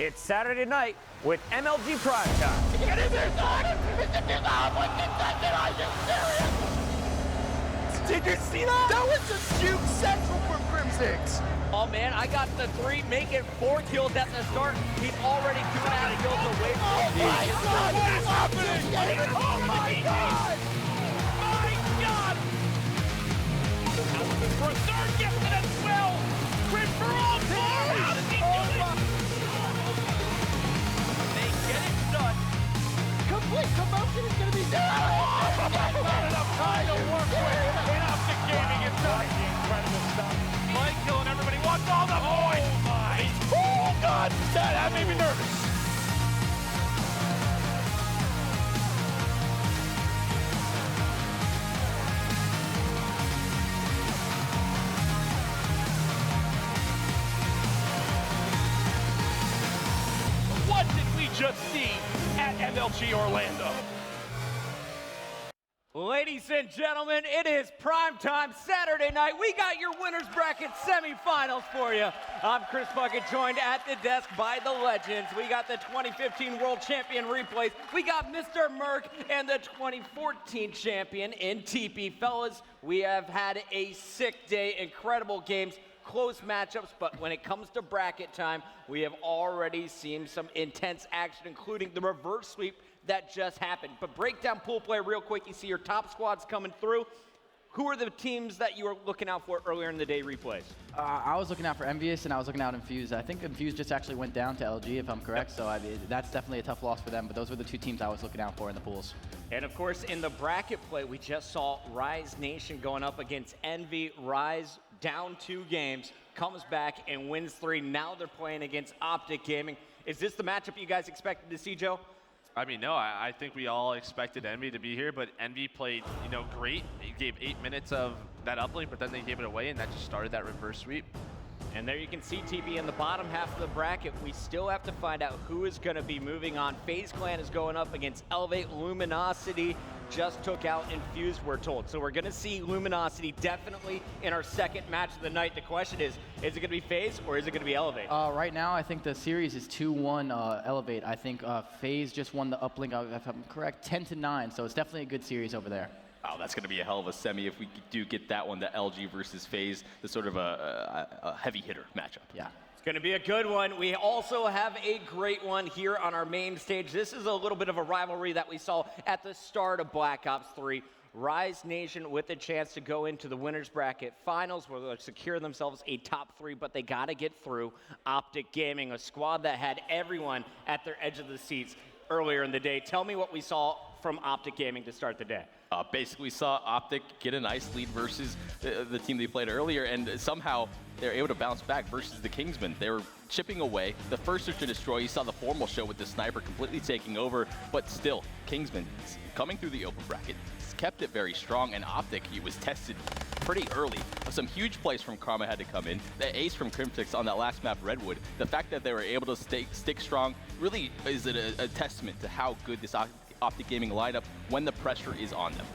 It's Saturday night with MLG Primetime. Get in there, son! It's a 2000 contested, are you serious? Did you see that? That was just huge central from Crim6. Oh man, I got the 3, make it 4 kills at the start. He's already 2.5 kills away from me. Oh my God, what is happening? Oh my God! My God! For a third gifted as well. Crim for all 4. How does he do it? They get it done. Complete commotion is going to be there. Not enough time to work with. And OpTic Gaming is done. Incredible stuff. Mike killing everybody. Wants all the points. Oh my. Oh God, that made me nervous. What did we just see at MLG Orlando? Ladies and gentlemen, it is primetime Saturday night. We got your winners bracket semifinals for you. I'm Chris Bucket, joined at the desk by the legends. We got the 2015 World Champion replays. We got Mr. Merck and the 2014 champion in TP. Fellas, we have had a sick day, incredible games, close matchups, but when it comes to bracket time, we have already seen some intense action, including the reverse sweep that just happened. But break down pool play real quick. You see your top squads coming through. Who are the teams that you were looking out for earlier in the day replays? I was looking out for Envious and I was looking out Infuse. I think Infuse just actually went down to LG, if I'm correct, so that's definitely a tough loss for them, but those were the two teams I was looking out for in the pools. And of course, in the bracket play, we just saw Rise Nation going up against Envy. Rise down 2 games, comes back and wins 3. Now they're playing against OpTic Gaming. Is this the matchup you guys expected to see, Joe? I mean, no, I think we all expected Envy to be here, but Envy played, great. He gave 8 minutes of that uplink, but then they gave it away, and that just started that reverse sweep. And there you can see TP in the bottom half of the bracket. We still have to find out who is going to be moving on. FaZe Clan is going up against Elevate. Luminosity just took out Infuse, we're told. So we're going to see Luminosity definitely in our second match of the night. The question is it going to be FaZe or is it going to be Elevate? Right now, I think the series is 2-1 Elevate. I think FaZe just won the uplink, if I'm correct, 10-9. So it's definitely a good series over there. Oh, that's going to be a hell of a semi if we do get that one, the LG versus FaZe, the sort of a heavy hitter matchup. Yeah. It's going to be a good one. We also have a great one here on our main stage. This is a little bit of a rivalry that we saw at the start of Black Ops 3. Rise Nation with a chance to go into the winners bracket finals where they'll secure themselves a top 3, but they got to get through OpTic Gaming, a squad that had everyone at their edge of the seats earlier in the day. Tell me what we saw from OpTic Gaming to start the day. Basically saw OpTic get a nice lead versus the team they played earlier, and somehow they're able to bounce back versus the Kingsmen. They were chipping away. The first search to destroy, you saw the formal show with the sniper completely taking over, but still, Kingsmen coming through the open bracket, kept it very strong, and OpTic, he was tested pretty early. Some huge plays from Karma had to come in. The ace from Crim6 on that last map, Redwood, the fact that they were able to stick strong really is a testament to how good this OpTic Gaming lineup when the pressure is on them.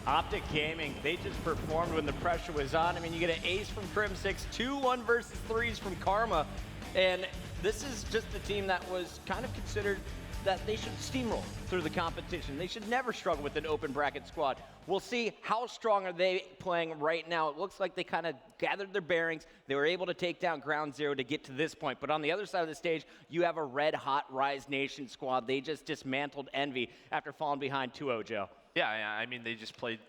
OpTic Gaming, they just performed when the pressure was on. I mean, you get an ace from Crim6, 2 1 versus 3s from Karma, and this is just a team that was kind of considered that they should steamroll through the competition. They should never struggle with an open bracket squad. We'll see how strong are they playing right now. It looks like they kind of gathered their bearings. They were able to take down Ground Zero to get to this point. But on the other side of the stage, you have a red-hot Rise Nation squad. They just dismantled Envy after falling behind 2-0, Joe. Yeah, I mean, they just played,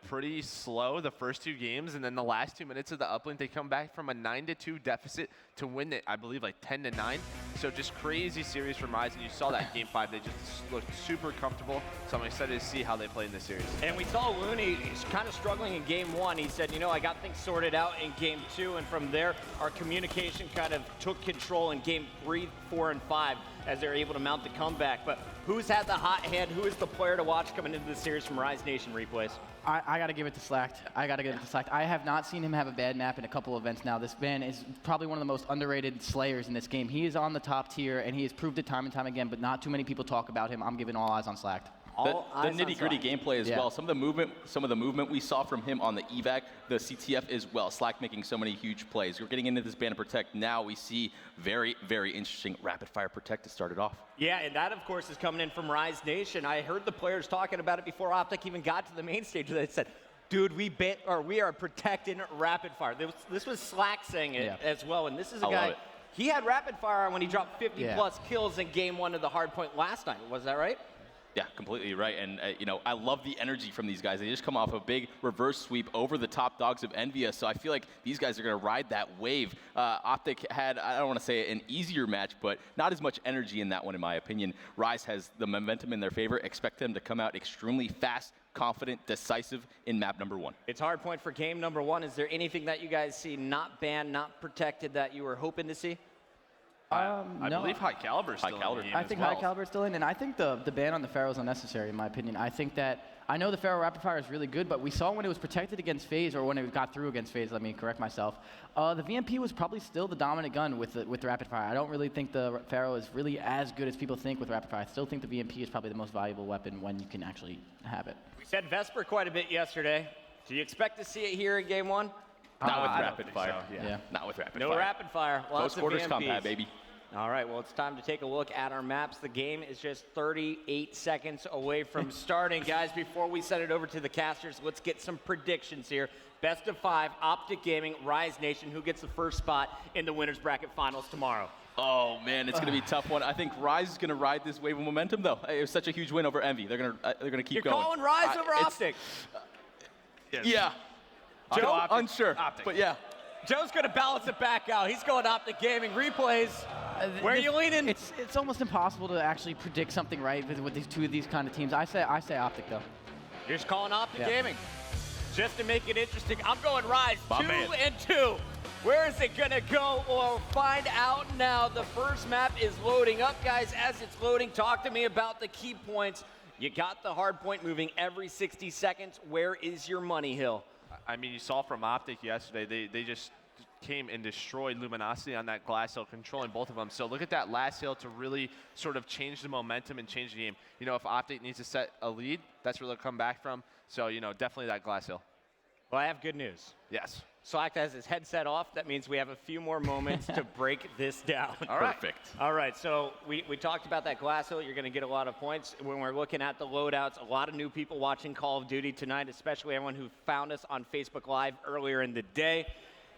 pretty slow the first 2 games, and then the last 2 minutes of the uplink, they come back from a 9-2 deficit to win it, I believe, like 10-9. So just crazy series from Rise, and you saw that in Game 5. They just looked super comfortable, so I'm excited to see how they play in this series. And we saw Looney, he's kind of struggling in Game 1. He said, I got things sorted out in Game 2, and from there, our communication kind of took control in Game 3, 4, and 5 as they're able to mount the comeback. But who's had the hot hand? Who is the player to watch coming into the series from Rise Nation replays? I got to give it to Slacked. I have not seen him have a bad map in a couple of events now. This man is probably one of the most underrated slayers in this game. He is on the top tier, and he has proved it time and time again, but not too many people talk about him. I'm giving all eyes on Slacked. All The eyes on nitty-gritty Slack. gameplay as well. Some of the movement we saw from him on the evac, the CTF as well. Slack making so many huge plays. We're getting into this Banner Protect now. We see very, very interesting rapid-fire Protect to start it off. Yeah, and that, of course, is coming in from Rise Nation. I heard the players talking about it before OpTic even got to the main stage. They said, dude, we are protecting rapid fire. This was Slack saying it as well, and this is a guy. He had rapid fire when he dropped 50-plus kills in Game 1 of the Hardpoint last night. Was that right? Yeah, completely right. And, I love the energy from these guys. They just come off a big reverse sweep over the top dogs of Envious. So I feel like these guys are going to ride that wave. OpTic had, I don't want to say an easier match, but not as much energy in that one, in my opinion. Rise has the momentum in their favor. Expect them to come out extremely fast, confident, decisive in map number 1. It's Hardpoint for game number 1. Is there anything that you guys see not banned, not protected that you were hoping to see? I believe High Caliber is still in the game I think High Caliber is still in, and I think the ban on the Pharaoh is unnecessary, in my opinion. I think that, I know the Pharaoh Rapid Fire is really good, but we saw when it was protected against FaZe, or when it got through against FaZe, let me correct myself, the VMP was probably still the dominant gun with the Rapid Fire. I don't really think the Pharaoh is really as good as people think with Rapid Fire. I still think the VMP is probably the most valuable weapon when you can actually have it. We said Vesper quite a bit yesterday. Do you expect to see it here in Game 1? Not with Rapid Fire. So, Yeah. Not with Rapid No Fire. rapid fire. Lots Close quarters of combat, VMPs. baby. All right, well, it's time to take a look at our maps. The game is just 38 seconds away from starting. Guys, before we send it over to the casters, let's get some predictions here. Best of 5, OpTic Gaming, Rise Nation. Who gets the first spot in the Winners Bracket Finals tomorrow? Oh, man, it's going to be a tough one. I think Rise is going to ride this wave of momentum, though. It was such a huge win over Envy. They're going to keep going. You're calling Rise over OpTic. Yeah. Joe, unsure, but yeah. Joe's going to balance it back out. He's going OpTic Gaming. Replays. Where are you leaning? It's almost impossible to actually predict something right with these two of these kind of teams. I say OpTic, though. You're just calling OpTic Yeah. Gaming. Just to make it interesting, I'm going Rise. My 2 man. and 2. Where is it going to go? We'll find out now. The first map is loading up, guys. As it's loading, talk to me about the key points. You got the hard point moving every 60 seconds. Where is your money, Hill? I mean, you saw from OpTic yesterday, they just came and destroyed Luminosity on that glass hill, controlling both of them. So look at that last hill to really sort of change the momentum and change the game. You know, if OpTic needs to set a lead, that's where they'll come back from. So, definitely that glass hill. Well, I have good news. Yes. Slack has his headset off. That means we have a few more moments to break this down. All right. Perfect. All right, so we talked about that glass hill. You're going to get a lot of points. When we're looking at the loadouts, a lot of new people watching Call of Duty tonight, especially everyone who found us on Facebook Live earlier in the day.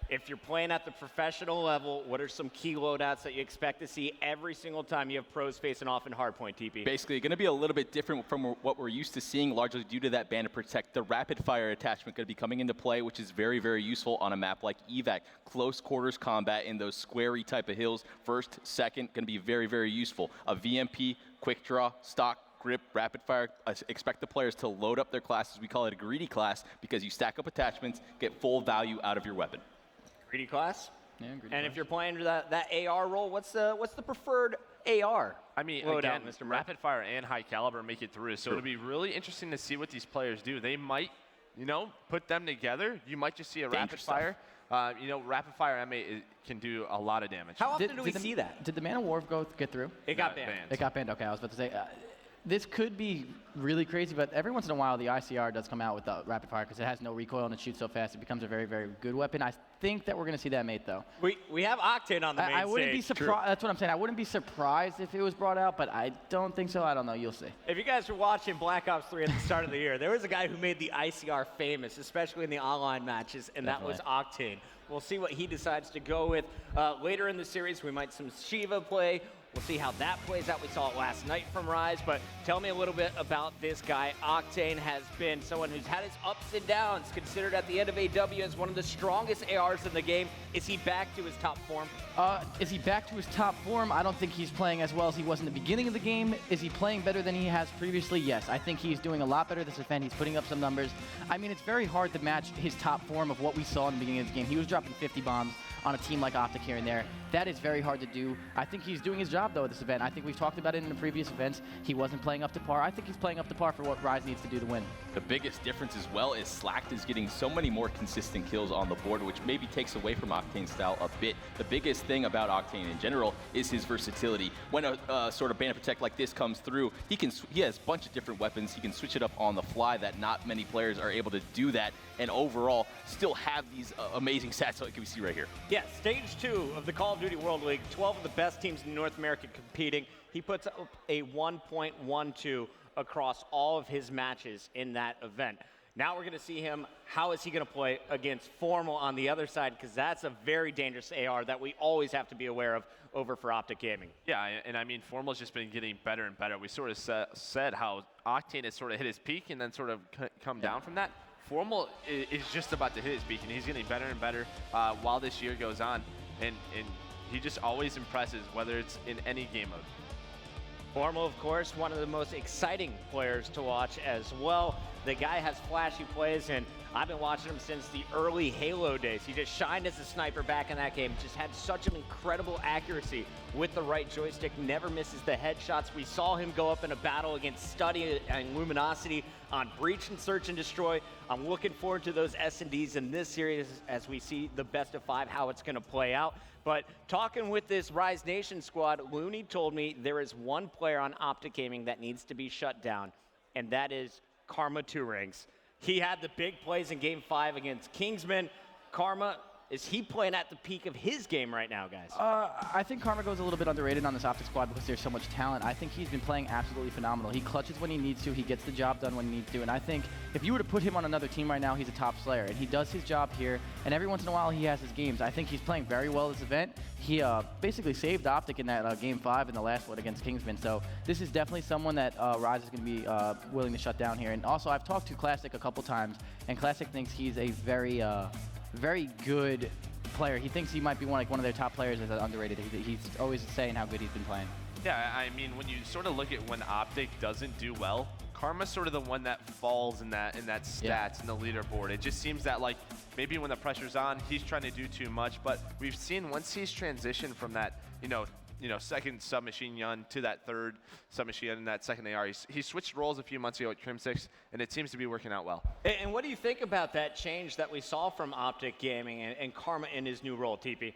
If you're playing at the professional level, what are some key loadouts that you expect to see every single time you have pros facing off in Hardpoint, TP? Basically, going to be a little bit different from what we're used to seeing, largely due to that Banner Protect. The rapid fire attachment going to be coming into play, which is very, very useful on a map like evac. Close quarters combat in those squarey type of hills. First, second, going to be very, very useful. A VMP, quick draw, stock, grip, rapid fire. Expect the players to load up their classes. We call it a greedy class because you stack up attachments, get full value out of your weapon. Greedy class? Yeah, greedy And class. if you're playing that AR role, what's the preferred AR? I mean, loadout, again, Mr. rapid fire and high caliber make it through. So it'll be really interesting to see what these players do. They might, put them together. You might just see a rapid fire. Rapid fire M8 can do a lot of damage. How often do we see that? Did the Man of War get through? It got banned. It got banned. Okay, I was about to say, this could be really crazy, but every once in a while the ICR does come out with the rapid fire because it has no recoil and it shoots so fast. It becomes a very, very good weapon. I think that we're going to see that mate, though. We have Octane on the main I wouldn't be stage. surprised. That's what I'm saying. I wouldn't be surprised if it was brought out, but I don't think so. I don't know. You'll see. If you guys were watching Black Ops 3 at the start of the year, there was a guy who made the ICR famous, especially in the online matches, and that was Octane. We'll see what he decides to go with. Later in the series, we might some Shiva play. We'll see how that plays out. We saw it last night from Rise, but tell me a little bit about this guy. Octane has been someone who's had his ups and downs, considered at the end of AW as one of the strongest ARs in the game. Is he back to his top form? Is he back to his top form? I don't think he's playing as well as he was in the beginning of the game. Is he playing better than he has previously? Yes. I think he's doing a lot better this event. He's putting up some numbers. I mean, it's very hard to match his top form of what we saw in the beginning of the game. He was dropping 50 bombs on a team like OpTic here and there. That is very hard to do. I think he's doing his job. job, though, at this event. I think we've talked about it in the previous events. He wasn't playing up to par. I think he's playing up to par for what Rise needs to do to win. The biggest difference as well is Slacked is getting so many more consistent kills on the board, which maybe takes away from Octane's style a bit. The biggest thing about Octane in general is his versatility. When a sort of Banner Protect like this comes through, he has a bunch of different weapons. He can switch it up on the fly that not many players are able to do that, and overall still have these amazing stats like we see right here. Yeah, stage 2 of the Call of Duty World League, 12 of the best teams in North America competing. He puts up a 1.12 across all of his matches in that event. Now we're going to see him, how is he going to play against Formal on the other side, because that's a very dangerous AR that we always have to be aware of over for OpTic Gaming. Yeah, and I mean, Formal's just been getting better and better. We sort of said how Octane has sort of hit his peak and then sort of come down from that. Formal is just about to hit his peak, and he's getting better and better while this year goes on, and he just always impresses, whether it's in any game mode. Formal, of course, one of the most exciting players to watch as well. The guy has flashy plays, and I've been watching him since the early Halo days. He just shined as a sniper back in that game, just had such an incredible accuracy with the right joystick, never misses the headshots. We saw him go up in a battle against Study and Luminosity on Breach and Search and Destroy. I'm looking forward to those S&Ds in this series as we see the best of 5, how it's going to play out. But talking with this Rise Nation squad, Looney told me there is one player on OpTic Gaming that needs to be shut down, and that is Karma 2 Rings. He had the big plays in Game 5 against Kingsman. Karma, is he playing at the peak of his game right now, guys? I think Karma goes a little bit underrated on this OpTic squad because there's so much talent. I think he's been playing absolutely phenomenal. He clutches when he needs to. He gets the job done when he needs to. And I think if you were to put him on another team right now, he's a top slayer. And he does his job here. And every once in a while, he has his games. I think he's playing very well this event. He basically saved OpTic in that Game 5 in the last one against Kingsman. So this is definitely someone that Rise is going to be willing to shut down here. And also, I've talked to Classic a couple times, and Classic thinks he's a very, very good player. He thinks he might be one of their top players as underrated. He's always saying how good he's been playing. Yeah, I mean, when you sort of look at when OpTic doesn't do well, Karma's sort of the one that falls in that stats in the leaderboard. It just seems that, like, maybe when the pressure's on, he's trying to do too much. But we've seen once he's transitioned from that, second submachine gun to that third submachine gun and that second AR, he switched roles a few months ago at Crim6, and it seems to be working out well. And what do you think about that change that we saw from OpTic Gaming and Karma in his new role, TP?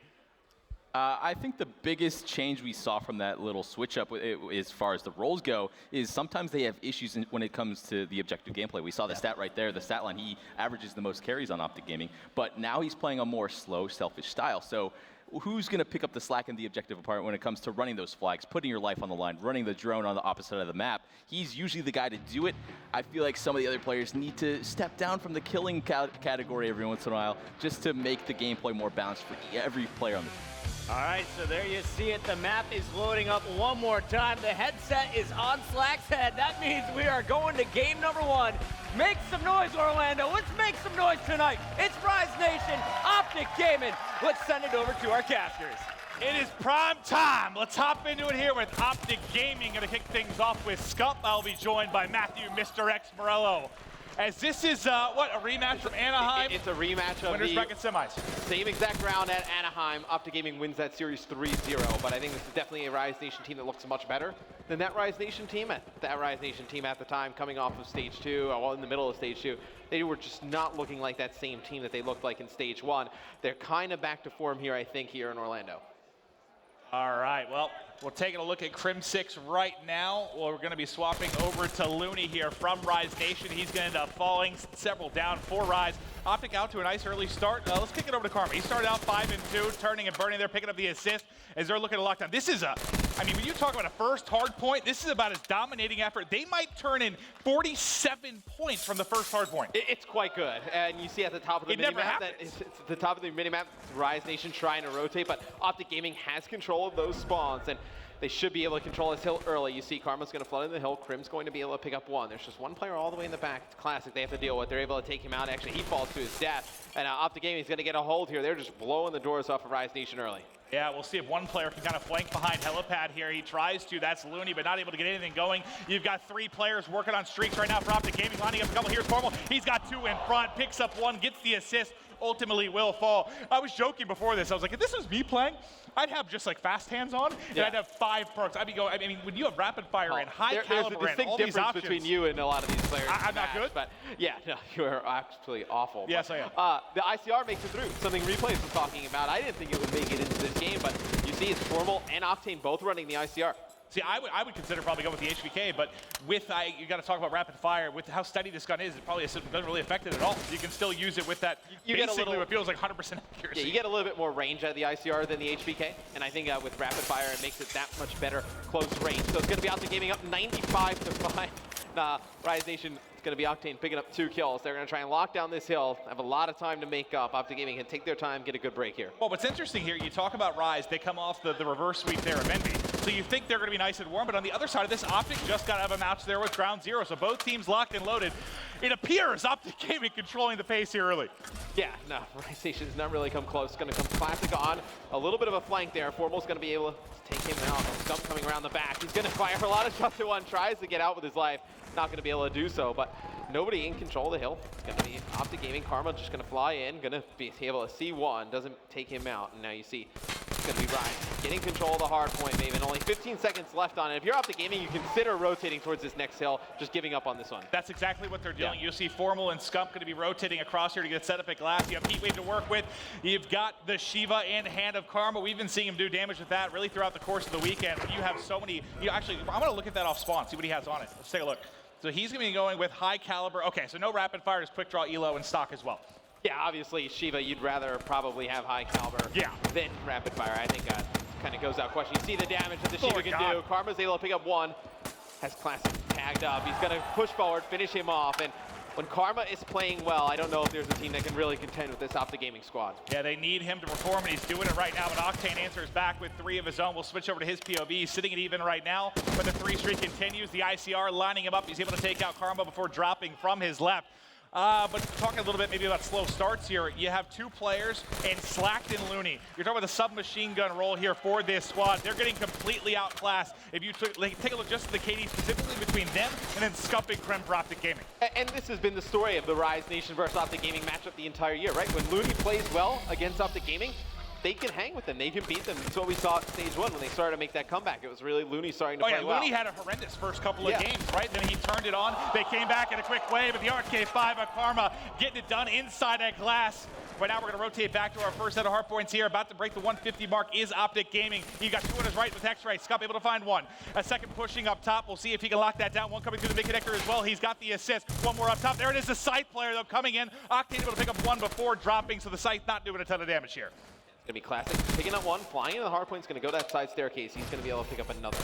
I think the biggest change we saw from that little switch up as far as the roles go is sometimes they have issues when it comes to the objective gameplay. We saw the stat right there, the stat line. He averages the most carries on OpTic Gaming, but now he's playing a more slow, selfish style. So who's going to pick up the slack in the objective part when it comes to running those flags, putting your life on the line, running the drone on the opposite side of the map? He's usually the guy to do it. I feel like some of the other players need to step down from the killing category every once in a while just to make the gameplay more balanced for every player on the team. All right, so there you see it. The map is loading up one more time. The headset is on Slack's head. That means we are going to game number 1. Make some noise, Orlando. Let's make some noise tonight. It's Rise Nation, OpTic Gaming. Let's send it over to our casters. It is prime time. Let's hop into it here with OpTic Gaming. Going to kick things off with Scump. I'll be joined by Matthew, Mr. X Morello. As this is, a rematch from Anaheim? It's a rematch of winners bracket semis. Same exact round at Anaheim. OpTic Gaming wins that series 3-0, but I think this is definitely a Rise Nation team that looks much better than that Rise Nation team. That Rise Nation team at the time, coming off of stage 2, well, in the middle of stage 2, they were just not looking like that same team that they looked like in stage 1. They're kind of back to form here, I think, here in Orlando. All right, well, we're taking a look at Crim6 right now. Well, we're going to be swapping over to Looney here from Rise Nation. He's going to end up falling several down for Rise. OpTic out to a nice early start. Let's kick it over to Karma. He started out 5-2, turning and burning there, picking up the assist as they're looking to lock down. This is when you talk about a first hard point, this is about his dominating effort. They might turn in 47 points from the first hard point. It's quite good. And you see at the top of the minimap that it's at the top of the minimap, Rise Nation trying to rotate, but OpTic Gaming has control of those spawns, and they should be able to control this hill early. You see Karma's going to flood in the hill. Crim's going to be able to pick up one. There's just one player all the way in the back. It's Classic they have to deal with. They're able to take him out. Actually, he falls to his death. And OpTic Gaming is going to get a hold here. They're just blowing the doors off of Rise Nation early. Yeah, we'll see if one player can kind of flank behind Helipad here. He tries to. That's Looney, but not able to get anything going. You've got 3 players working on streaks right now for OpTic Gaming, lining up a couple. Here's Formal. He's got 2 in front, picks up 1, gets the assist ultimately will fall. I was joking before this. I was like, if this was me playing, I'd have just like fast hands on, and I'd have 5 perks. I mean, when you have rapid fire and high caliber there's a and all distinct these difference options, between you and a lot of these players. I'm not good? But yeah, no, you are absolutely awful. Yes, but, I am. The ICR makes it through, something Replays was talking about. I didn't think it would make it into this game, but you see it's Formal and Octane both running the ICR. See, I would consider probably going with the HVK, but you got to talk about rapid fire. With how steady this gun is, it probably doesn't really affect it at all. You can still use it with that. You basically, get a little, what feels like 100% accuracy. Yeah, you get a little bit more range out of the ICR than the HVK, and I think with rapid fire it makes it that much better close range. So it's going to be OpTic Gaming up 95-5. Rise Nation is going to be Octane picking up 2 kills. They're going to try and lock down this hill, have a lot of time to make up. OpTic Gaming can take their time, get a good break here. Well, what's interesting here, you talk about Rise, they come off the reverse sweep there of Envy. So you think they're going to be nice and warm, but on the other side of this, OpTic just got out of a match there with Ground Zero. So both teams locked and loaded. It appears OpTic Gaming controlling the pace here early. Yeah, no, Rise Nation's not really come close. Going to come Classic on. A little bit of a flank there. Formal's going to be able to take him out. Scump coming around the back. He's going to fire a lot of shots at one. Tries to get out with his life. Not going to be able to do so, but nobody in control of the hill. It's going to be OpTic Gaming. Karma just going to fly in. Going to be able to see one. Doesn't take him out. And now you see it's going to be Rise getting control of the hard point, maybe. And only 15 seconds left on it. If you're OpTic Gaming, you consider rotating towards this next hill, just giving up on this one. That's exactly what they're doing. Yeah. You'll see Formal and Scump going to be rotating across here to get set up at glass. You have Heatwave to work with. You've got the Shiva and Hand of Karma. We've been seeing him do damage with that really throughout the course of the weekend. When you have so many, actually, I'm going to look at that off spawn, see what he has on it. Let's take a look. So he's going to be going with high caliber. Okay, so no rapid fire, just quick draw elo and stock as well. Yeah, obviously, Shiva, you'd rather probably have high caliber than rapid fire. I think kind of goes out question. You see the damage that the Shiva can do. Karma's able to pick up one. Has Classic tagged up. He's going to push forward, finish him off. And when Karma is playing well, I don't know if there's a team that can really contend with this OpTic Gaming squad. Yeah, they need him to perform, and he's doing it right now. But Octane answers back with 3 of his own. We'll switch over to his POV. He's sitting at even right now, but the 3 streak continues. The ICR lining him up. He's able to take out Karma before dropping from his left. But talking a little bit maybe about slow starts here, you have 2 players in Slacked and Looney. You're talking about the submachine gun role here for this squad. They're getting completely outclassed. If you take a look just at the KD specifically between them and then Scump and Krem for OpTic Gaming. And this has been the story of the Rise Nation versus OpTic Gaming matchup the entire year, right? When Looney plays well against OpTic Gaming, they can hang with them. They can beat them. That's what we saw at stage 1 when they started to make that comeback. It was really Looney starting to play well. Looney had a horrendous first couple of games, right? Then he turned it on. They came back in a quick way, but the RK5 of Karma getting it done inside that glass. But now we're going to rotate back to our first set of hard points here. About to break the 150 mark is OpTic Gaming. He got 2 on his right with X-Ray. Scump able to find one. A second pushing up top. We'll see if he can lock that down. One coming through the mid connector as well. He's got the assist. One more up top. There it is, the Scythe player though coming in. Octane able to pick up one before dropping, so the Scythe not doing a ton of damage here. Going to be Classic picking up one, flying into the hard point. It's going to go that side staircase. He's going to be able to pick up another.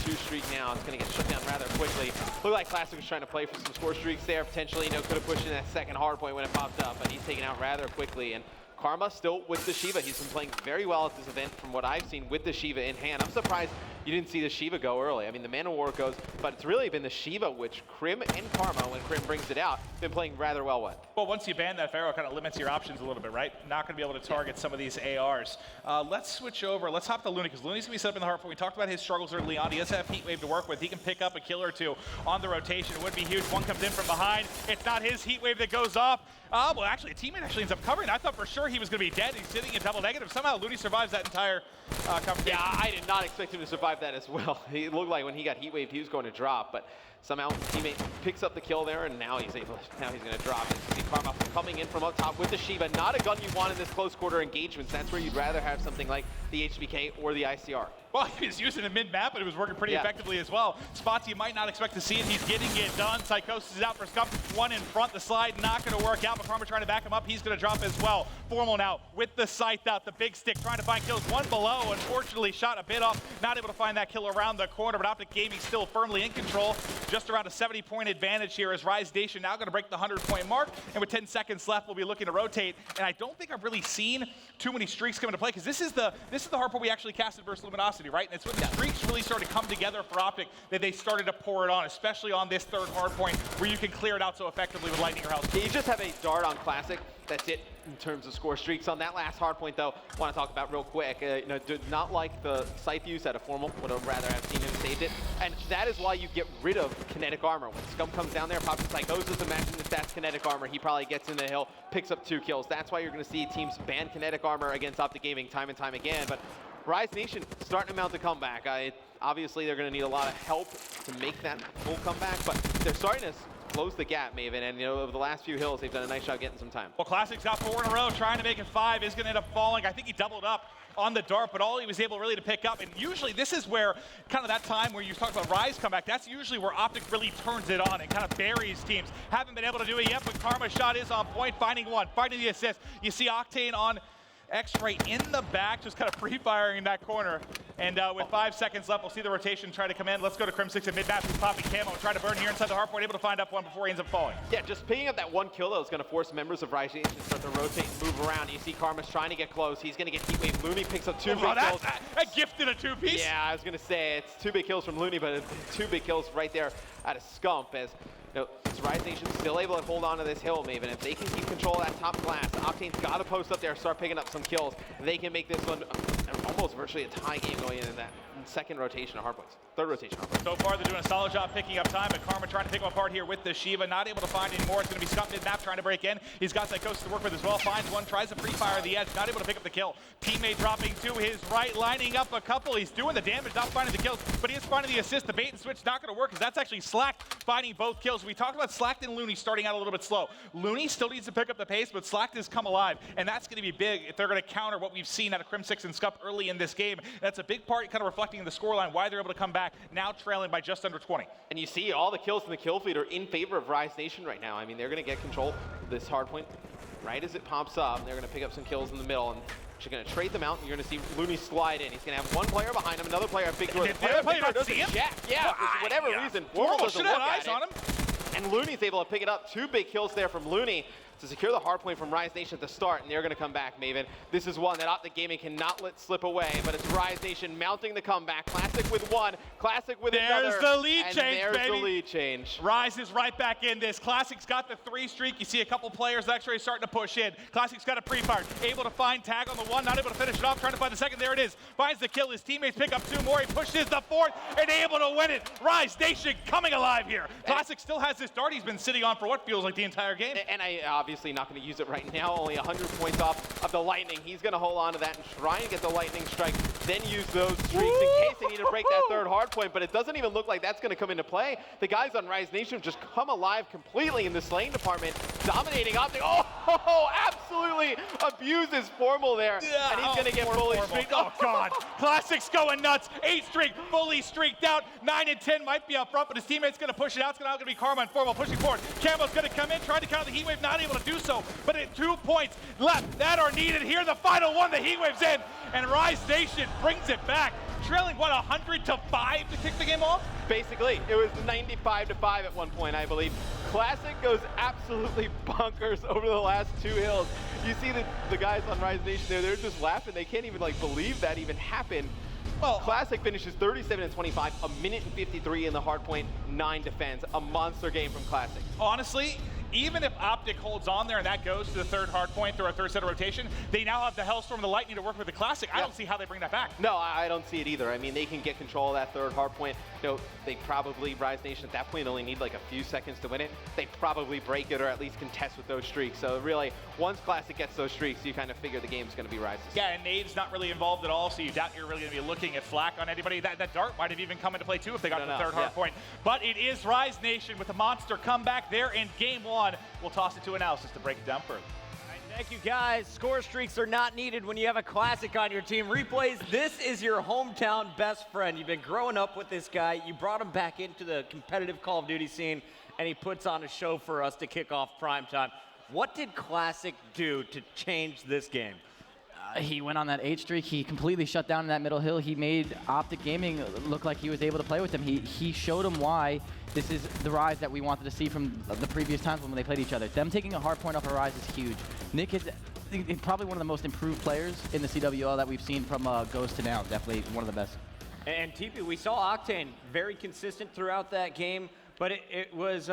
2 streak now. It's going to get shut down rather quickly. Looked like Classic was trying to play for some score streaks there. Potentially, could have pushed in that second hard point when it popped up, but he's taken out rather quickly. And Karma still with the Shiva. He's been playing very well at this event from what I've seen with the Shiva in hand. I'm surprised you didn't see the Shiva go early. I mean, the Man of War goes, but it's really been the Shiva, which Krim and Karma, when Krim brings it out, been playing rather well with. Well, once you ban that Pharaoh, it kind of limits your options a little bit, right? Not going to be able to target some of these ARs. Let's switch over. Let's hop to Looney, because Looney's going to be set up in the hard point. We talked about his struggles early on. He does have Heatwave to work with. He can pick up a kill or 2 on the rotation. It would be huge. One comes in from behind. It's not his Heatwave that goes off. Well, actually, a teammate actually ends up covering. I thought for sure he was going to be dead. He's sitting in double negative. Somehow, Looney survives that entire competition. Yeah, I did not expect him to survive that as well. It looked like when he got Heatwaved, he was going to drop, but somehow teammate picks up the kill there, and now he's going to drop. And you see Karma coming in from up top with the Shiva. Not a gun you want in this close quarter engagements. That's where you'd rather have something like the HBK or the ICR. Well, he was using the mid-map, but it was working pretty effectively as well. Spots you might not expect to see it. He's getting it done. Psychosis is out for Scump. One in front. The slide not going to work out. Karma trying to back him up. He's going to drop as well. Formal now with the Scythe out. The big stick trying to find kills. One below. Unfortunately, shot a bit off. Not able to find that kill around the corner, but OpTic Gaming still firmly in control. Just around a 70-point advantage here as Rise Nation now going to break the 100-point mark. And with 10 seconds left, we'll be looking to rotate. And I don't think I've really seen too many streaks come into play, because this is the hard point we actually casted versus Luminosity. intensity, right? And it's when the streaks really started to come together for OpTic that they started to pour it on, especially on this third hard point where you can clear it out so effectively with Lightning or House. You just have a dart on Classic. That's it in terms of score streaks. On that last hard point, though, I want to talk about real quick. Did not like the scythe use at a formal. Would have rather have seen him saved it. And that is why you get rid of kinetic armor. When Scum comes down there, pops Psychosis, imagine if that's kinetic armor. He probably gets in the hill, picks up 2 kills. That's why you're going to see teams ban kinetic armor against OpTic Gaming time and time again. But Rise Nation starting to mount the comeback. Obviously, they're going to need a lot of help to make that full comeback, but they're starting to close the gap, Maven, and over the last few hills, they've done a nice job getting some time. Well, Classic's got 4 in a row, trying to make it 5, is going to end up falling. I think he doubled up on the dart, but all he was able really to pick up, and usually this is where kind of that time where you talk about Rise comeback, that's usually where OpTic really turns it on and kind of buries teams. Haven't been able to do it yet, but Karma's shot is on point, finding one, finding the assist. You see Octane on X-Ray in the back, just kind of pre-firing in that corner. And with 5 seconds left, we'll see the rotation try to come in. Let's go to Crim6 at mid-map, who's popping camo, trying to burn here inside the hardpoint, able to find up one before he ends up falling. Yeah, just picking up that 1 kill, though, is going to force members of Rise Nation to start to rotate and move around. You see Karma's trying to get close. He's going to get Heatwave. Looney picks up 2 big kills. A gift in a 2-piece. Yeah, I was going to say, it's 2 big kills from Looney, but it's 2 big kills right there out of Scump, as Rise Nation still able to hold on to this hill, Maven. If they can keep control of that top glass, Octane's got to post up there, start picking up some kills. They can make this one almost virtually a tie game going into that second rotation of Hardpoints. Third rotation of Hardpoints. So far, they're doing a solid job picking up time, but Karma trying to pick him apart here with the Shiva. Not able to find any more. It's going to be Scott mid-map trying to break in. He's got Psychosis to work with as well. Finds one, tries to pre-fire the edge. Not able to pick up the kill. Teammate dropping to his right, lining up a couple. He's doing the damage, not finding the kills, but he is finding the assist. The bait and switch not going to work because that's actually Slack finding both kills. We talked about Slack and Looney starting out a little bit slow. Looney still needs to pick up the pace, but Slack has come alive, and that's going to be big if they're going to counter what we've seen out of Crim6 and Scup early in this game. That's a big part kind of reflecting the scoreline, why they're able to come back, now trailing by just under 20. And you see all the kills in the kill feed are in favor of Rise Nation right now. I mean, they're going to get control of this hardpoint right as it pops up. They're going to pick up some kills in the middle, and they're going to trade them out, and you're going to see Looney slide in. He's going to have one player behind him, another player at big door. The player not see him? jack. Yeah, for whatever reason, Formal doesn't look at it. On him. And Looney's able to pick it up. 2 big kills there from Looney to secure the hard point from Rise Nation at the start, and they're going to come back, Maven. This is one that OpTic Gaming cannot let slip away, but it's Rise Nation mounting the comeback. Classic with 1, Classic with another. There's the lead and change, there's baby. The lead change. Rise is right back in this. Classic's got the 3 streak. You see a couple players X-Ray starting to push in. Classic's got a pre-fire. Able to find tag on the 1, not able to finish it off. Trying to find the second. There it is. Finds the kill. His teammates pick up 2 more. He pushes the 4th and able to win it. Rise Nation coming alive here. Classic still has this dart he's been sitting on for what feels like the entire game. And I obviously not going to use it right now, only 100 points off of the Lightning. He's going to hold on to that and try and get the Lightning strike, then use those streaks in case they need to break that third hard point, but it doesn't even look like that's going to come into play. The guys on Rise Nation just come alive completely in the slaying department, dominating OpTic. Oh, absolutely abuses Formal there, and he's going to get fully streaked. Oh, God. Classic's going nuts. 8 streak, fully streaked out. 9 and 10 might be up front, but his teammate's going to push it out. It's going to be Karma and Formal pushing forward. Camo's going to come in, trying to counter the Heatwave, not able to do so, but at 2 points left that are needed here. The final one, the Heatwave's in, and Rise Nation brings it back. Trailing, what, 100 to 5 to kick the game off? Basically, it was 95 to 5 at one point, I believe. Classic goes absolutely bonkers over the last 2 hills. You see the guys on Rise Nation there, they're just laughing. They can't even believe that even happened. Well, Classic finishes 37 and 25, a minute and 53 in the hardpoint, 9 defense. A monster game from Classic. Honestly, even if OpTic holds on there and that goes to the third hard point through our third set of rotation, they now have the Hellstorm and the Lightning to work with the Classic. I don't see how they bring that back. No, I don't see it either. I mean, they can get control of that third hard point. They probably, Rise Nation at that point only need like a few seconds to win it. They probably break it or at least contest with those streaks. So really, once Classic gets those streaks, you kind of figure the game's going to be Rise's. Yeah, and Nade's not really involved at all, so you doubt you're really going to be looking at Flak on anybody. That dart might have even come into play too if they got the third hard point. But it is Rise Nation with the monster comeback there in game 1. We'll toss it to analysis to break it down further. Thank you, guys. Score streaks are not needed when you have a Classic on your team. Replays, this is your hometown best friend. You've been growing up with this guy. You brought him back into the competitive Call of Duty scene, and he puts on a show for us to kick off primetime. What did Classic do to change this game? He went on that 8 streak. He completely shut down in that middle hill. He made OpTic Gaming look like he was able to play with them. He showed them why this is the Rise that we wanted to see from the previous times when they played each other. Them taking a hard point off a Rise is huge. Nick is probably one of the most improved players in the CWL that we've seen from Ghost to now. Definitely one of the best. And TP, we saw Octane very consistent throughout that game, but it was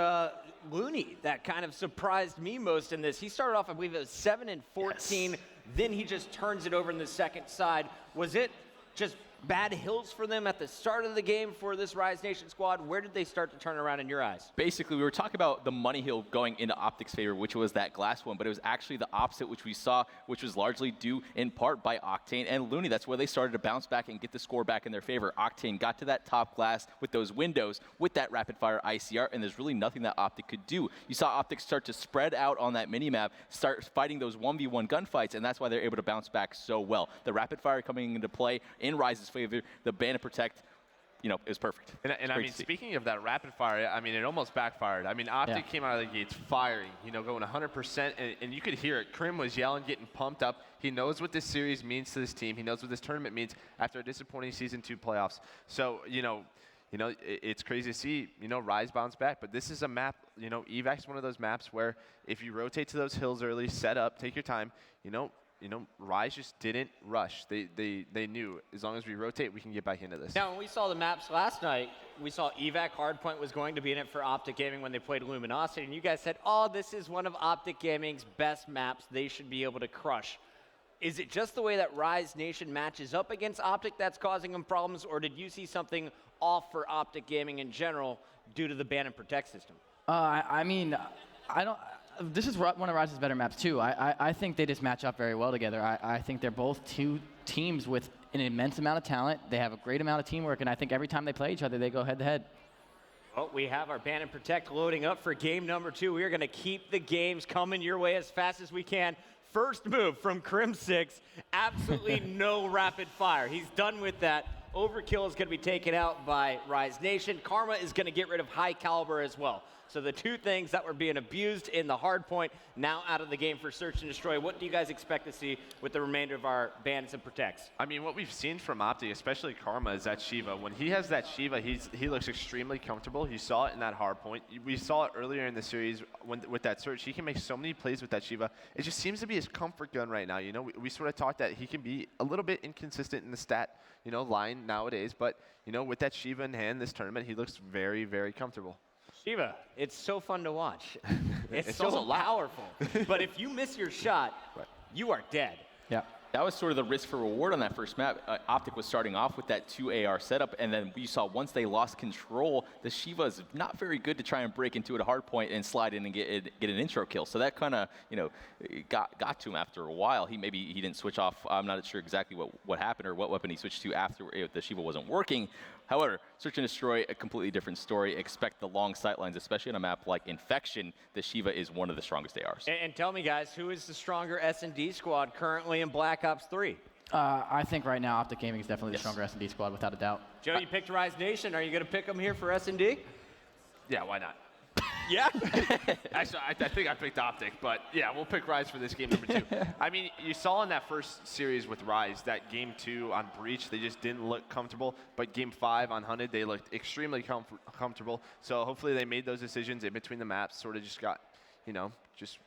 Looney that kind of surprised me most in this. He started off, I believe it was 7 and 14, then he just turns it over in the second side. Was it just bad hills for them at the start of the game for this Rise Nation squad? Where did they start to turn around in your eyes? Basically, we were talking about the money hill going into OpTic's favor, which was that glass one, but it was actually the opposite, which we saw, which was largely due in part by Octane and Looney. That's where they started to bounce back and get the score back in their favor. Octane got to that top glass with those windows, with that rapid-fire ICR, and there's really nothing that OpTic could do. You saw OpTic start to spread out on that minimap, start fighting those 1v1 gunfights, and that's why they're able to bounce back so well. The rapid-fire coming into play in Rise's favor, the ban and protect, you know, is perfect. And I mean, speaking of that rapid fire, I mean, it almost backfired. I mean, OpTic came out of the gates firing, you know, going 100%, and you could hear it. Krim was yelling, getting pumped up. He knows what this series means to this team. He knows what this tournament means after a disappointing Season 2 playoffs. So, you know, it's crazy to see, you know, Rise bounce back. But this is a map, you know, Evac's one of those maps where if you rotate to those hills early, set up, take your time, you know, Rise just didn't rush. They knew as long as we rotate, we can get back into this. Now, when we saw the maps last night, we saw Evac Hardpoint was going to be in it for OpTic Gaming when they played Luminosity, and you guys said, oh, this is one of OpTic Gaming's best maps. They should be able to crush. Is it just the way that Rise Nation matches up against OpTic that's causing them problems, or did you see something off for OpTic Gaming in general due to the ban and protect system? I mean, I don't. This is one of Rise's better maps too. I think they just match up very well together. I think they're both two teams with an immense amount of talent. They have a great amount of teamwork, and I think every time they play each other, they go head to head. Well, we have our ban and protect loading up for game number 2. We are going to keep the games coming your way as fast as we can. First move from Crim6, absolutely no rapid fire. He's done with that. Overkill is going to be taken out by Rise Nation. Karma is going to get rid of high caliber as well. So the two things that were being abused in the Hardpoint now out of the game for Search and Destroy. What do you guys expect to see with the remainder of our bans and protects? I mean, what we've seen from OpTic, especially Karma, is that Shiva. When he has that Shiva, he looks extremely comfortable. You saw it in that Hardpoint. We saw it earlier in the series with that Search. He can make so many plays with that Shiva. It just seems to be his comfort gun right now. You know, we sort of talked that he can be a little bit inconsistent in the stat, you know, line nowadays. But, you know, with that Shiva in hand this tournament, he looks very, very comfortable. Shiva, it's so fun to watch. It's so powerful. But if you miss your shot, you are dead. Yeah. That was sort of the risk for reward on that first map. OpTic was starting off with that 2 AR setup, and then we saw once they lost control, the Shiva is not very good to try and break into a hard point and slide in and get an intro kill. So that kind of, you know, got to him after a while. Maybe he didn't switch off. I'm not sure exactly what happened or what weapon he switched to after the Shiva wasn't working. However, Search and Destroy, a completely different story. Expect the long sight lines, especially on a map like Infection. The Shiva is one of the strongest ARs. And tell me, guys, who is the stronger S&D squad currently in Black Ops 3? I think right now OpTic Gaming is definitely the stronger S&D squad, without a doubt. Joe, you picked Rise Nation. Are you going to pick them here for S&D? Yeah, why not? Yeah? Actually, I think I picked OpTic, but yeah, we'll pick Rise for this game number 2. I mean, you saw in that first series with Rise, that game 2 on Breach, they just didn't look comfortable, but game 5 on Hunted, they looked extremely comfortable. So hopefully they made those decisions in between the maps, sort of just got, you know, just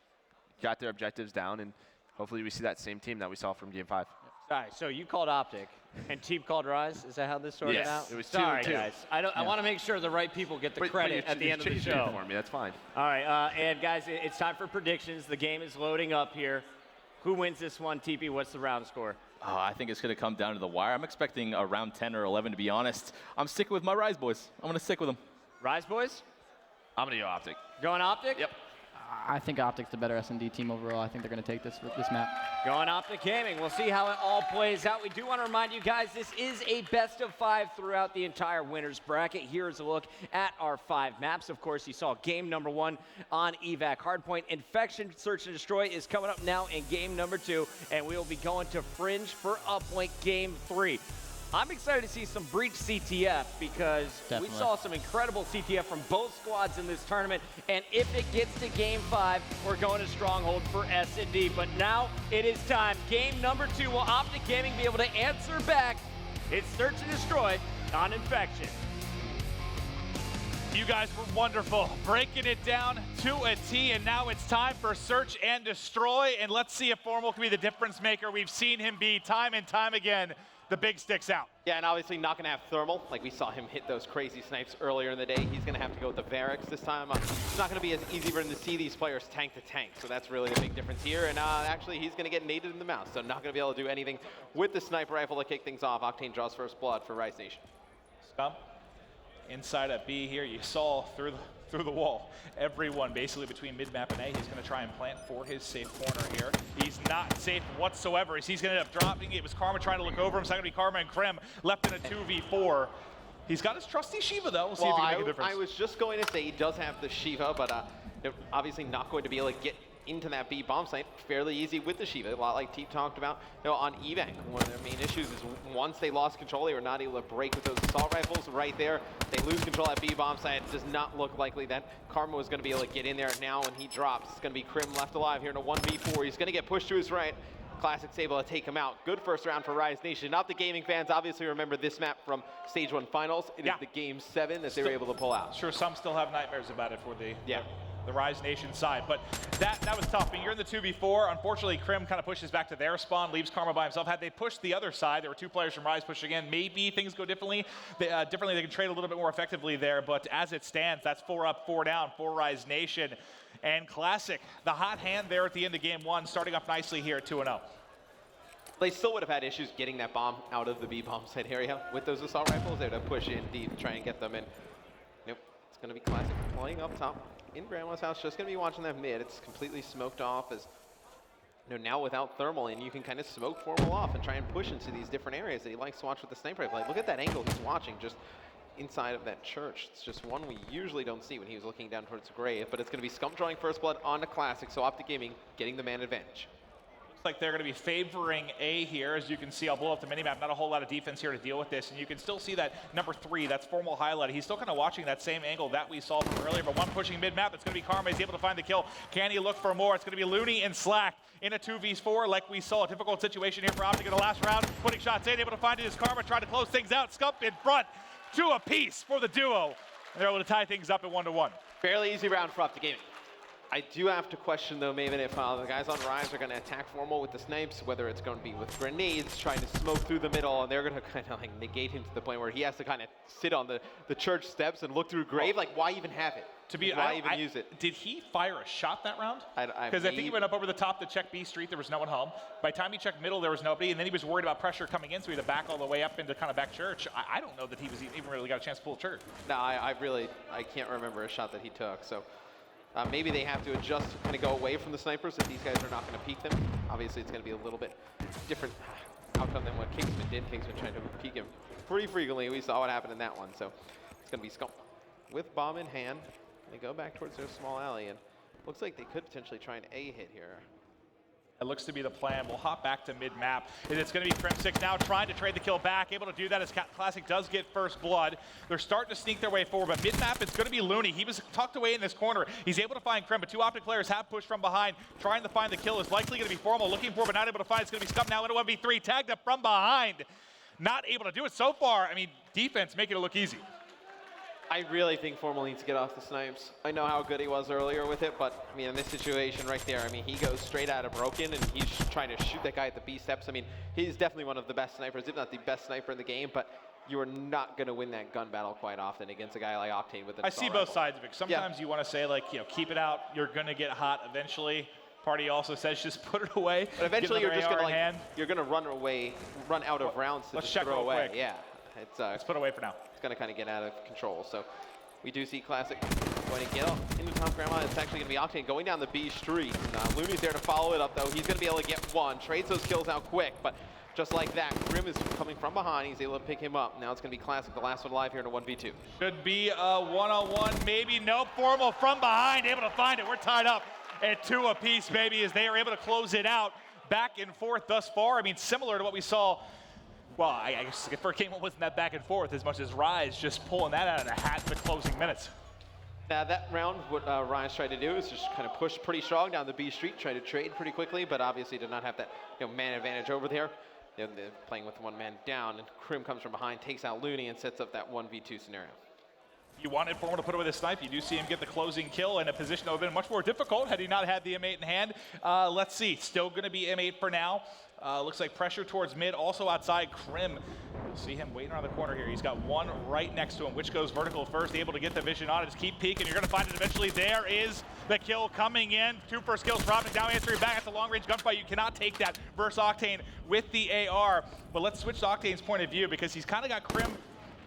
got their objectives down, and hopefully we see that same team that we saw from game 5. All right, so you called OpTic, and Team called Rise. Is that how this sorted out? It was 2-2. Sorry, guys. I want to make sure the right people get the credit at the end of the show. For me, that's fine. All right, and guys, it's time for predictions. The game is loading up here. Who wins this one, TP? What's the round score? Oh, I think it's going to come down to the wire. I'm expecting around 10 or 11, to be honest. I'm sticking with my Rise boys. I'm going to stick with them. Rise boys? I'm going to go OpTic. Going OpTic? Yep. I think OpTic's the better S&D team overall. I think they're going to take this map. Going OpTic Gaming. We'll see how it all plays out. We do want to remind you guys, this is a best of 5 throughout the entire winners bracket. Here's a look at our 5 maps. Of course, you saw game number 1 on Evac Hardpoint. Infection Search and Destroy is coming up now in game number 2, and we will be going to Fringe for Uplink game 3. I'm excited to see some Breach CTF because we saw some incredible CTF from both squads in this tournament. And if it gets to Game 5, we're going to Stronghold for S&D. But now it is time. Game number 2. Will OpTic Gaming be able to answer back? It's Search and Destroy on Infection. You guys were wonderful, breaking it down to a T, and now it's time for Search and Destroy, and let's see if Formal can be the difference maker. We've seen him be time and time again the big sticks out. Yeah, and obviously not going to have thermal. Like we saw him hit those crazy snipes earlier in the day. He's going to have to go with the Varix this time. It's not going to be as easy for him to see these players tank to tank. So that's really the big difference here. And actually, he's going to get naded in the mouth. So not going to be able to do anything with the sniper rifle to kick things off. Octane draws first blood for Rise Nation. Scum, inside at B here, you saw through the wall. Everyone basically between mid-map and A, he's going to try and plant for his safe corner here. He's not safe whatsoever. He's going to end up dropping it. It was Karma trying to look over him. It's not going to be Karma and Krim left in a 2v4. He's got his trusty Shiva, though. We'll see if he can make a difference. I was just going to say he does have the Shiva, but obviously not going to be able to get into that B bomb site fairly easy with the Shiva. A lot like Teep talked about on eBank. One of their main issues is once they lost control, they were not able to break with those assault rifles right there. They lose control at B bomb site. It does not look likely that Karma was going to be able to get in there. Now when he drops, it's going to be Krim left alive here in a 1v4. He's going to get pushed to his right. Classic's able to take him out. Good first round for Rise Nation. Not the gaming fans obviously remember this map from Stage 1 finals. It is the Game 7 that they were able to pull out. Sure, some still have nightmares about it for the Rise Nation side, but that was tough. I mean, you're in the 2v4. Unfortunately, Krim kind of pushes back to their spawn, leaves Karma by himself. Had they pushed the other side, there were two players from Rise pushing in. Maybe things go differently. They can trade a little bit more effectively there, but as it stands, that's 4 up, 4 down for Rise Nation. And Classic, the hot hand there at the end of game 1, starting off nicely here at 2-0. They still would have had issues getting that bomb out of the B bomb site area with those assault rifles. They would have pushed in deep, try and get them in. Nope, it's going to be Classic playing up top in Grandma's house. Just going to be watching that mid. It's completely smoked off as now without thermal, and you can kind of smoke Formal off and try and push into these different areas that he likes to watch with the sniper rifle. Like, look at that angle he's watching just inside of that church. It's just one we usually don't see when he was looking down towards the grave, but it's going to be Scump drawing first blood on the Classic, so OpTic Gaming getting the man advantage. Looks like they're going to be favoring A here. As you can see, I'll blow up the minimap. Not a whole lot of defense here to deal with this. And you can still see that number 3, that's Formal highlighted. He's still kind of watching that same angle that we saw from earlier, but one pushing mid-map. It's going to be Karma. He's able to find the kill. Can he look for more? It's going to be Looney and Slack in a 2v4 like we saw. A difficult situation here for OpTic in the last round. Putting shots in, able to find it as Karma trying to close things out. Scump in front. 2 apiece for the duo. And they're able to tie things up at 1-1. Fairly easy round for OpTic Gaming. I do have to question, though, Maven, if the guys on Rise are going to attack Formal with the snipes, whether it's going to be with grenades, trying to smoke through the middle, and they're going to kind of like negate him to the point where he has to kind of sit on the church steps and look through grave. Like, why even have it? Why even use it? Did he fire a shot that round? Because I think he went up over the top to check B Street. There was no one home. By the time he checked middle, there was nobody, and then he was worried about pressure coming in, so he had to back all the way up into kind of back church. I don't know that he was even really got a chance to pull church. No, I can't remember a shot that he took. So. Maybe they have to adjust to kind of go away from the snipers if these guys are not going to peek them. Obviously, it's going to be a little bit different outcome than what Kingsman did. Kingsman tried to peek him pretty frequently. We saw what happened in that one. So it's going to be Scump with bomb in hand. They go back towards their small alley, and looks like they could potentially try an A hit here. It looks to be the plan. We'll hop back to mid-map. And it's going to be Crim6 now trying to trade the kill back. Able to do that as Classic does get first blood. They're starting to sneak their way forward, but mid-map, it's going to be Looney. He was tucked away in this corner. He's able to find Krim, but 2 OpTic players have pushed from behind. Trying to find the kill is likely going to be Formal. Looking for, but not able to find. It's going to be Scump now in a 1v3. Tagged up from behind. Not able to do it so far. I mean, defense making it look easy. I really think Formal needs to get off the snipes. I know how good he was earlier with it, but I mean, in this situation right there, I mean, he goes straight out of Broken and he's trying to shoot that guy at the B steps. I mean, he's definitely one of the best snipers, if not the best sniper in the game, but you are not going to win that gun battle quite often against a guy like Octane with an I see both sides of it. Sometimes you want to say, like, keep it out. You're going to get hot eventually. Party also says just put it away. But eventually you're just going to you're going to run out of rounds to just throw away. Quick. Yeah. Let's put away for now. It's going to kind of get out of control. So we do see Classic going to get into top Grandma. It's actually going to be Octane going down the B street. Looney's there to follow it up, though. He's going to be able to get one. Trades those kills out quick, but just like that, Grim is coming from behind. He's able to pick him up. Now it's going to be Classic, the last one alive here in a 1v2. Should be a one-on-one, maybe. No, Formal from behind, able to find it. We're tied up at 2 apiece, baby, as they are able to close it out. Back and forth thus far. I mean, similar to what we saw. Well, I guess the first game wasn't that back and forth as much as Rise just pulling that out of the hat in the closing minutes. Now that round, what Rise tried to do is just kind of push pretty strong down the B street, try to trade pretty quickly, but obviously did not have that man advantage over there. They're playing with 1 man down, and Krim comes from behind, takes out Looney, and sets up that 1v2 scenario. You wanted Formal to put away the snipe. You do see him get the closing kill in a position that would have been much more difficult had he not had the M8 in hand. Let's see. Still going to be M8 for now. Looks like pressure towards mid. Also outside, Krim. You'll see him waiting around the corner here. He's got one right next to him, which goes vertical first. Able to get the vision on it. Just keep peeking. You're going to find it eventually. There is the kill coming in. 2 first kills for OpTic. Now answering back at the long-range gunfight. You cannot take that versus Octane with the AR. But let's switch to Octane's point of view because he's kind of got Krim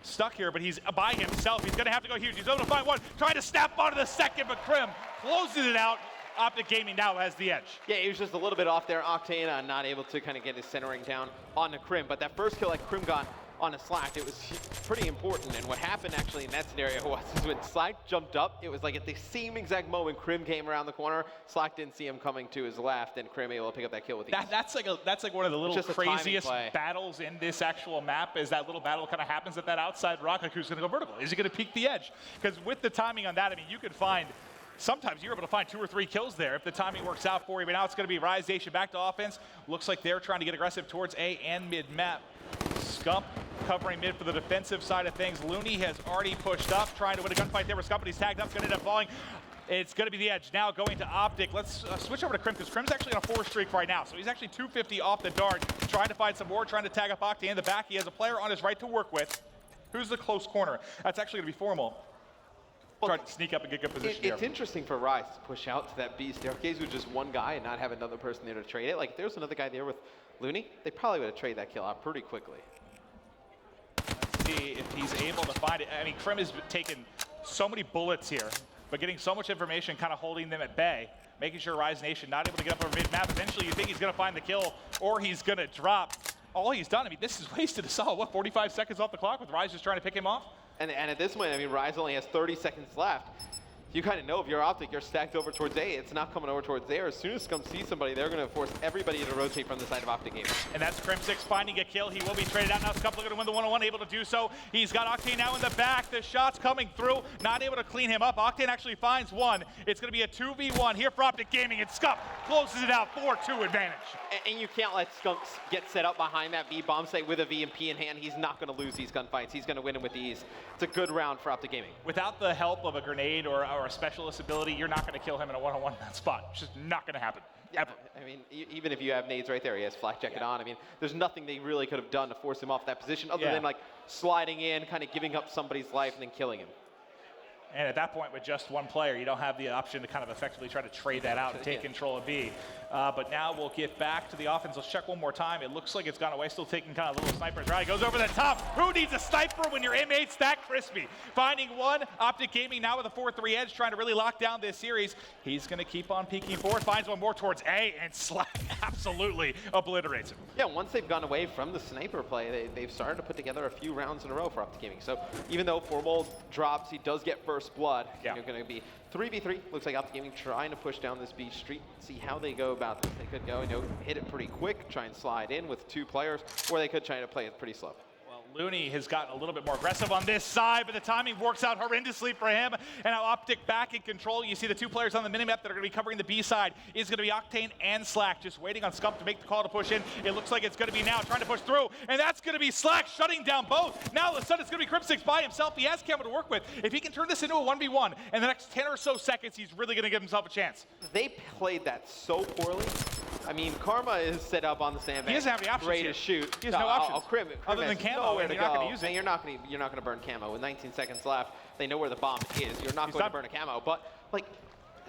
stuck here, but he's by himself. He's going to have to go huge. He's able to find one, trying to snap onto the second, but Krim closes it out. OpTic Gaming now has the edge. Yeah, he was just a little bit off there. Octane not able to kind of get his centering down on the Krim, but that first kill that Krim got on a Slack, it was pretty important. And what happened actually in that scenario was when Slack jumped up, it was like at the same exact moment Krim came around the corner. Slack didn't see him coming to his left, and Krim able to pick up that kill with ease. That's like one of the little craziest battles in this actual map. Is that little battle kind of happens at that outside rock? Like who's going to go vertical? Is he going to peek the edge? Because with the timing on that, I mean, you could find. Sometimes you're able to find 2 or 3 kills there if the timing works out for you. But now it's going to be Rise Nation back to offense. Looks like they're trying to get aggressive towards A and mid map. Scump covering mid for the defensive side of things. Looney has already pushed up, trying to win a gunfight there with Scump, but he's tagged up, going to end up falling. It's going to be the edge. Now going to OpTic. Let's switch over to Krim, because Krim's actually on a 4 streak right now. So he's actually 250 off the dart, trying to find some more, trying to tag up Octane in the back. He has a player on his right to work with. Who's the close corner? That's actually going to be Formal. Try to sneak up and get good position It's interesting for Rise to push out to that B staircase with just one guy and not have another person there to trade it. Like, if there was another guy there with Looney, they probably would have traded that kill out pretty quickly. Let's see if he's able to find it. I mean, Krim has taken so many bullets here, but getting so much information, kind of holding them at bay, making sure Rise Nation not able to get up over mid-map. Eventually, you think he's going to find the kill, or he's going to drop. All he's done, I mean, this is wasted a solid, what, 45 seconds off the clock with Rise just trying to pick him off? And at this point, I mean, Rise only has 30 seconds left. You kind of know if you're OpTic, you're stacked over towards A. It's not coming over towards there. As soon as Scum sees somebody, they're going to force everybody to rotate from the side of OpTic Gaming. And that's Crim6 finding a kill. He will be traded out now. Scum looking to win the 1-on-1, able to do so. He's got Octane now in the back. The shot's coming through, not able to clean him up. Octane actually finds one. It's going to be a 2v1 here for OpTic Gaming, and Scum closes it out, 4-2 advantage. And you can't let Scum get set up behind that B bomb site with a VMP in hand. He's not going to lose these gunfights. He's going to win them with ease. It's a good round for OpTic Gaming. Without the help of a grenade or a specialist ability, you're not going to kill him in a 1-on-1 in that spot. It's just not going to happen, ever. I mean, even if you have nades right there, he has flak jacket on. I mean, there's nothing they really could have done to force him off that position other than like sliding in, kind of giving up somebody's life and then killing him. And at that point, with just one player, you don't have the option to kind of effectively try to trade that out and take control of B. But now we'll get back to the offense. Let's check one more time. It looks like it's gone away. Still taking kind of little snipers. Right, goes over the top. Who needs a sniper when your M8's that crispy? Finding one. OpTic Gaming now with a 4-3 edge, trying to really lock down this series. He's going to keep on peeking forward. Finds one more towards A, and Slack absolutely obliterates him. Yeah, once they've gone away from the sniper play, they've started to put together a few rounds in a row for OpTic Gaming. So even though Formal drops, he does get first blood. Yeah. You're going to be 3v3. Looks like OpTic Gaming trying to push down this B street, see how they go about this. They could go and hit it pretty quick, try and slide in with 2 players, or they could try to play it pretty slow. Looney has gotten a little bit more aggressive on this side, but the timing works out horrendously for him. And now OpTic back in control. You see the 2 players on the minimap that are going to be covering the B side is going to be Octane and Slack, just waiting on Scump to make the call to push in. It looks like it's going to be now trying to push through, and that's going to be Slack shutting down both. Now all of a sudden it's going to be Crim6 by himself. He has Camo to work with. If he can turn this into a 1v1 in the next 10 or so seconds, he's really going to give himself a chance. They played that so poorly. I mean, Karma is set up on the sandbag. He doesn't have any options ready here. to shoot. He has no options. Krim other than Camo, and you're not going to use it. You're not going to burn Camo. With 19 seconds left, they know where the bomb is. You're not going to burn a Camo. But, like,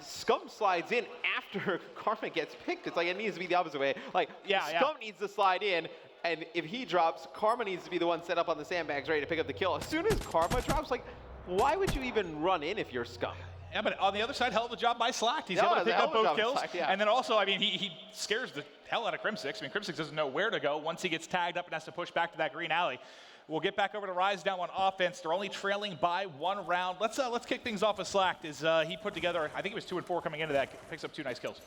Scum slides in after Karma gets picked. It's like it needs to be the opposite way. Like, Scum needs to slide in, and if he drops, Karma needs to be the one set up on the sandbags ready to pick up the kill. As soon as Karma drops, like, why would you even run in if you're Scum? Yeah, but on the other side, hell of a job by Slack. He's able to pick up both kills. Slack, And then also, I mean, he scares the hell out of Crim6. I mean, Crim6 doesn't know where to go once he gets tagged up and has to push back to that green alley. We'll get back over to Rise now on offense. They're only trailing by 1 round. Let's kick things off with Slack. He put together, I think it was 2 and 4 coming into that. Picks up 2 nice kills.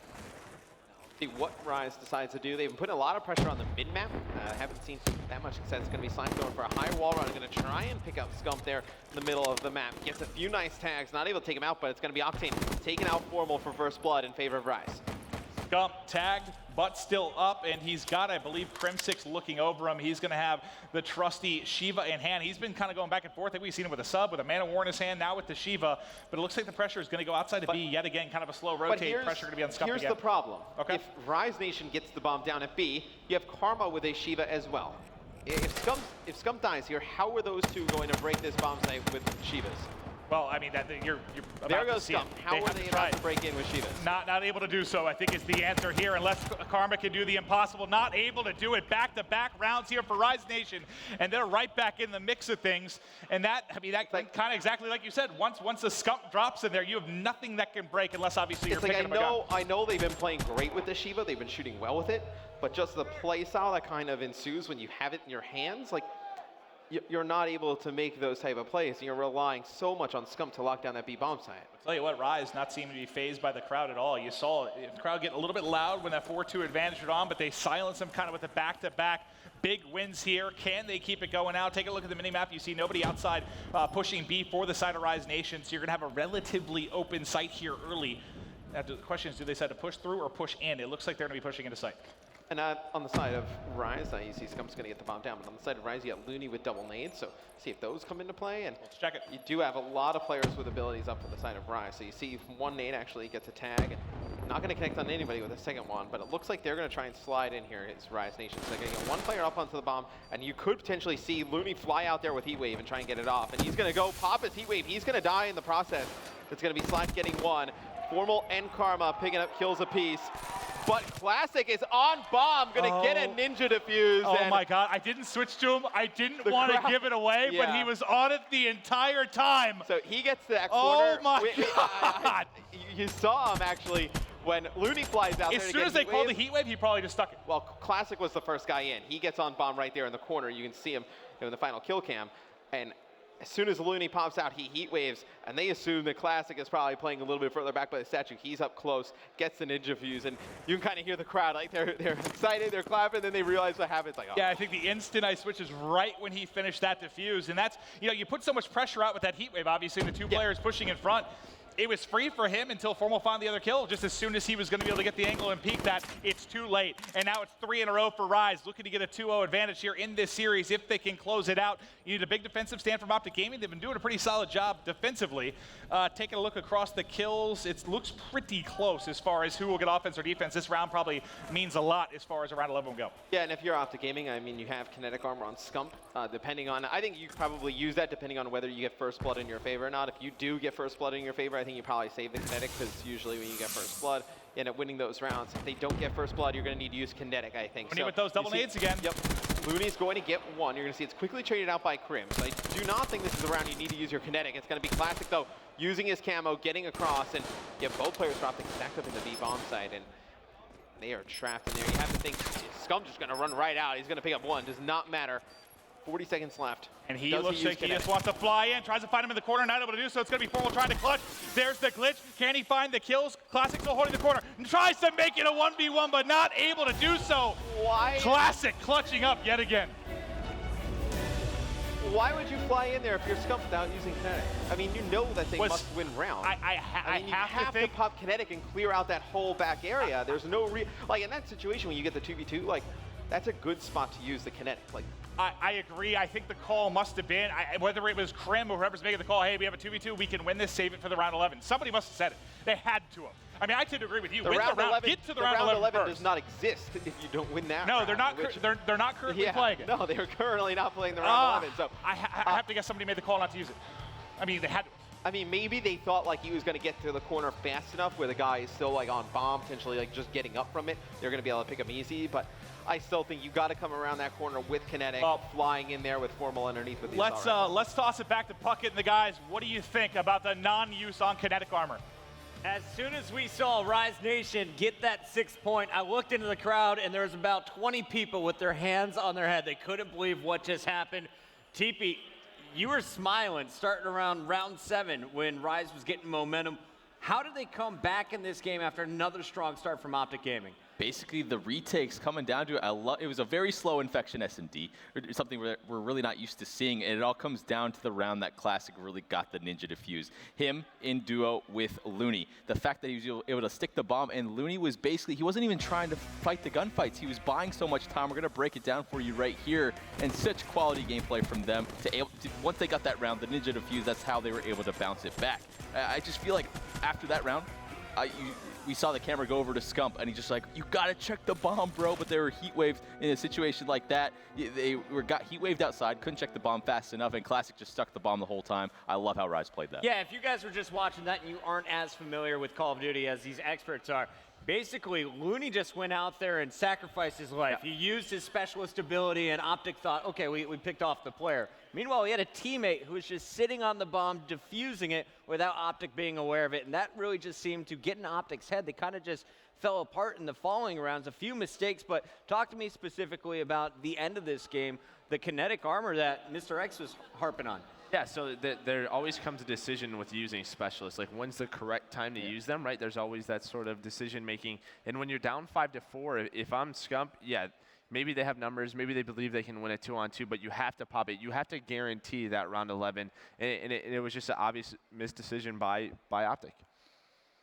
See what Rise decides to do. They've been putting a lot of pressure on the mid-map. Haven't seen that much success. It's going to be Slime going for a high wall run. Going to try and pick up Scump there in the middle of the map. Gets a few nice tags. Not able to take him out, but it's going to be Octane taking out Formal for first blood in favor of Rise. Scump tagged, but still up, and he's got, I believe, Crim6 looking over him. He's going to have the trusty Shiva in hand. He's been kind of going back and forth. I think we've seen him with a sub, with a Man of War in his hand, now with the Shiva, but it looks like the pressure is going to go outside of B yet again, kind of a slow rotate. Pressure going to be on Scump again. Here's the problem. Okay. If Rise Nation gets the bomb down at B, you have Karma with a Shiva as well. If Scump dies here, how are those two going to break this bomb site with Shivas? Well, I mean, you're about there to goes see Scump. it. How are they about to break in with Shivas? Not able to do so, I think, is the answer here, unless Karma can do the impossible. Not able to do it. Back-to-back rounds here for Rise Nation, and they're right back in the mix of things. And that, I mean, that kind of exactly like you said. Once the Scump drops in there, you have nothing that can break, unless obviously you're picking up a gun. I know they've been playing great with the Shiva. They've been shooting well with it, but just the play style that kind of ensues when you have it in your hands, like, you're not able to make those type of plays, and you're relying so much on Scump to lock down that B bomb site. I'll tell you what, Rise not seeming to be phased by the crowd at all. You saw the crowd get a little bit loud when that 4-2 advantage was on, but they silenced them kind of with the back-to-back big wins here. Can they keep it going now? Take a look at the mini-map. You see nobody outside pushing B for the side of Rise Nation, so you're going to have a relatively open site here early. Now, the question is, do they decide to push through or push in? It looks like they're going to be pushing into site. And on the side of Rise, you see Scump's going to get the bomb down, but on the side of Rise, you got Looney with double nades, so see if those come into play. And let's check it. You do have a lot of players with abilities up for the side of Rise, so you see one nade actually gets a tag, and not going to connect on anybody with a second one, but it looks like they're going to try and slide in here. It's Rise Nation, so they're going to get one player up onto the bomb, and you could potentially see Looney fly out there with Heatwave and try and get it off, and he's going to go pop his Heatwave. He's going to die in the process. It's going to be Slash getting one. Formal and Karma picking up kills apiece. But Classic is on bomb, gonna get a ninja defuse. Oh my God, I didn't switch to him. I didn't want to give it away, but he was on it the entire time. So he gets to that corner. Oh my God. You saw him actually when Looney flies out there. As soon as they called the heat wave, he probably just stuck it. Well, Classic was the first guy in. He gets on bomb right there in the corner. You can see him in the final kill cam. And as soon as Looney pops out, he heat waves, and they assume that Classic is probably playing a little bit further back by the statue. He's up close, gets the ninja fuse, and you can kind of hear the crowd, like they're excited, they're clapping, then they realize what happens. Like, oh. Yeah, I think the instant I switch is right when he finished that defuse, and that's, you know, you put so much pressure out with that heat wave, obviously, the two players pushing in front. It was free for him until Formal found the other kill. Just as soon as he was going to be able to get the angle and peek that, it's too late. And now it's 3 in a row for Rise, looking to get a 2-0 advantage here in this series if they can close it out. You need a big defensive stand from OpTic Gaming. They've been doing a pretty solid job defensively. Taking a look across the kills, it looks pretty close as far as who will get offense or defense. This round probably means a lot as far as round 11 will go. Yeah, and if you're OpTic Gaming, I mean, you have kinetic armor on Scump, depending on, I think you probably use that depending on whether you get first blood in your favor or not. If you do get first blood in your favor, I think you probably save the kinetic, because usually when you get first blood, you end up winning those rounds. If they don't get first blood, you're going to need to use kinetic, I think. So with those double nades again. Yep. Looney's going to get one. You're going to see it's quickly traded out by Crim. So I do not think this is a round you need to use your kinetic. It's going to be Classic, though, using his camo, getting across, and both players dropping stacked up in the B bomb site, and they are trapped in there. You have to think Scump's just going to run right out. He's going to pick up one. Does not matter. 40 seconds left. And he looks like he just wants to fly in, tries to find him in the corner, not able to do so. It's going to be Formal trying to clutch. There's the glitch. Can he find the kills? Classic still holding the corner. And tries to make it a 1v1, but not able to do so. Why? Classic clutching up yet again. Why would you fly in there if you're Scump without using kinetic? I mean, you know that they must win rounds. I mean, you have to pop kinetic and clear out that whole back area. There's no like in that situation when you get the 2v2, like that's a good spot to use the kinetic. Like. I agree. I think the call must have been, whether it was Crim or whoever's making the call, hey, we have a 2v2, we can win this, save it for the round 11. Somebody must have said it. They had to have. I mean, I tend to agree with you. Win the round, 11, get to the round 11 first. Does not exist if you don't win that No, round, they're not currently playing it. No, they're currently not playing the round 11. So I have to guess somebody made the call not to use it. I mean, they had to. I mean, maybe they thought like he was going to get to the corner fast enough where the guy is still like on bomb, potentially like just getting up from it. They're going to be able to pick him easy, but I still think you got to come around that corner with kinetic, flying in there with Formal underneath with the let's toss it back to Puckett and the guys. What do you think about the non-use on kinetic armor? As soon as we saw Rise Nation get that 6 point, I looked into the crowd and there was about 20 people with their hands on their head. They couldn't believe what just happened. TP, you were smiling starting around round 7 when Rise was getting momentum. How did they come back in this game after another strong start from OpTic Gaming? basically the retakes coming down to it was a very slow infection S&D, something we're really not used to seeing, and it all comes down to the round that Classic really got the Ninja defuse. Him in duo with Looney. The fact that he was able to stick the bomb, and Looney was basically, he wasn't even trying to fight the gunfights. He was buying so much time. We're going to break it down for you right here, and such quality gameplay from them once they got that round, the Ninja defuse, that's how they were able to bounce it back. I just feel like after that round, we saw the camera go over to Scump, and he's just like, you gotta check the bomb, bro. But they were heat waved in a situation like that. They got heat waved outside, couldn't check the bomb fast enough, and Classic just stuck the bomb the whole time. I love how Rise played that. Yeah, if you guys were just watching that and you aren't as familiar with Call of Duty as these experts are, basically, Looney just went out there and sacrificed his life. Yeah. He used his specialist ability, and OpTic thought, okay, we picked off the player. Meanwhile, he had a teammate who was just sitting on the bomb, defusing it without OpTic being aware of it, and that really just seemed to get in OpTic's head. They kind of just fell apart in the following rounds. A few mistakes, but talk to me specifically about the end of this game, the kinetic armor that Mr. X was harping on. Yeah, so there always comes a decision with using specialists. Like, when's the correct time to use them, right? There's always that sort of decision making. And when you're down 5-4, if I'm Scump, yeah, maybe they have numbers, maybe they believe they can win a 2-on-2, but you have to pop it. You have to guarantee that round 11. And it was just an obvious misdecision by OpTic.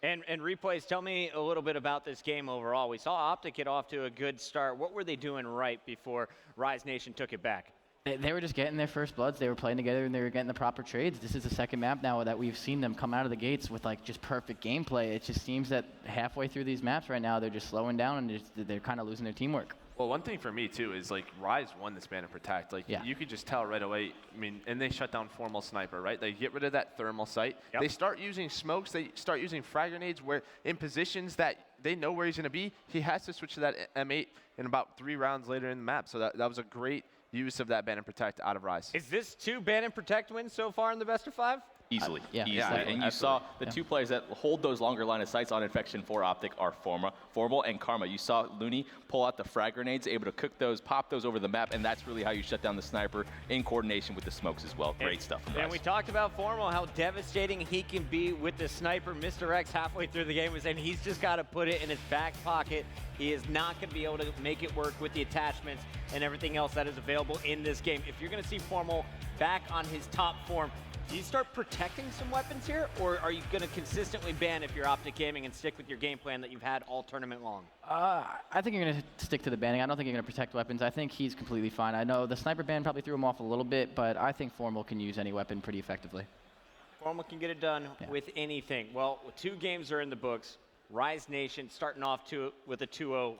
And replays, tell me a little bit about this game overall. We saw OpTic get off to a good start. What were they doing right before Rise Nation took it back? They were just getting their first bloods. They were playing together, and they were getting the proper trades. This is the second map now that we've seen them come out of the gates with like just perfect gameplay. It just seems that halfway through these maps right now, they're just slowing down and they're kind of losing their teamwork. Well, one thing for me, too, is, like, Rise won this ban and protect. Like, you could just tell right away. I mean, and they shut down Formal Sniper, right? They get rid of that thermal sight. Yep. They start using smokes. They start using frag grenades where in positions that they know where he's going to be, he has to switch to that M8 in about 3 rounds later in the map. So that was a great use of that ban and protect out of Rise. Is this 2 ban and protect wins so far in the best of 5? Easily, easily. And you saw the 2 players that hold those longer line of sights on infection for OpTic are Formal and Karma. You saw Looney pull out the frag grenades, able to cook those, pop those over the map, and that's really how you shut down the sniper in coordination with the smokes as well. Great stuff from Rise. And we talked about Formal, how devastating he can be with the sniper. Mr. X halfway through the game was saying he's just got to put it in his back pocket. He is not going to be able to make it work with the attachments and everything else that is available in this game. If you're going to see Formal back on his top form, do you start protecting some weapons here, or are you going to consistently ban if you're OpTic Gaming and stick with your game plan that you've had all tournament long? I think you're going to stick to the banning. I don't think you're going to protect weapons. I think he's completely fine. I know the sniper ban probably threw him off a little bit, but I think Formal can use any weapon pretty effectively. Formal can get it done with anything. Well, 2 games are in the books. Rise Nation starting off with a 2-0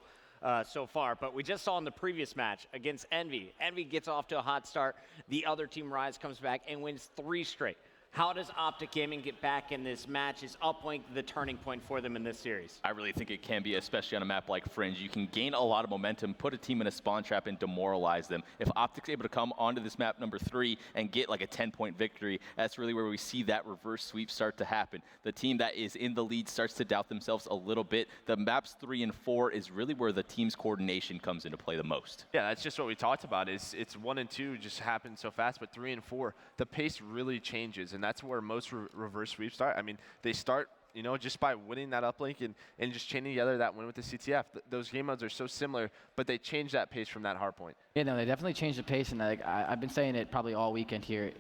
so far, but we just saw in the previous match against Envy. Envy gets off to a hot start. The other team, Rise, comes back and wins 3 straight. How does OpTic Gaming get back in this match? Is Uplink the turning point for them in this series? I really think it can be, especially on a map like Fringe. You can gain a lot of momentum, put a team in a spawn trap, and demoralize them. If OpTic's able to come onto this map number 3 and get like a 10-point victory, that's really where we see that reverse sweep start to happen. The team that is in the lead starts to doubt themselves a little bit. The maps 3 and 4 is really where the team's coordination comes into play the most. Yeah, that's just what we talked about. It's 1 and 2 just happen so fast, but 3 and 4, the pace really changes, and that's where most reverse sweeps start. I mean, they start, you know, just by winning that uplink and just chaining together that win with the CTF. Those game modes are so similar, but they change that pace from that hard point. Yeah, no, they definitely changed the pace, and like, I've been saying it probably all weekend here.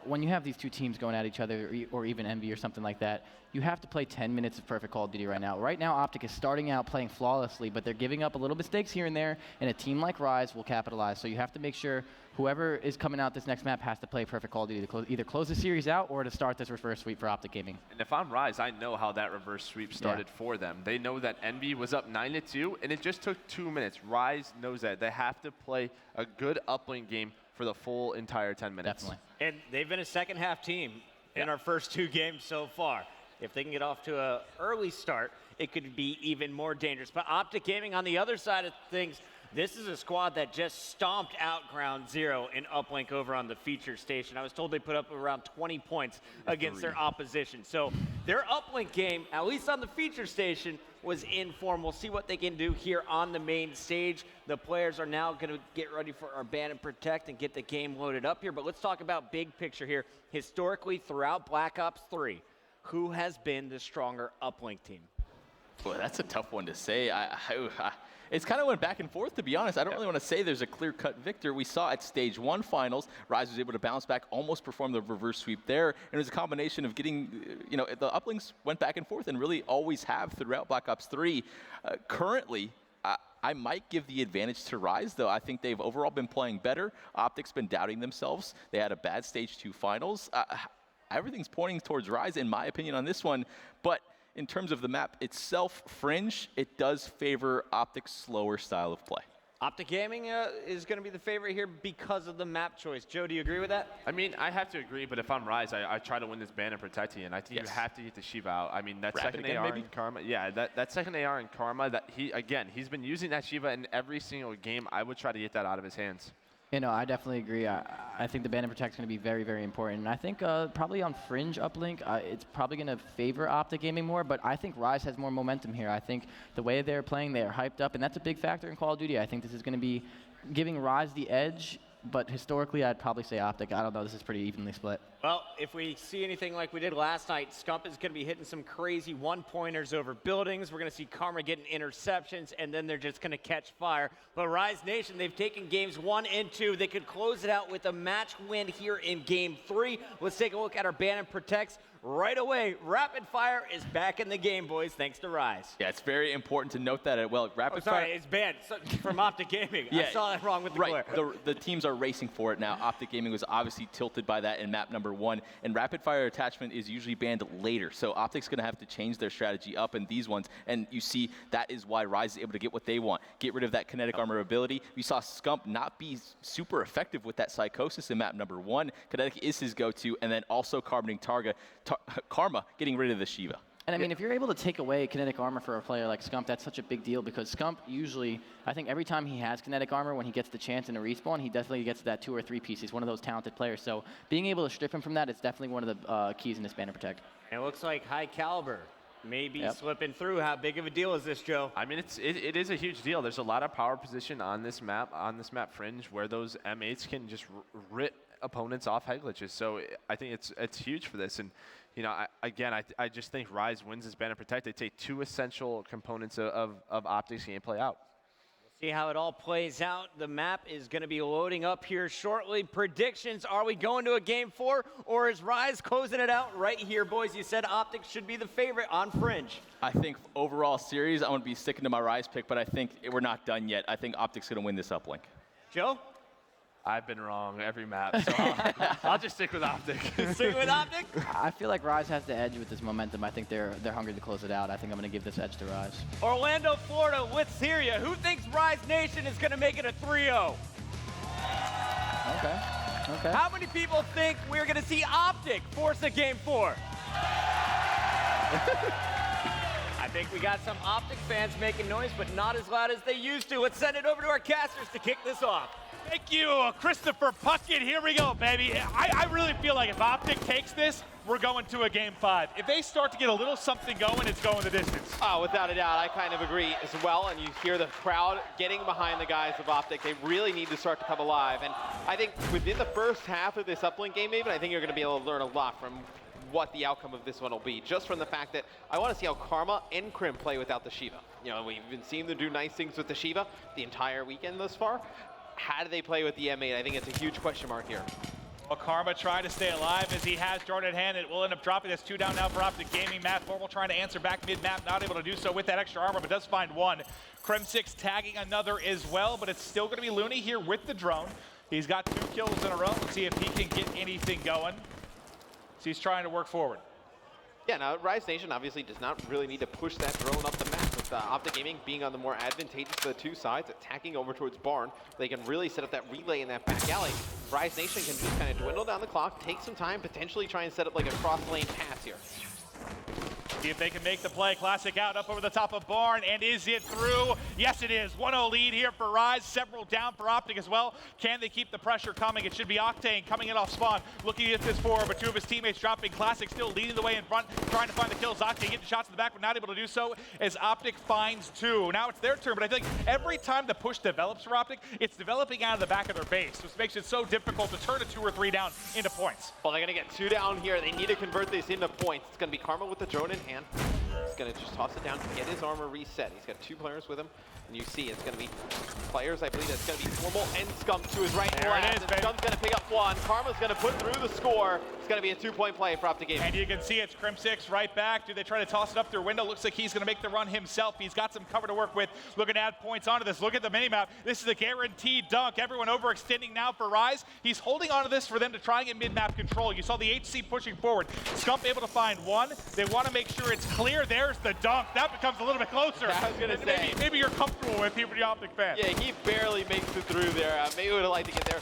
When you have these 2 teams going at each other, or even Envy or something like that, you have to play 10 minutes of perfect Call of Duty right now. Right now, OpTic is starting out playing flawlessly, but they're giving up a little mistakes here and there, and a team like Rise will capitalize. So you have to make sure whoever is coming out this next map has to play perfect Call of Duty to either close the series out or to start this reverse sweep for OpTic Gaming. And if I'm Rise, I know how that reverse sweep started for them. They know that Envy was up 9-2, and it just took 2 minutes. Rise knows that. They have to play a good uplink game for the full entire 10 minutes. Definitely. And they've been a second-half team in our first 2 games so far. If they can get off to an early start, it could be even more dangerous. But OpTic Gaming on the other side of things, this is a squad that just stomped out Ground Zero in Uplink over on the feature station. I was told they put up around 20 points against their opposition. So their Uplink game, at least on the feature station, was informal. See what they can do here on the main stage. The players are now going to get ready for our ban and protect and get the game loaded up here. But let's talk about big picture here. Historically, throughout Black Ops 3, who has been the stronger Uplink team? Boy, that's a tough one to say. It's kind of went back and forth, to be honest. I don't really want to say there's a clear-cut victor. We saw at Stage 1 finals, Rise was able to bounce back, almost perform the reverse sweep there. And it was a combination of getting, the Uplinks went back and forth and really always have throughout Black Ops 3. Currently, I might give the advantage to Rise, though. I think they've overall been playing better. OpTic's been doubting themselves. They had a bad Stage 2 finals. Everything's pointing towards Rise, in my opinion, on this one. But in terms of the map itself, Fringe, it does favor OpTic's slower style of play. OpTic Gaming is going to be the favorite here because of the map choice. Joe, do you agree with that? I mean, I have to agree, but if I'm Rise, I try to win this ban and protect you, and I think you have to get the Shiva out. I mean, that Rapid second again, AR maybe? in Karma, yeah, that second AR in Karma, he's been using that Shiva in every single game. I would try to get that out of his hands. I definitely agree. I think the ban and protect is going to be very, very important. And I think probably on Fringe Uplink, it's probably going to favor OpTic Gaming more, but I think Rise has more momentum here. I think the way they're playing, they're hyped up, and that's a big factor in Call of Duty. I think this is going to be giving Rise the edge, but historically, I'd probably say OpTic. I don't know. This is pretty evenly split. Well, if we see anything like we did last night, Scump is going to be hitting some crazy one-pointers over buildings. We're going to see Karma getting interceptions, and then they're just going to catch fire. But Rise Nation, they've taken games 1 and 2. They could close it out with a match win here in Game 3. Let's take a look at our ban and protects right away. Rapid Fire is back in the game, boys, thanks to Rise. Yeah, it's very important to note that. Rapid Fire. It's banned from OpTic Gaming. Yeah, I saw that wrong with the right. glare. The teams are racing for it now. OpTic Gaming was obviously tilted by that in map number 1, and Rapid Fire attachment is usually banned later. So OpTic's going to have to change their strategy up in these ones, and you see that is why Rise is able to get what they want. Get rid of that kinetic armor ability. We saw Scump not be super effective with that Psychosis in map number 1. Kinetic is his go-to, and then also carboning Karma getting rid of the Shiva. And I mean, if you're able to take away kinetic armor for a player like Scump, that's such a big deal because Scump usually, I think every time he has kinetic armor, when he gets the chance in a respawn, he definitely gets that 2 or 3 piece. He's one of those talented players. So being able to strip him from that is definitely one of the keys in this ban and protect. And it looks like High Caliber maybe slipping through. How big of a deal is this, Joe? I mean, it is a huge deal. There's a lot of power position on this map Fringe, where those M8s can just rip opponents off head glitches. So I think it's huge for this. And I just think Rise wins this ban and protect. They take 2 essential components of OpTic's gameplay out. See how it all plays out. The map is going to be loading up here shortly. Predictions, are we going to a Game 4 or is Rise closing it out right here, boys? You said OpTic should be the favorite on Fringe. I think overall series, I'm going to be sticking to my Rise pick, but I think we're not done yet. I think OpTic's going to win this uplink. Joe? I've been wrong every map, so I'll just stick with OpTic. Stick with OpTic? I feel like Rise has the edge with this momentum. I think they're hungry to close it out. I think I'm going to give this edge to Rise. Orlando, Florida, let's hear you. Who thinks Rise Nation is going to make it a 3-0? Okay. How many people think we're going to see OpTic force a Game 4? I think we got some OpTic fans making noise, but not as loud as they used to. Let's send it over to our casters to kick this off. Thank you, Christopher Puckett. Here we go, baby. I really feel like if OpTic takes this, we're going to a Game 5. If they start to get a little something going, it's going the distance. Oh, without a doubt, I kind of agree as well. And you hear the crowd getting behind the guys of OpTic. They really need to start to come alive. And I think within the first half of this uplink game, even, I think you're going to be able to learn a lot from what the outcome of this one will be, just from the fact that I want to see how Karma and Crim play without the Shiva. You know, we've been seeing them do nice things with the Shiva the entire weekend thus far. How do they play with the M8? I think it's a huge question mark here. Well, Karma trying to stay alive as he has Jordan in hand. It will end up dropping this 2 down now for OpTic Gaming. Matt Formal trying to answer back mid-map, not able to do so with that extra armor, but does find 1. Crim6 tagging another as well, but it's still going to be Looney here with the drone. He's got 2 kills in a row. Let's see if he can get anything going. So he's trying to work forward. Yeah, now Rise Nation obviously does not really need to push that drone up the map. With OpTic Gaming being on the more advantageous of the 2 sides, attacking over towards Barn, they can really set up that relay in that back alley. Rise Nation can just kind of dwindle down the clock, take some time, potentially try and set up like a cross-lane pass here. See if they can make the play. Classic out up over the top of Barn, and is it through? Yes, it is. 1-0 lead here for Rise. Several down for OpTic as well. Can they keep the pressure coming? It should be Octane coming in off spawn, looking at this forward, but 2 of his teammates dropping. Classic still leading the way in front, trying to find the kills. Octane getting shots in the back, but not able to do so as OpTic finds 2. Now it's their turn, but I think every time the push develops for OpTic, it's developing out of the back of their base, which makes it so difficult to turn a 2 or 3 down into points. Well, they're going to get 2 down here. They need to convert this into points. It's going to be Karma with the drone in hand. He's going to just toss it down to get his armor reset. He's got 2 players with him. And you see it's going to be players, I believe it's going to be Formal and Scump to his right and There left. it is, baby. Scump's going to pick up 1. Karma's going to put through the score. It's going to be a 2-point play for OpTic Gaming. And you can see it's Crim6 right back. Do they try to toss it up their window? Looks like he's going to make the run himself. He's got some cover to work with. Looking to add points onto this. Look at the minimap. This is a guaranteed dunk. Everyone overextending now for Rise. He's holding onto this for them to try and get mid-map control. You saw the HC pushing forward. Scump able to find 1. They want to make sure it's clear. There's the dunk. That becomes a little bit closer. I was going to say. Maybe you're comfortable with people, the OpTic fan. Yeah, he barely makes it through there. Maybe would have liked to get there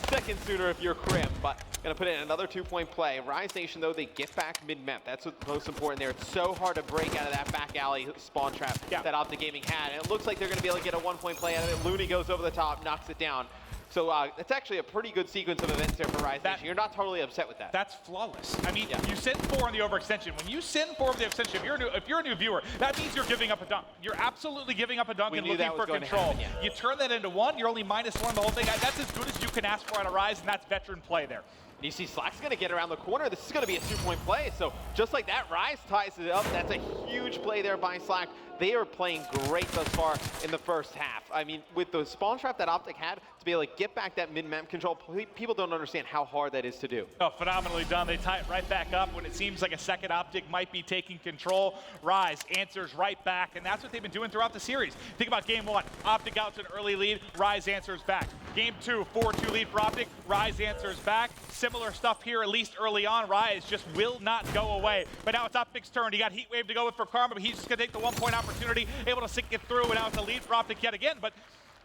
second sooner if you're Crim, but gonna put in another 2-point play. Rise Nation, though, they get back mid-map. That's what's most important there. It's so hard to break out of that back alley spawn trap that OpTic Gaming had. And it looks like they're gonna be able to get a 1-point play out of it. Looney goes over the top, knocks it down. So it's actually a pretty good sequence of events there for Rise Nation. You're not totally upset with that. That's flawless. I mean, you send 4 on the overextension. When you send 4 on the extension, if you're a new viewer, that means you're giving up a dunk. You're absolutely giving up a dunk and looking for control. You turn that into 1, you're only -1 the whole thing. That's as good as you can ask for out of Rise, and that's veteran play there. And you see Slack's going to get around the corner. This is going to be a 2-point play. So just like that, Rise ties it up. That's a huge play there by Slack. They are playing great thus far in the first half. I mean, with the spawn trap that OpTic had, to be able to get back that mid-map control, people don't understand how hard that is to do. Oh, phenomenally done. They tie it right back up when it seems like a second OpTic might be taking control. Rise answers right back, and that's what they've been doing throughout the series. Think about game 1. OpTic out to an early lead. Rise answers back. Game 2, 4-2 lead for OpTic. Rise answers back. Similar stuff here, at least early on. Rise just will not go away. But now it's OpTic's turn. He got Heatwave to go with for Karma, but he's just going to take the 1-point opportunity, able to sink it through, and now it's a lead for OpTic yet again. But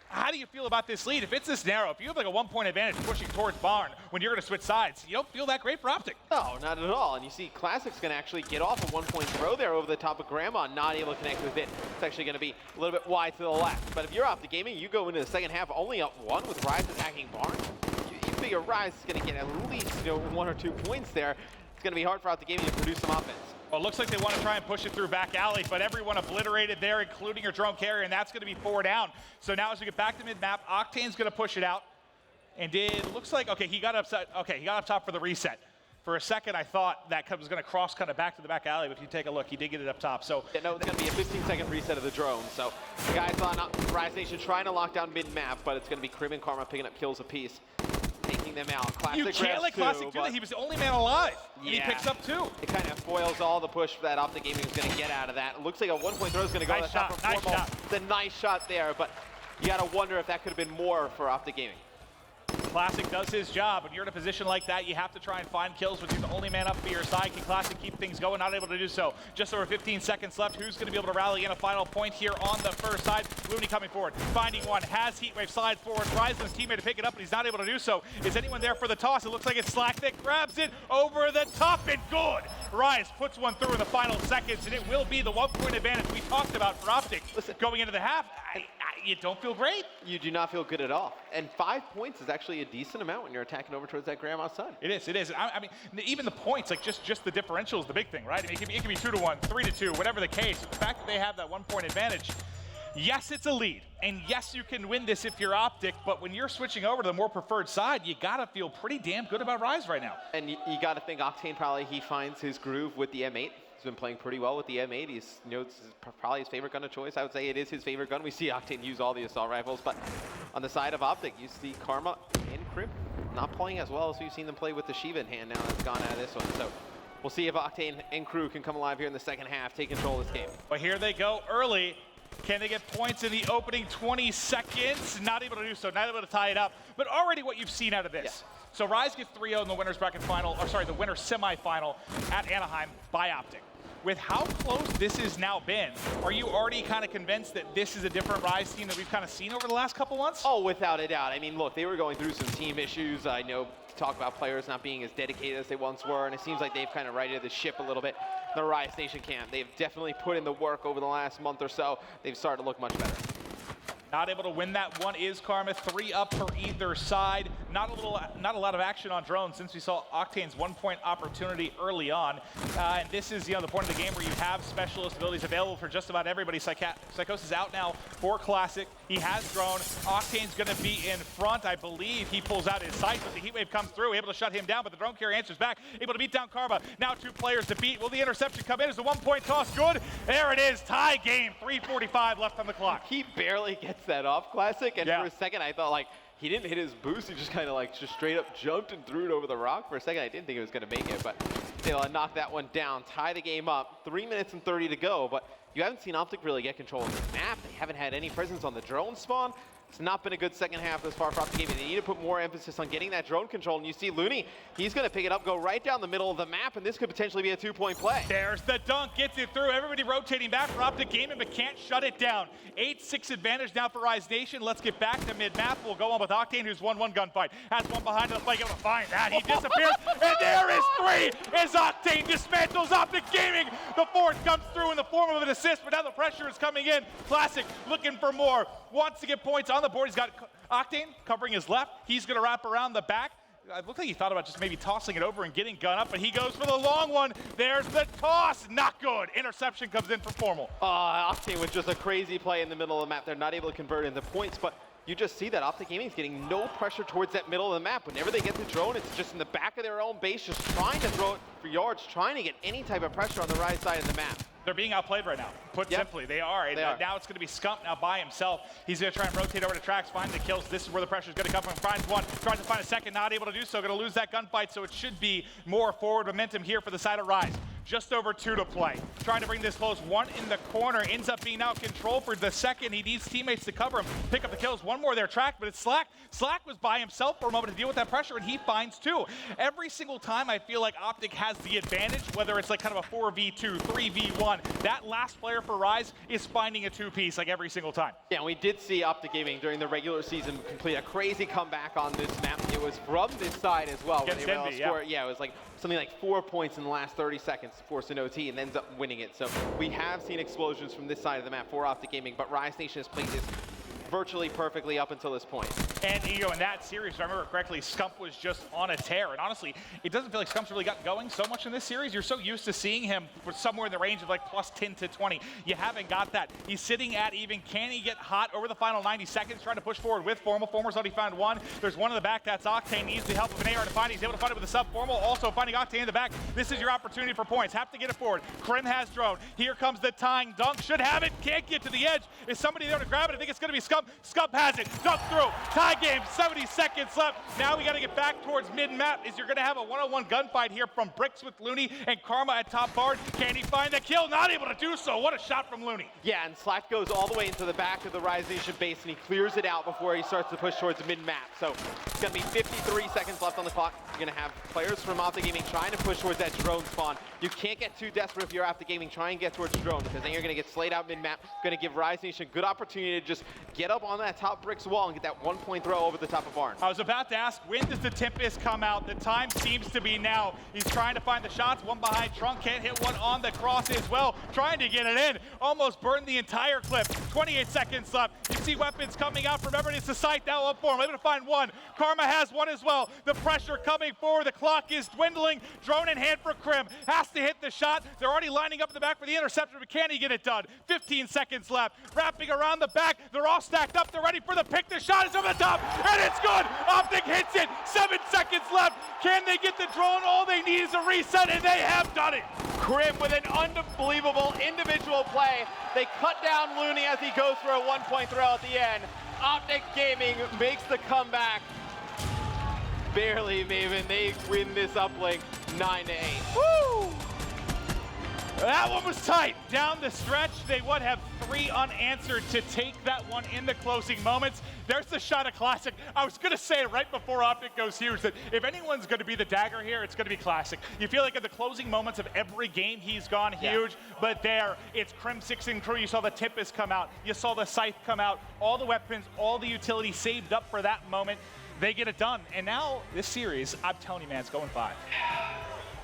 how do you feel about this lead? If it's this narrow, if you have like a 1-point advantage pushing towards Barn when you're going to switch sides, you don't feel that great for OpTic. No, not at all. And you see Classic's going to actually get off a 1-point throw there over the top of Grandma, not able to connect with it. It's actually going to be a little bit wide to the left. But if you're OpTic Gaming, you go into the second half only up 1 with Rise attacking Barn. You figure Rise is going to get at least 1 or 2 points there. It's going to be hard for OpTic Gaming to produce some offense. Well, it looks like they want to try and push it through back alley, but everyone obliterated there, including your drone carrier, and that's going to be 4 down. So now as we get back to mid-map, Octane's going to push it out. And looks like, okay, he got up top for the reset. For a second, I thought that was going to cross kind of back to the back alley, but if you take a look, he did get it up top. So yeah, no, it's going to be a 15-second reset of the drone. So the guys on Rise Nation trying to lock down mid-map, but it's going to be Crim and Karma picking up kills apiece. Taking them out. Classic you can't let Classic do that. He was the only man alive, and he picks up 2. It kind of foils all the push that OpTic Gaming is going to get out of that. It looks like a 1-point throw is going to go. Nice shot, nice shot. It's a nice shot there, but you got to wonder if that could have been more for OpTic Gaming. Classic does his job. When you're in a position like that, you have to try and find kills when you're the only man up for your side. Can Classic keep things going? Not able to do so. Just over 15 seconds left. Who's going to be able to rally in a final point here on the first side? Looney coming forward, finding 1, has Heatwave slide forward. Rise his teammate to pick it up, but he's not able to do so. Is anyone there for the toss? It looks like it's Slack that grabs it over the top and good. Rise puts 1 through in the final seconds, and it will be the 1-point advantage we talked about for OpTic. Listen, going into the half, you don't feel great. You do not feel good at all. And 5 points is actually a decent amount when you're attacking over towards that Grandma's side. It is, it is. I mean, even the points, like just the differential is the big thing, right? I mean, it can be 2-1, 3-2, whatever the case. But the fact that they have that 1-point advantage, yes, it's a lead. And yes, you can win this if you're OpTic, but when you're switching over to the more preferred side, you gotta feel pretty damn good about Rise right now. And you gotta think Octane he finds his groove with the M8. He's been playing pretty well with the M8. He's, this is probably his favorite gun of choice. I would say it is his favorite gun. We see Octane use all the assault rifles, but on the side of OpTic, you see Karma and Crim not playing as well as we've seen them play with the Shiva in hand now that's gone out of this one. So we'll see if Octane and crew can come alive here in the second half, take control of this game. But here they go early. Can they get points in the opening 20 seconds? Not able to do so, not able to tie it up. But already what you've seen out of this. Yeah. So Rise gets 3-0 in the winner's bracket final, or sorry, the winner's semifinal at Anaheim by OpTic. With how close this has now been, are you already kind of convinced that this is a different Rise team that we've kind of seen over the last couple months? Oh, without a doubt. I mean, look, they were going through some team issues. I know talk about players not being as dedicated as they once were, and it seems like they've kind of righted the ship a little bit. The Rise Nation camp, they've definitely put in the work over the last month or so. They've started to look much better. Not able to win that one is Karma. 3 up for either side. not a lot of action on drones since we saw Octane's 1-point opportunity early on. And this is, the point of the game where you have specialist abilities available for just about everybody. Psychosis out now for Classic. He has drone. Octane's going to be in front. I believe he pulls out his sight, but the heat wave comes through, able to shut him down, but the drone carrier answers back, able to beat down Karma. Now 2 players to beat. Will the interception come in? Is the 1-point toss good? There it is, tie game, 3:45 left on the clock. He barely gets that off, Classic, and for a second I thought like he didn't hit his boost, he just kind of like just straight up jumped and threw it over the rock. For a second I didn't think he was going to make it, but they'll knock that one down, tie the game up, 3 minutes and 30 to go, but you haven't seen OpTic really get control of the map. They haven't had any presence on the drone spawn. It's not been a good second half thus far for OpTic Gaming. They need to put more emphasis on getting that drone control. And you see Looney, he's going to pick it up, go right down the middle of the map, and this could potentially be a 2-point play. There's the dunk, gets it through. Everybody rotating back for OpTic Gaming, but can't shut it down. 8-6 advantage now for Rise Nation. Let's get back to mid-map. We'll go on with Octane, who's won 1 gunfight. Has one behind the flank, able to find that. He disappears, and there is 3 as Octane dismantles OpTic Gaming. The 4th comes through in the form of an assist, but now the pressure is coming in. Classic looking for more. Wants to get points on the board. He's got Octane covering his left. He's going to wrap around the back. I looked like he thought about just maybe tossing it over and getting gun up, but he goes for the long one. There's the toss. Not good. Interception comes in for Formal. Octane with just a crazy play in the middle of the map. They're not able to convert into points, but you just see that OpTic Gaming is getting no pressure towards that middle of the map. Whenever they get the drone, it's just in the back of their own base, just trying to throw it for yards, trying to get any type of pressure on the right side of the map. They're being outplayed right now. Put simply, they are. Now it's going to be Scump now by himself. He's going to try and rotate over to tracks, find the kills. This is where the pressure is going to come from. Finds one, tries to find a second, not able to do so. Going to lose that gunfight, so it should be more forward momentum here for the side of Rise. Just over 2 to play. Trying to bring this close. 1 in the corner. Ends up being out control for the second. He needs teammates to cover him. Pick up the kills. 1 more there. Track, but it's Slack. Slack was by himself for a moment to deal with that pressure, and he finds 2. Every single time I feel like OpTic has the advantage, whether it's like kind of a 4v2, 3v1. That last player for Rise is finding a 2-piece like every single time. Yeah, we did see OpTic Gaming during the regular season complete a crazy comeback on this map. It was from this side as well. Against when they were able to score. yeah, it was like something like 4 points in the last 30 seconds to force an OT and ends up winning it. So we have seen explosions from this side of the map for OpTic Gaming, but Rise Nation has played this virtually perfectly up until this point. And in that series, if I remember correctly, Scump was just on a tear. And honestly, it doesn't feel like Scump's really got going so much in this series. You're so used to seeing him somewhere in the range of like plus 10 to 20. You haven't got that. He's sitting at even. Can he get hot over the final 90 seconds? Trying to push forward with Formal. Formal's already found 1. There's 1 in the back. That's Octane. Needs the help of an AR to find it. He's able to find it with a sub. Formal also finding Octane in the back. This is your opportunity for points. Have to get it forward. Krim has drone. Here comes the tying dunk. Should have it. Can't get to the edge. Is somebody there to grab it? I think it's going to be Scump. Scump has it. Dunk through. Tie game. 70 seconds left. Now we got to get back towards mid-map. Is you're going to have a one-on-one gunfight here from Bricks with Looney and Karma at top guard. Can he find the kill? Not able to do so. What a shot from Looney. Yeah, and Slack goes all the way into the back of the Rise Nation base, and he clears it out before he starts to push towards mid-map. So it's going to be 53 seconds left on the clock. You're going to have players from OpTic Gaming trying to push towards that drone spawn. You can't get too desperate if you're OpTic Gaming. Try and get towards the drone, because then you're going to get slayed out mid-map. Going to give Rise Nation a good opportunity to just get up on that top Bricks wall and get that 1-point throw over the top of Barn. I was about to ask, when does the Tempest come out? The time seems to be now. He's trying to find the shots. 1 behind Trunk, can't hit 1 on the cross as well. Trying to get it in. Almost burned the entire clip. 28 seconds left. You see weapons coming out from everyone. It's the sight now up for him. Able to find 1. Karma has 1 as well. The pressure coming forward. The clock is dwindling. Drone in hand for Krim. Has to hit the shot. They're already lining up in the back for the interception, but can he get it done? 15 seconds left. Wrapping around the back. They're all stacked up. They're ready for the pick. The shot is over the top, and it's good. OpTic hits it. 7 seconds left. Can they get the drone? All they need is a reset, and they have done it. Krim with an unbelievable individual play. They cut down Looney as he goes for a 1-point throw at the end. OpTic Gaming makes the comeback. Barely, Maven. They win this uplink 9-8. Woo! That one was tight. Down the stretch, they would have 3 unanswered to take that one in the closing moments. There's the shot of Classic. I was going to say right before OpTic goes huge that if anyone's going to be the dagger here, it's going to be Classic. You feel like in the closing moments of every game, he's gone huge. But there, it's Crim 6 and crew. You saw the Tempest come out. You saw the Scythe come out. All the weapons, all the utility saved up for that moment. They get it done. And now this series, I'm telling you, man, it's going 5.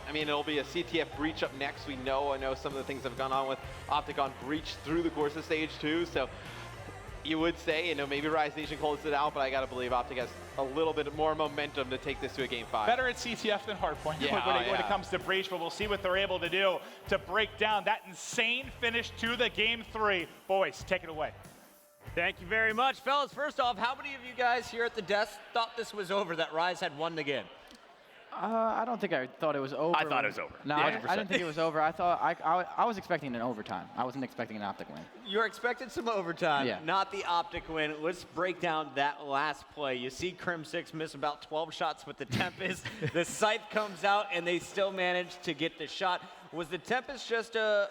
I mean, it'll be a CTF breach up next. I know some of the things that have gone on with OpTic on breach through the course of stage 2. So You would say, you know, maybe Rise Nation closes it out, but I got to believe OpTic has a little bit more momentum to take this to a Game 5. Better at CTF than Hardpoint Yeah, when it comes to Breach, but we'll see what they're able to do to break down that insane finish to the Game 3. Boys, take it away. Thank you very much, fellas. First off, how many of you guys here at the desk thought this was over, that Rise had won the game? I don't think I thought it was over. I thought it was over. No, I didn't think it was over. I thought I was expecting an overtime. I wasn't expecting an OpTic win. You're expecting some overtime, Yeah. not the OpTic win. Let's break down that last play. You see Crim6 miss about 12 shots with the Tempest. The Scythe comes out, and they still manage to get the shot. Was the Tempest just a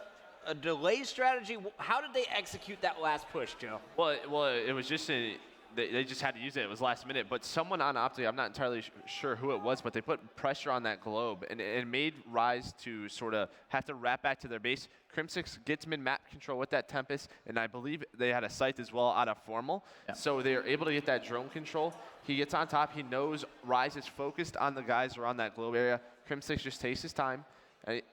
delay strategy? How did they execute that last push, Joe? Well, it was just they just had to use it. It was last minute. But someone on OpTic, I'm not entirely sure who it was, but they put pressure on that globe, and it made Rise to sort of have to wrap back to their base. Crim6 gets mid-map control with that Tempest, and I believe they had a Scythe as well out of Formal. Yeah. So they're able to get that drone control. He gets on top. He knows Rise is focused on the guys around that globe area. Crim6 just takes his time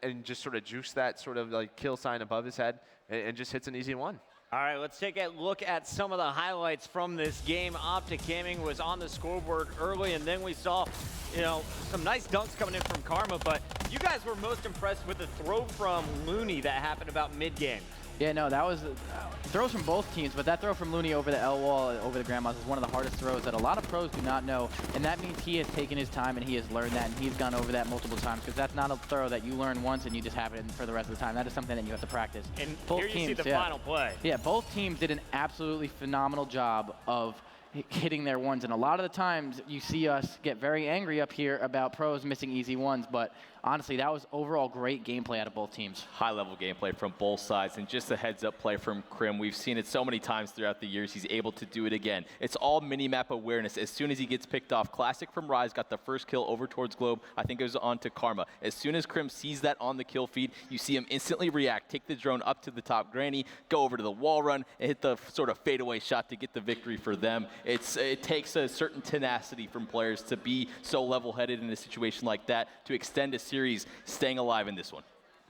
and just sort of juice that sort of like kill sign above his head and just hits an easy one. All right, let's take a look at some of the highlights from this game. OpTic Gaming was on the scoreboard early, and then we saw, you know, some nice dunks coming in from Karma, but you guys were most impressed with the throw from Looney that happened about mid-game. Yeah, no, that was throws from both teams, but that throw from Looney over the L wall, over the Grandmas, is one of the hardest throws that a lot of pros do not know, and that means he has taken his time and he has learned that, and he's gone over that multiple times, because that's not a throw that you learn once and you just have it for the rest of the time. That is something that you have to practice. And both here you teams, see the final play. Yeah, both teams did an absolutely phenomenal job of hitting their ones, and a lot of the times you see us get very angry up here about pros missing easy ones, but honestly, that was overall great gameplay out of both teams. High-level gameplay from both sides, and just a heads-up play from Crim. We've seen it so many times throughout the years. He's able to do it again. It's all mini-map awareness. As soon as he gets picked off, Classic from Rise got the first kill over towards Globe. I think it was on to Karma. As soon as Crim sees that on the kill feed, you see him instantly react, take the drone up to the top granny, go over to the wall run, and hit the sort of fadeaway shot to get the victory for them. It takes a certain tenacity from players to be so level-headed in a situation like that, to extend a series, staying alive in this one.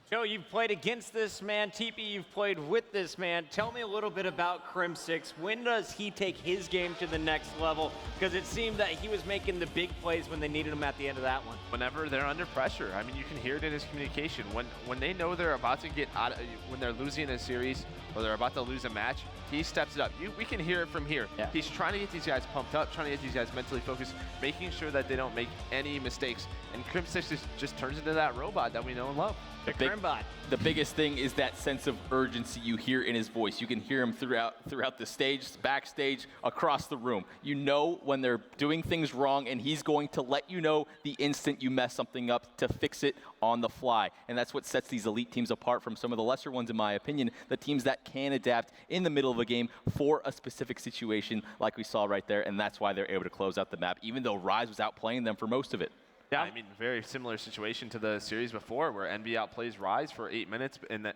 Joe, you've played against this man. TP, you've played with this man. Tell me a little bit about Crim6. When does he take his game to the next level? Because it seemed that he was making the big plays when they needed him at the end of that one. Whenever they're under pressure, I mean, you can hear it in his communication. When they know they're about to get out, when they're losing a series or they're about to lose a match, he steps it up. We can hear it from here. Yeah. He's trying to get these guys pumped up, trying to get these guys mentally focused, making sure that they don't make any mistakes. And Crim6 just turns into that robot that we know and love. The biggest thing is that sense of urgency you hear in his voice. You can hear him throughout the stage, backstage, across the room. You know when they're doing things wrong, and he's going to let you know the instant you mess something up to fix it on the fly. And that's what sets these elite teams apart from some of the lesser ones, in my opinion, the teams that can adapt in the middle of a game for a specific situation like we saw right there, and that's why they're able to close out the map, even though Rise was outplaying them for most of it. Yeah, I mean, very similar situation to the series before where NB outplays Rise for 8 minutes, and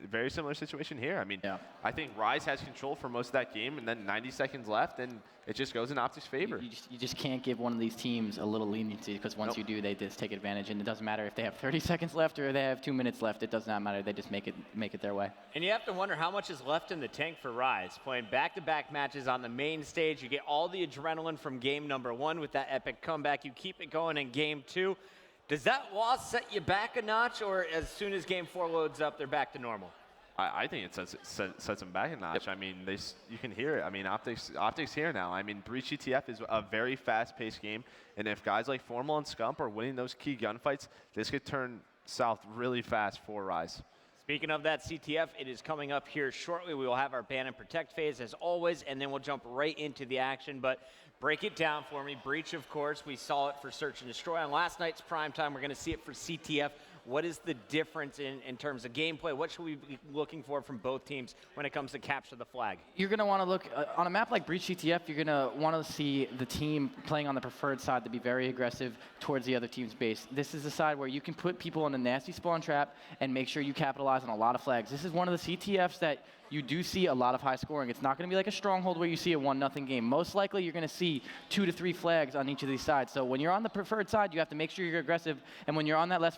very similar situation here. I mean, yeah. I think Rise has control for most of that game, and then 90 seconds left, and it just goes in OpTic's favor. You just can't give one of these teams a little leniency, because once you do, they just take advantage, and it doesn't matter if they have 30 seconds left or they have 2 minutes left. It does not matter. They just make it their way. And you have to wonder how much is left in the tank for Rise. Playing back-to-back matches on the main stage, you get all the adrenaline from game number 1 with that epic comeback. You keep it going in game 2. Does that loss set you back a notch, or as soon as game 4 loads up, they're back to normal? I think it sets them back a notch. Yep. I mean, you can hear it. I mean, OpTic's here now. I mean, Breach GTF is a very fast-paced game, and if guys like Formal and Scump are winning those key gunfights, this could turn south really fast for Rise. Speaking of that CTF, it is coming up here shortly. We will have our ban and protect phase as always, and then we'll jump right into the action. But break it down for me. Breach, of course, we saw it for Search and Destroy on last night's primetime. We're going to see it for CTF. What is the difference in terms of gameplay? What should we be looking for from both teams when it comes to capture the flag? You're going to want to look, on a map like Breach GTF, you're going to want to see the team playing on the preferred side to be very aggressive towards the other team's base. This is the side where you can put people in a nasty spawn trap and make sure you capitalize on a lot of flags. This is one of the CTFs that you do see a lot of high scoring. It's not going to be like a stronghold where you see a 1-0 game. Most likely, you're going to see 2 to 3 flags on each of these sides. So when you're on the preferred side, you have to make sure you're aggressive. And when you're on that less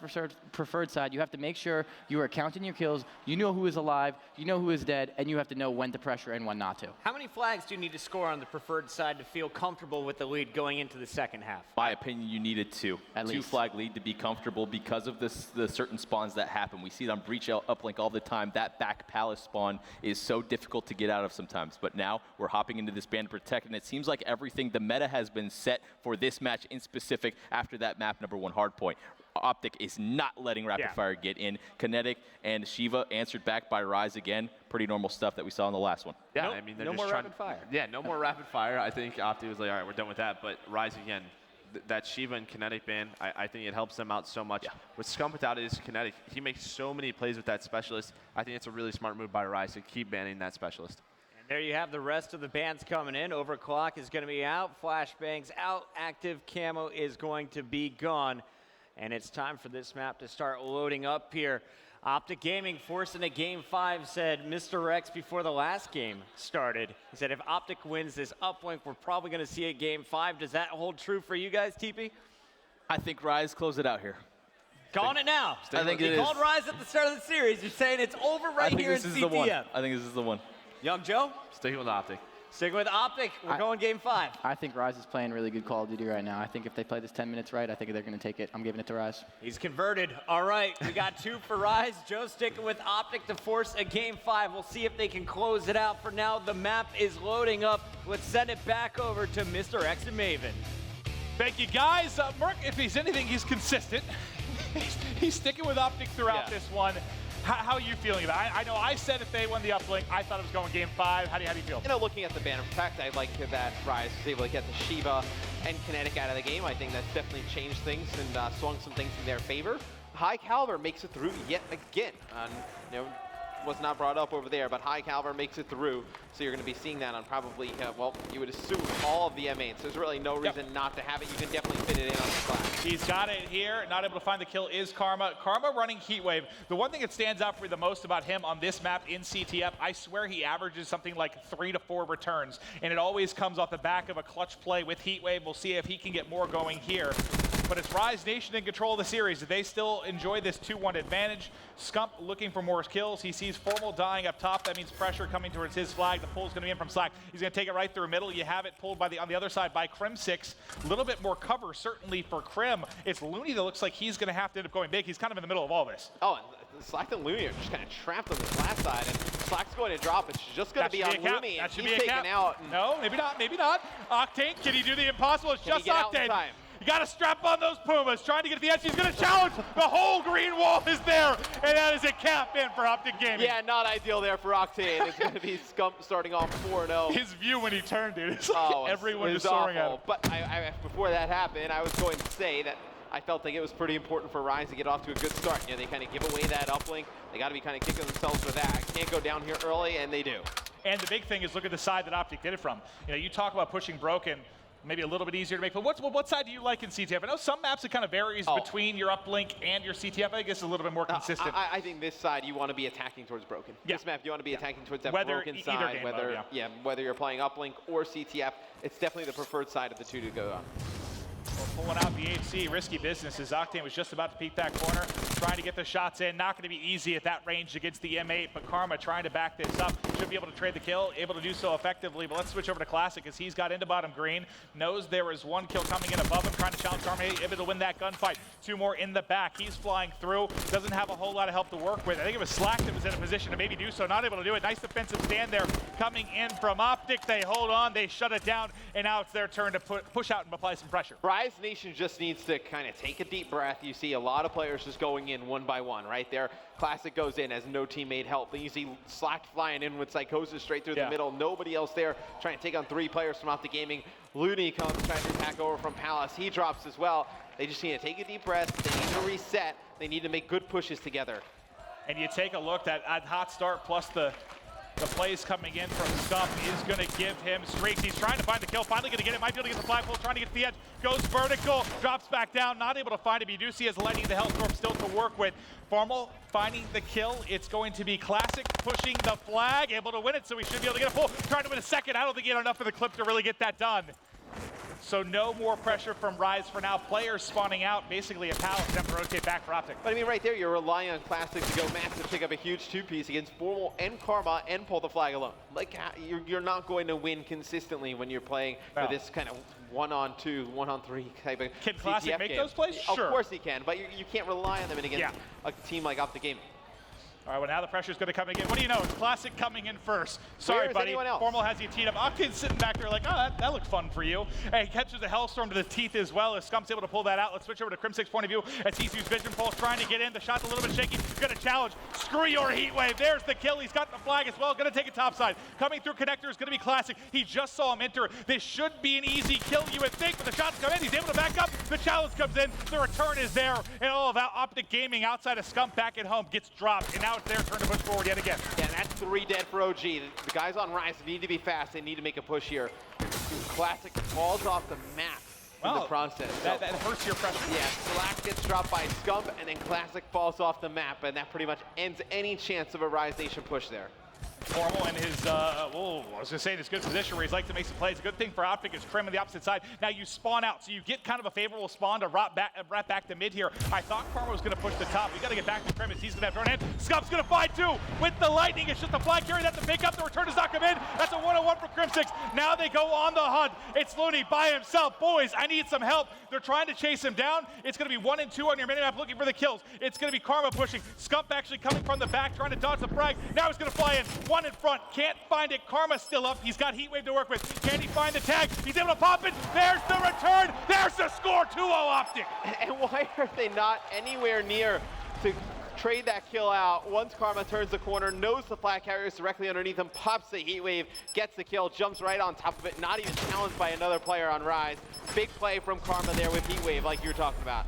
preferred side, you have to make sure you are counting your kills. You know who is alive, you know who is dead, and you have to know when to pressure and when not to. How many flags do you need to score on the preferred side to feel comfortable with the lead going into the second half? My opinion, you needed 2. At least. 2 flag lead to be comfortable because of the certain spawns that happen. We see it on Breach Uplink all the time. That back palace spawn is so difficult to get out of sometimes. But now we're hopping into this Band Protect, and it seems like everything, the meta has been set for this match in specific after that map number 1 Hardpoint. OpTic is not letting Rapid Fire get in. Kinetic and Shiva answered back by Rise again. Pretty normal stuff that we saw in the last one. Yeah, Nope, I mean, they're no just more trying, rapid fire. Yeah, no more rapid fire. I think OpTic was like, all right, we're done with that. But Rise again, that Shiva and Kinetic ban, I think it helps them out so much. Yeah. With Scump without his Kinetic, he makes so many plays with that specialist. I think it's a really smart move by Rise to keep banning that specialist. And there you have the rest of the bans coming in. Overclock is going to be out. Flashbangs out. Active camo is going to be gone. And it's time for this map to start loading up here. OpTic Gaming forcing a Game 5 said Mr. Rex before the last game started. He said if OpTic wins this uplink, we're probably going to see a Game 5. Does that hold true for you guys, TP? I think Rise close it out here. Calling it now. I think it you is. called Rise at the start of the series. You're saying it's over right here in this is CTF. the one. I think this is the one. Young Joe? Sticking with OpTic. Sticking with OpTic. We're going Game 5. I think Rise is playing really good Call of Duty right now. I think if they play this 10 minutes right, I think they're going to take it. I'm giving it to Rise. He's converted. All right, we got 2 for Rise. Joe sticking with OpTic to force a Game 5. We'll see if they can close it out. For now, the map is loading up. Let's send it back over to Mr. X and Maven. Thank you, guys. Merc, if he's anything, he's consistent. He's sticking with OpTic throughout this one. How are you feeling about it? I know I said if they won the uplink, I thought it was going Game 5. How do you feel? You know, looking at the banner protect, I like that Rise was able to get the Shiva and Kinetic out of the game. I think that's definitely changed things and swung some things in their favor. High Caliber makes it through yet again. You know, was not brought up over there, but High Caliber makes it through. So you're going to be seeing that on probably, well, you would assume all of the M8s. There's really no reason not to have it. You can definitely fit it in on the flash. He's got it here. Not able to find the kill is Karma. Karma running Heatwave. The one thing that stands out for me the most about him on this map in CTF, I swear he averages something like 3 to 4 returns, and it always comes off the back of a clutch play with Heatwave. We'll see if he can get more going here. But it's Rise Nation in control of the series. Do they still enjoy this 2-1 advantage? Scump looking for more kills. He sees Formal dying up top. That means pressure coming towards his flag. The pull's going to be in from Slack. He's going to take it right through the middle. You have it pulled by on the other side by Crim6. A little bit more cover, certainly, for Crim. It's Looney that looks like he's going to have to end up going big. He's kind of in the middle of all this. Oh, and Slack and Looney are just kind of trapped on this last side, and Slack's going to drop. It's just going to be on Looney, and he's taken out. No, maybe not, maybe not. Octane, can he do the impossible? It's just Octane. You got to strap on those Pumas, trying to get to the edge. He's going to challenge. The whole green wall is there, and that is a cap in for OpTic Gaming. Yeah, not ideal there for Octane. It's going to be Scump starting off 4-0. His view when he turned, dude, it's like everyone just soaring at him. But before that happened, I was going to say that I felt like it was pretty important for Rise to get off to a good start. You know, they kind of give away that uplink. They got to be kind of kicking themselves for that. Can't go down here early, and they do. And the big thing is look at the side that OpTic did it from. You know, you talk about pushing broken. Maybe a little bit easier to make, but what side do you like in CTF? I know some maps it kind of varies between your uplink and your CTF. I guess it's a little bit more consistent. I think this side you want to be attacking towards broken. This map you want to be attacking towards that broken side, whether you're playing uplink or CTF. It's definitely the preferred side of the two to go on. Well, pulling out the HC, risky business as Octane was just about to peek that corner, trying to get the shots in. Not going to be easy at that range against the M8, but Karma trying to back this up. Should be able to trade the kill, able to do so effectively. But let's switch over to Classic as he's got into bottom green. Knows there is one kill coming in above him, trying to challenge Karma, able to win that gunfight. 2 more in the back. He's flying through. Doesn't have a whole lot of help to work with. I think it was Slack that was in a position to maybe do so. Not able to do it. Nice defensive stand there coming in from OpTic. They hold on. They shut it down. And now it's their turn to push out and apply some pressure. Rise Nation just needs to kind of take a deep breath. You see a lot of players just going in one by one right there. Classic goes in as no teammate help. Then you see Slack flying in with Psychosis straight through the middle. Nobody else there trying to take on 3 players from OpTic Gaming. Looney comes trying to attack over from Palace. He drops as well. They just need to take a deep breath. They need to reset. They need to make good pushes together. And you take a look at hot start plus the The plays coming in from Scump is going to give him streaks. He's trying to find the kill, finally going to get it, might be able to get the flagpole, trying to get to the edge, goes vertical, drops back down, not able to find it. You do see has Lightning the Hellstorm still to work with. Formal finding the kill. It's going to be Classic pushing the flag, able to win it, so he should be able to get a pull. Trying to win a second. I don't think he had enough of the clip to really get that done. So no more pressure from Rise for now. Players spawning out, basically a pal attempt to rotate back for OpTic. But I mean, right there, you're relying on Classic to go massive, pick up a huge two-piece against Formal and Karma and pull the flag alone. Like, you're not going to win consistently when you're playing for this kind of one-on-2, one-on-3 type of Can Classic CTF make game. those plays? Sure. Of course he can, but you can't rely on them against a team like OpTic Gaming. All right, well, now the pressure's going to come again. What do you know? It's Classic coming in first. Sorry, buddy. Formal has you teed up. OpTic's sitting back there like, oh, that looked fun for you. And he catches a Hellstorm to the teeth as well as Scump's able to pull that out. Let's switch over to Crim6's point of view as he's used Vision Pulse trying to get in. The shot's a little bit shaky. Going to challenge. Screw your heat wave. There's the kill. He's got the flag as well. Going to take it topside. Coming through connector is going to be Classic. He just saw him enter. This should be an easy kill, you would think, but the shots come in. He's able to back up. The challenge comes in. The return is there. And all of that OpTic Gaming outside of Scump back at home gets dropped. And now it's their turn to push forward yet again. Yeah, that's 3 dead for OG. The guys on Rise need to be fast. They need to make a push here. Classic falls off the map in the process. That hurts your pressure. Yeah, Slack gets dropped by Scump, and then Classic falls off the map, and that pretty much ends any chance of a Rise Nation push there. Formal in his, I was going to say in his good position where he's like to make some plays. A good thing for OpTic is Crim on the opposite side. Now you spawn out, so you get kind of a favorable spawn to wrap back to mid here. I thought Karma was going to push the top. We got to get back to Crim as he's going to have to run in. Scump's going to fight too with the Lightning. It's just a flag carry that to pick up. The return does not come in. That's a 1-on-1 for Crim6. Now they go on the hunt. It's Looney by himself. Boys, I need some help. They're trying to chase him down. It's going to be 1 and 2 on your minimap looking for the kills. It's going to be Karma pushing. Scump actually coming from the back, trying to dodge the frag. Now he's going to fly in. 1 in front. Can't find it. Karma's still up. He's got Heat Wave to work with. Can he find the tag? He's able to pop it. There's the return. There's the score. 2-0 OpTic. And why are they not anywhere near to trade that kill out? Once Karma turns the corner, knows the flag carrier is directly underneath him, pops the Heat Wave, gets the kill, jumps right on top of it, not even challenged by another player on Rise. Big play from Karma there with Heat Wave like you were talking about.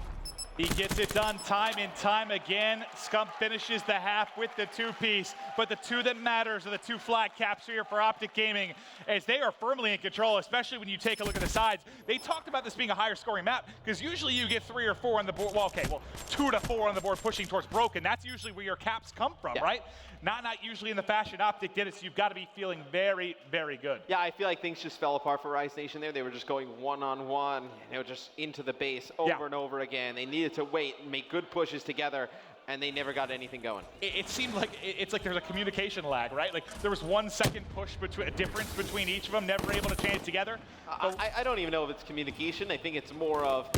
He gets it done time and time again. Scump finishes the half with the 2-piece, but the 2 that matters are the 2 flag caps here for OpTic Gaming as they are firmly in control, especially when you take a look at the sides. They talked about this being a higher scoring map because usually you get 3 or 4 on the board. Well, okay, 2 to 4 on the board pushing towards broken. That's usually where your caps come from, right? Not usually in the fashion OpTic did it, so you've got to be feeling very, very good. Yeah, I feel like things just fell apart for Rise Nation there. They were just going one-on-one, just into the base over and over again. They needed to wait and make good pushes together, and they never got anything going. It seemed like it's like there's a communication lag, right? Like there was 1 second push between a difference between each of them, never able to chain it together. I don't even know if it's communication. I think it's more of,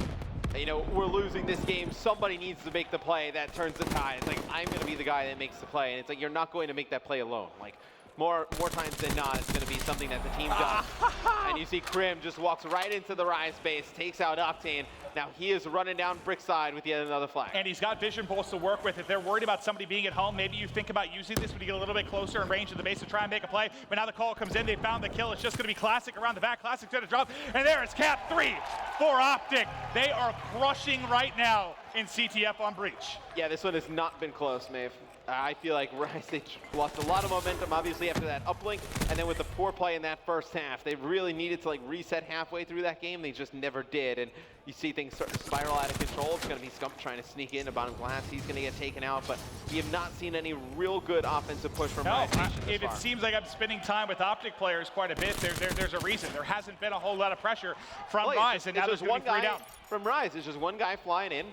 we're losing this game. Somebody needs to make the play that turns the tide. It's like, I'm going to be the guy that makes the play. And it's like, you're not going to make that play alone. Like, more times than not, it's going to be something that the team does. And you see Crim just walks right into the Rise base, takes out Octane. Now he is running down Brickside with yet another flag. And he's got Vision Pulse to work with. If they're worried about somebody being at home, maybe you think about using this when you get a little bit closer in range of the base to try and make a play. But now the call comes in. They found the kill. It's just going to be Classic around the back. Classic's going to drop. And there is Cap 3 for OpTic. They are crushing right now in CTF on Breach. Yeah, this one has not been close, Maeve. I feel like Rise, they lost a lot of momentum, obviously, after that uplink, and then with the poor play in that first half, they really needed to reset halfway through that game. They just never did, and you see things start to spiral out of control. It's going to be Scump trying to sneak into bottom glass. He's going to get taken out, but we have not seen any real good offensive push from Rise Nation this far. It seems like I'm spending time with OpTic players quite a bit. There's a reason. There hasn't been a whole lot of pressure from Rise, and now there's going to be 3 down. From Rise, it's just one guy flying in,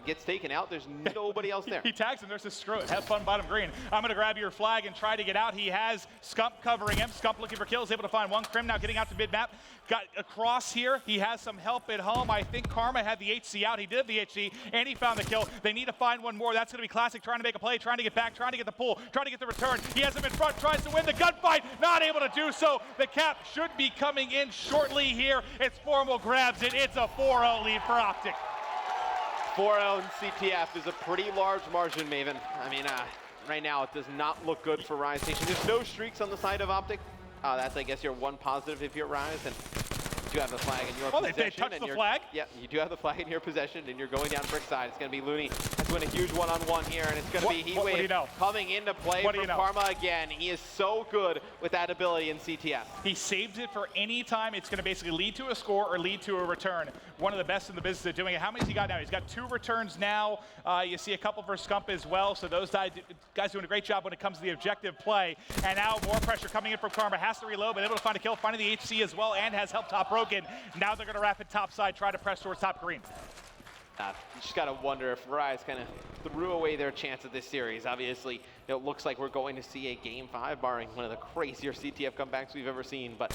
gets taken out. There's nobody else there. He tags him. There's a screw it. Have fun, bottom green. I'm going to grab your flag and try to get out. He has Scump covering him. Scump looking for kills. Able to find 1. Crim now getting out to mid-map. Got across here. He has some help at home. I think Karma had the HC out. He did have the HC, and he found the kill. They need to find 1 more. That's going to be Classic trying to make a play, trying to get back, trying to get the pull, trying to get the return. He has him in front, tries to win the gunfight. Not able to do so. The cap should be coming in shortly here. It's Formal grabs it. It's a 4-0 lead for OpTic. 4-0 in CTF is a pretty large margin, Maven. I mean, right now it does not look good for Rise Nation. There's no streaks on the side of OpTic. That's, I guess, your 1 positive if you're Rise. And you do have the flag in your possession. They touched the flag? Yeah, you do have the flag in your possession, and you're going down Brickside. It's going to be Looney. Has to win a huge one-on-one here, and it's going to be Heat what do you Wave know? coming into play What do from you know? Karma again. He is so good with that ability in CTF. He saves it for any time it's going to basically lead to a score or lead to a return. One of the best in the business at doing it. How many's he got now? He's got 2 returns now. You see a couple for Scump as well. So those guys doing a great job when it comes to the objective play. And now more pressure coming in from Karma. Has to reload, but able to find a kill, finding the HC as well, and has helped top broken. Now they're going to wrap it top side, try to press towards top green. You just got to wonder if Rise kind of threw away their chance at this series. Obviously, it looks like we're going to see a Game 5, barring one of the crazier CTF comebacks we've ever seen, but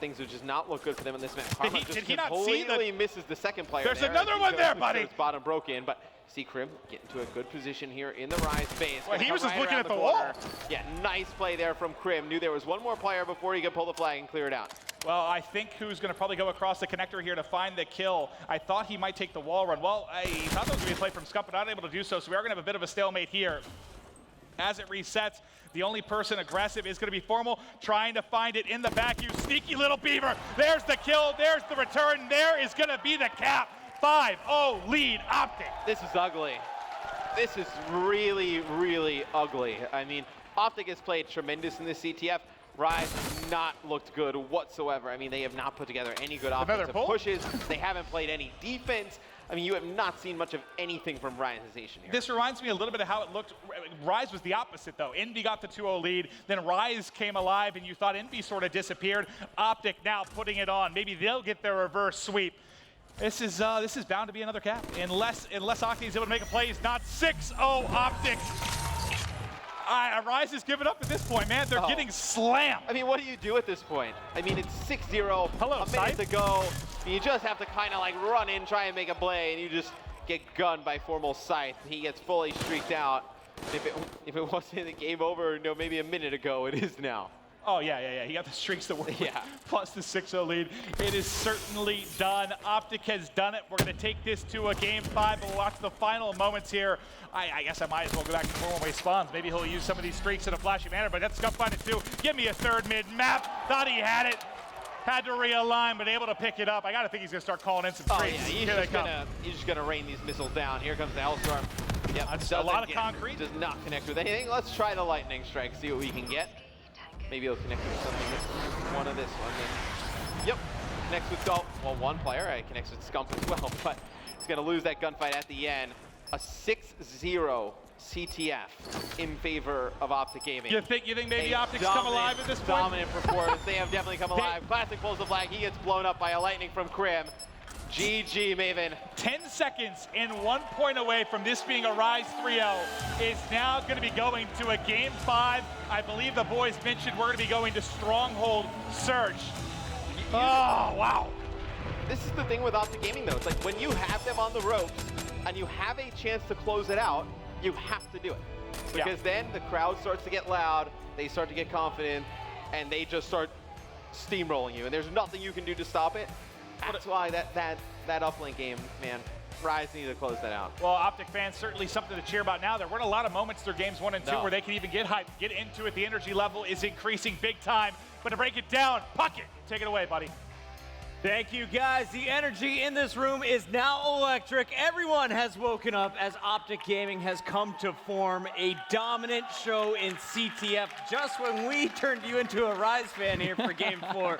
things would just not look good for them in this match. Karma just completely misses the second player. There's there another one there, buddy. His bottom broken, but see Krim get into a good position here in the Rise base. Well, he was just looking at the corner. wall. Yeah, nice play there from Krim. Knew there was one more player before he could pull the flag and clear it out. Well, I think who's going to probably go across the connector here to find the kill. I thought he might take the wall run. Well, I thought that was going to be a play from Scump, but not able to do so. So we are going to have a bit of a stalemate here. As it resets, the only person aggressive is going to be Formal, trying to find it in the back. You sneaky little beaver. There's the kill. There's the return. There is going to be the cap. 5-0 lead OpTic. This is ugly. This is really, really ugly. I mean, OpTic has played tremendous in this CTF. Rise has not looked good whatsoever. I mean, they have not put together any good offensive pushes. They haven't played any defense. I mean, you have not seen much of anything from Rise Nation here. This reminds me a little bit of how it looked. Rise was the opposite, though. Envy got the 2-0 lead. Then Rise came alive, and you thought Envy sort of disappeared. OpTic now putting it on. Maybe they'll get their reverse sweep. This is bound to be another cap. Unless OpTic is able to make a play. He's not 6-0 OpTic. Rise is giving up at this point, man. They're getting slammed. I mean, what do you do at this point? I mean, it's 6-0, a minute to go. You just have to kind of like run in, try and make a play, and you just get gunned by Formal Scythe. He gets fully streaked out. If it wasn't the game over, maybe a minute ago, it is now. Oh, yeah. He got the streaks to work with, plus the 6-0 lead. It is certainly done. OpTic has done it. We're going to take this to a Game 5, but we'll watch the final moments here. I guess I might as well go back to normal way spawns. Maybe he'll use some of these streaks in a flashy manner, but that's Scump find it too. Give me a third mid-map. Thought he had it. Had to realign, but able to pick it up. I got to think he's going to start calling in some streaks. Yeah, he's just going to rain these missiles down. Here comes the Hellstorm. Yep, that's a lot of concrete. Does not connect with anything. Let's try the Lightning Strike, see what we can get. Maybe he'll connect with something. One of this one. Then. Yep. Connects with one player. Connects with Scump as well, but he's going to lose that gunfight at the end. A 6-0 CTF in favor of OpTic Gaming. You think maybe OpTic's come alive at this point? Dominant performance. They have definitely come alive. Classic pulls the flag. He gets blown up by a lightning from Krim. GG, Maven. 10 seconds and 1 point away from this being a Rise 3-0 is now going to be going to a Game 5. I believe the boys mentioned we're going to be going to Stronghold Search. Oh, wow. This is the thing with OpTic Gaming, though. It's like when you have them on the ropes and you have a chance to close it out, you have to do it. Because then the crowd starts to get loud, they start to get confident, and they just start steamrolling you. And there's nothing you can do to stop it. That's why that Uplink game, man, Rise need to close that out. Well, OpTic fans, certainly something to cheer about now. There weren't a lot of moments through games 1 and 2 where they can even get hyped, get into it. The energy level is increasing big time. But to break it down, Puckett, take it away, buddy. Thank you, guys. The energy in this room is now electric. Everyone has woken up as OpTic Gaming has come to form a dominant show in CTF just when we turned you into a Rise fan here for Game 4.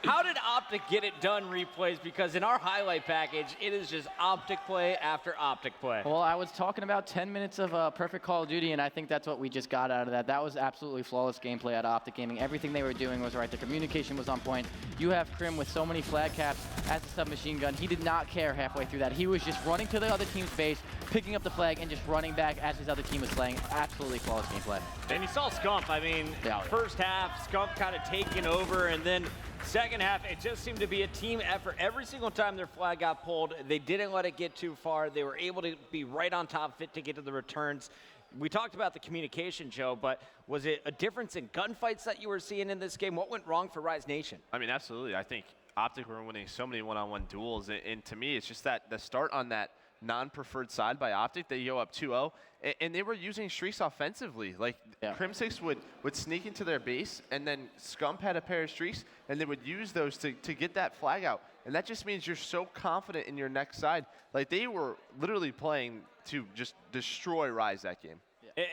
How did OpTic get it done replays? Because in our highlight package, it is just OpTic play after OpTic play. Well, I was talking about 10 minutes of perfect Call of Duty, and I think that's what we just got out of that. That was absolutely flawless gameplay out of OpTic Gaming. Everything they were doing was right. The communication was on point. You have Krim with so many flag caps as a submachine gun. He did not care halfway through that. He was just running to the other team's base, picking up the flag, and just running back as his other team was playing. Absolutely flawless gameplay. And you saw Scump. I mean, first half, Scump kind of taking over, and then second half, it just seemed to be a team effort. Every single time their flag got pulled, they didn't let it get too far. They were able to be right on top of it to get to the returns. We talked about the communication, Joe, but was it a difference in gunfights that you were seeing in this game? What went wrong for Rise Nation? I mean, absolutely. I think OpTic were winning so many one-on-one duels, and to me, it's just that the start on that non-preferred side by OpTic, they go up 2-0, and they were using streaks offensively. Like, Crim6 would sneak into their base, and then Scump had a pair of streaks, and they would use those to get that flag out. And that just means you're so confident in your next side. Like, they were literally playing to just destroy Rise that game.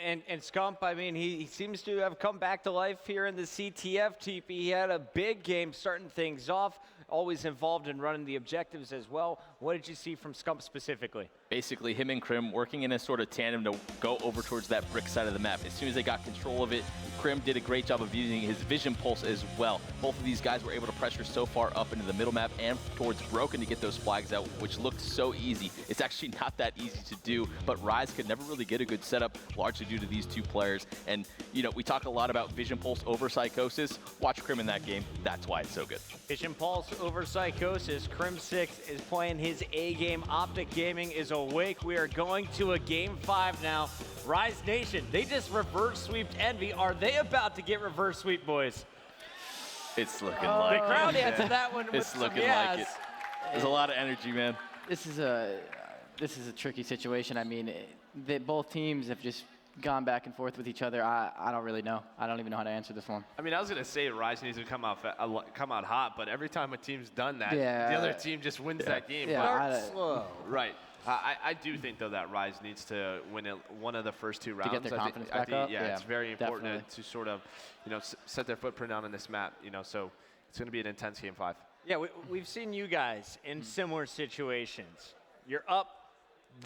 And Scump, I mean, he seems to have come back to life here in the CTF TP. He had a big game starting things off, always involved in running the objectives as well. What did you see from Scump specifically? Basically, him and Krim working in a sort of tandem to go over towards that brick side of the map. As soon as they got control of it, Krim did a great job of using his vision pulse as well. Both of these guys were able to pressure so far up into the middle map and towards Broken to get those flags out, which looked so easy. It's actually not that easy to do, but Rise could never really get a good setup, largely due to these two players. And, you know, we talk a lot about vision pulse over Psychosis. Watch Krim in that game. That's why it's so good. Vision Pulse over Psychosis. Crim6 is playing his A game. OpTic Gaming is awake. We are going to a game 5 now. Rise Nation, they just reverse sweeped Envy. Are they about to get reverse sweep, boys? It's looking like the it. crowd answered that one. It's looking yes. like it. There's a lot of energy, man. This is a tricky situation. I mean, both teams have just gone back and forth with each other. I don't really know. I don't even know how to answer this one. I mean, I was going to say Rise needs to come out hot, but every time a team's done that, Yeah. the other team just wins that game. Yeah, Slow. Right. I do think, though, that Rise needs to win one of the first 2 rounds. To get their confidence back think, up? yeah, Yeah, it's very important definitely. to sort of, you know, set their footprint down on this map, you know, so it's going to be an intense game 5. Yeah, we've seen you guys in similar situations. You're up,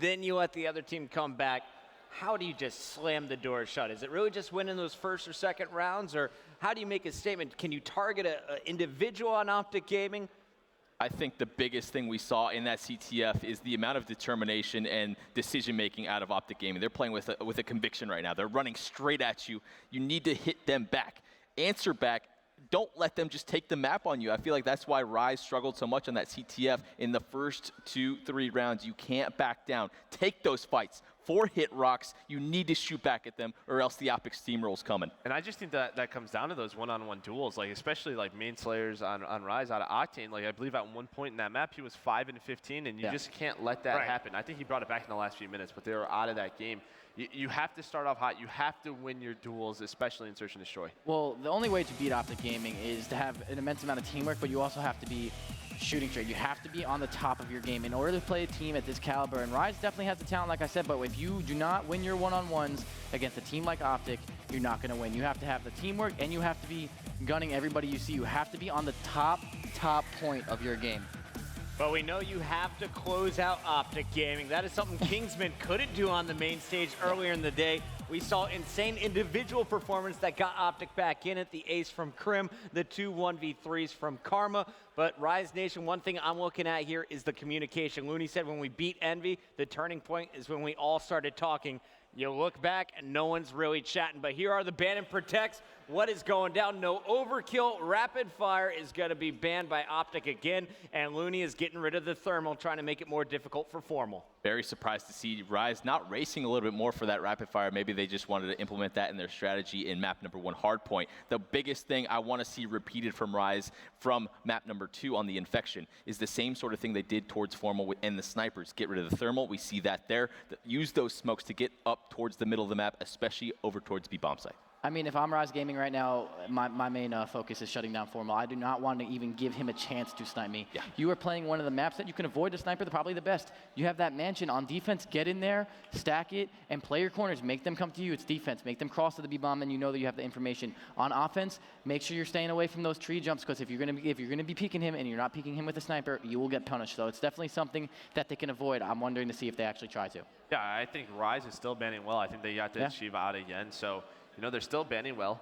then you let the other team come back. How do you just slam the door shut? Is it really just winning those first or second rounds, or how do you make a statement? Can you target an individual on OpTic Gaming? I think the biggest thing we saw in that CTF is the amount of determination and decision-making out of OpTic Gaming. They're playing with a conviction right now. They're running straight at you. You need to hit them back. Answer back. Don't let them just take the map on you. I feel like that's why Rise struggled so much on that CTF in the first 2-3 rounds. You can't back down. Take those fights. 4 hit rocks. You need to shoot back at them, or else the OpTic steamroll's coming. And I just think that comes down to those one-on-one duels, like especially like main slayers on Rise out of Octane. Like I believe at one point in that map he was 5-15, and you just can't let that happen. I think he brought it back in the last few minutes, but they were out of that game. You have to start off hot. You have to win your duels, especially in Search and Destroy. Well, the only way to beat OpTic Gaming is to have an immense amount of teamwork, but you also have to be shooting straight. You have to be on the top of your game in order to play a team at this caliber. And Rise definitely has the talent, like I said, but if you do not win your one-on-ones against a team like OpTic, you're not going to win. You have to have the teamwork, and you have to be gunning everybody you see. You have to be on the top point of your game. But we know you have to close out OpTic Gaming. That is something Kingsman couldn't do on the main stage earlier in the day. We saw insane individual performance that got OpTic back in it. The ace from Krim, the 2 1v3s from Karma. But Rise Nation, one thing I'm looking at here is the communication. Looney said when we beat Envy, the turning point is when we all started talking. You look back and no one's really chatting, but here are the ban and protects. What is going down? No overkill. Rapid fire is going to be banned by OpTic again, and Looney is getting rid of the thermal, trying to make it more difficult for Formal. Very surprised to see Rise not racing a little bit more for that rapid fire. Maybe they just wanted to implement that in their strategy in map number 1, Hardpoint. The biggest thing I want to see repeated from Rise from map number 2 on the Infection is the same sort of thing they did towards Formal and the snipers. Get rid of the thermal. We see that there. Use those smokes to get up towards the middle of the map, especially over towards B-bomb site. I mean, if I'm Rise Gaming right now, my main focus is shutting down Formal. I do not want to even give him a chance to snipe me. Yeah. You are playing one of the maps that you can avoid the sniper, probably the best. You have that mansion on defense. Get in there, stack it, and play your corners. Make them come to you. It's defense. Make them cross to the B-bomb, and you know that you have the information. On offense, make sure you're staying away from those tree jumps, because if you're gonna be peeking him and you're not peeking him with a sniper, you will get punished. So it's definitely something that they can avoid. I'm wondering to see if they actually try to. Yeah, I think Rise is still banning well. I think they got the Shiva out again, so you know they're still banning well.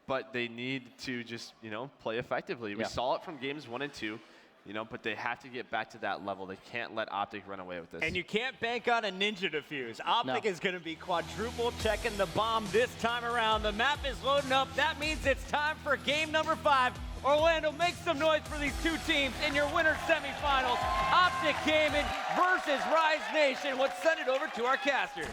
But they need to just, you know, play effectively. We saw it from games 1 and 2, you know, but they have to get back to that level. They can't let OpTic run away with this. And you can't bank on a ninja defuse. OpTic is going to be quadruple checking the bomb this time around. The map is loading up. That means it's time for game number 5. Orlando, make some noise for these two teams in your winner's semifinals. OpTic Gaming versus Rise Nation. Let's send it over to our casters.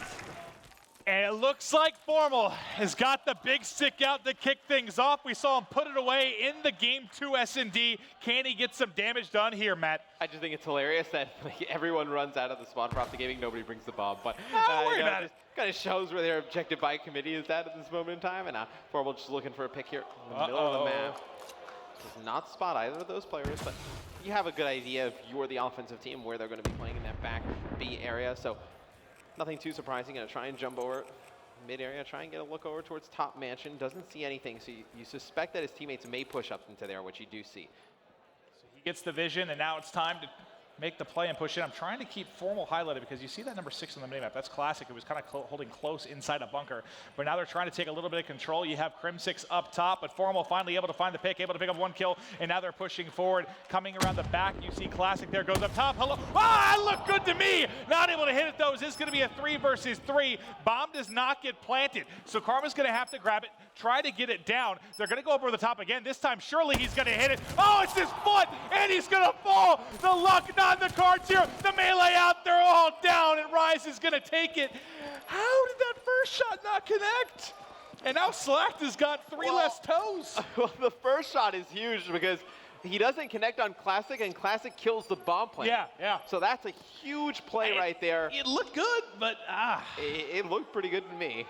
And it looks like Formal has got the big stick out to kick things off. We saw him put it away in the Game 2 S&D. Can he get some damage done here, Matt? I just think it's hilarious that everyone runs out of the spawn for OpTic Gaming, nobody brings the bomb. But Don't worry about it. Kind of shows where their objective by committee is at this moment in time. And Formal just looking for a pick here in the middle of the map. Does not spot either of those players, but you have a good idea if you're the offensive team where they're going to be playing in that back B area. So nothing too surprising. Going to try and jump over mid area, try and get a look over towards top mansion. Doesn't see anything, so you suspect that his teammates may push up into there, which you do see. So he gets the vision, and now it's time to make the play and push in. I'm trying to keep Formal highlighted because you see that number 6 on the minimap. That's classic. It was kind of holding close inside a bunker. But now they're trying to take a little bit of control. You have Crim6 up top, but Formal finally able to find the pick, able to pick up 1 kill, and now they're pushing forward. Coming around the back, you see Classic there, goes up top. Hello. Ah, look good to me. Not able to hit it, though. Is this going to be a 3 versus 3? Bomb does not get planted. So Karma's going to have to grab it, try to get it down. They're going to go over the top again. This time, surely he's going to hit it. Oh, it's his foot, and he's going to fall. The luck not in the cards here. The melee out, they're all down, and Rise is going to take it. How did that first shot not connect? And now Slacked has got 3 less toes. Well, the first shot is huge because he doesn't connect on Classic, and Classic kills the bomb plant. Yeah. So that's a huge play right there. It looked good, but It looked pretty good to me.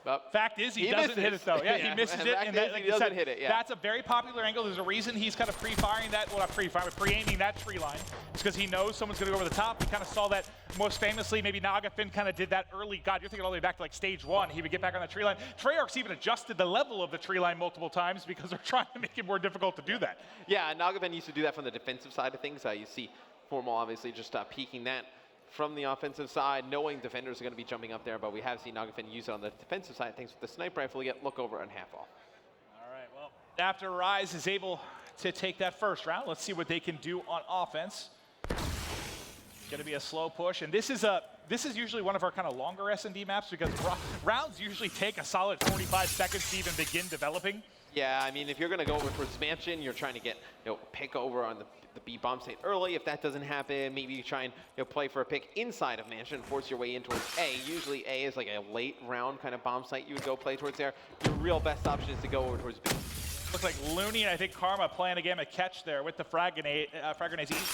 But fact is, he doesn't hit it, though. Yeah, he misses it. And that, like he doesn't hit it, yeah. That's a very popular angle. There's a reason he's kind of pre-firing that, well, not pre-firing, but pre-aiming that tree line. It's because he knows someone's going to go over the top. We kind of saw that most famously. Maybe Nagafin kind of did that early. God, you're thinking all the way back to like stage 1. He would get back on the tree line. Treyarch's even adjusted the level of the tree line multiple times because they're trying to make it more difficult to do that. Yeah, Nagafin used to do that from the defensive side of things. You see Formal obviously just peeking that from the offensive side, knowing defenders are going to be jumping up there, but we have seen Nagafin use it on the defensive side. Thanks with the sniper rifle, you get look over and half off. All right, well, after Rise is able to take that first round, let's see what they can do on offense. It's going to be a slow push, and this is usually one of our kind of longer S&D maps because rounds usually take a solid 45 seconds to even begin developing. Yeah, I mean, if you're going to go over towards Mansion, you're trying to get pick over on the B bomb site early. If that doesn't happen, maybe you try and play for a pick inside of Mansion, force your way in towards A. Usually A is like a late round kind of bomb site you would go play towards there. Your real best option is to go over towards B. Looks like Looney and I think Karma playing a game of catch there with the frag grenades.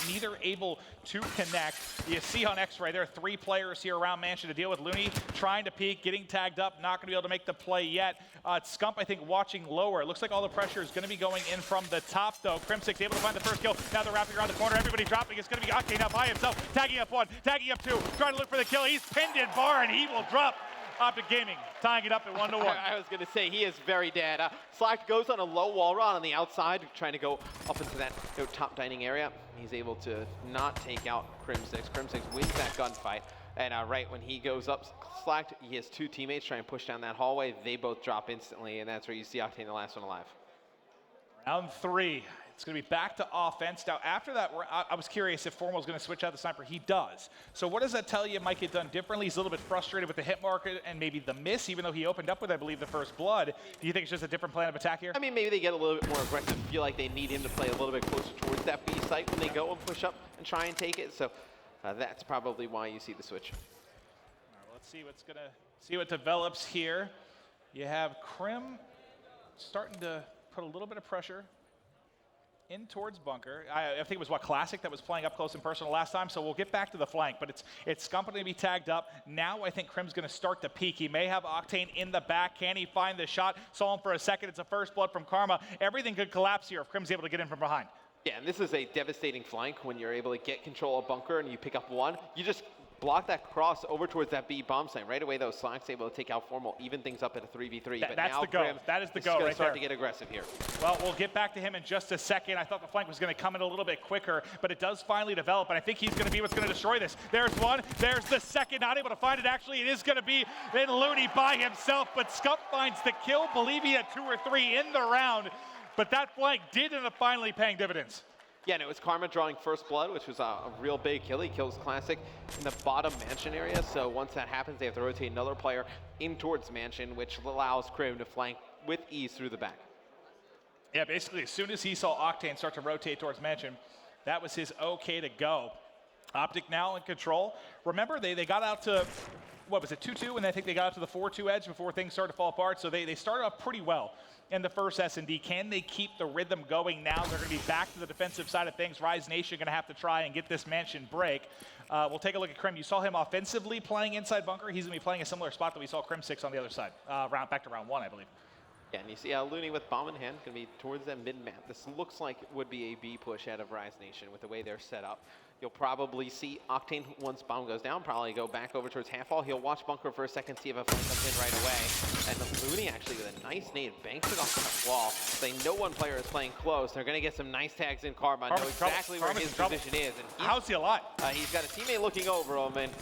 Neither able to connect. You see on X-Ray, there are 3 players here around Mansion to deal with. Looney trying to peek, getting tagged up, not going to be able to make the play yet. Scump, I think, watching lower. It looks like all the pressure is going to be going in from the top, though. Crim6 able to find the first kill. Now they're wrapping around the corner. Everybody dropping. It's going to be Octane up by himself, tagging up 1, tagging up 2, trying to look for the kill. He's pinned in bar, and he will drop. OpTic Gaming tying it up at 1-1. I was going to say, he is very dead. Slack goes on a low wall run on the outside, trying to go up into that top dining area. He's able to not take out Crim6. Crim6 wins that gunfight. And right when he goes up, Slack, he has 2 teammates trying to push down that hallway. They both drop instantly, and that's where you see Octane, the last one alive. Round 3. It's going to be back to offense. Now, after that, I was curious if Formal's going to switch out the sniper. He does. So what does that tell you might get done differently? He's a little bit frustrated with the hit marker and maybe the miss, even though he opened up with, I believe, the first blood. Do you think it's just a different plan of attack here? I mean, maybe they get a little bit more aggressive, feel like they need him to play a little bit closer towards that B site when they go and push up and try and take it. So that's probably why you see the switch. All right, well, let's see what develops here. You have Crim starting to put a little bit of pressure in towards bunker. I think it was Classic that was playing up close and personal last time, so we'll get back to the flank, but it's Scump going to be tagged up. Now I think Crim's going to start to peek. He may have Octane in the back. Can he find the shot? Saw him for a second. It's a first blood from Karma. Everything could collapse here if Crim's able to get in from behind. Yeah, and this is a devastating flank when you're able to get control of bunker and you pick up 1. You just block that cross over towards that B bomb site. Right away, those Slack's able to take out Formal, even things up at a 3v3. But that's now the go. Crim That is the is go gonna right start there. to get aggressive here. Well, we'll get back to him in just a second. I thought the flank was going to come in a little bit quicker, but it does finally develop, and I think he's going to be what's going to destroy this. There's 1. There's the second. Not able to find it. Actually, it is going to be then Looney by himself, but Scump finds the kill. Believe he had 2 or 3 in the round, but that flank did end up finally paying dividends. Yeah, and it was Karma drawing first blood, which was a real big kill. He kills Classic in the bottom Mansion area, so once that happens, they have to rotate another player in towards Mansion, which allows Crim to flank with ease through the back. Yeah, basically, as soon as he saw Octane start to rotate towards Mansion, that was his okay to go. OpTic now in control. Remember, they got out to, what was it, 2-2, and I think they got out to the 4-2 edge before things started to fall apart, so they started off pretty well in the first S&D. Can they keep the rhythm going now? They're going to be back to the defensive side of things. Rise Nation going to have to try and get this Mansion break. We'll take a look at Crim. You saw him offensively playing inside bunker. He's going to be playing a similar spot that we saw Crim6 on the other side, back to round 1, I believe. Yeah, and you see Looney with bomb in hand, going to be towards that mid-map. This looks like it would be a B push out of Rise Nation with the way they're set up. You'll probably see Octane, once bomb goes down, probably go back over towards half wall. He'll watch bunker for a second, see if a flank comes in right away. And Looney actually with a nice nade banks it off that wall. They know one player is playing close. They're going to get some nice tags in. Karma know exactly where his position is. And how's he alive? He's got a teammate looking over him, and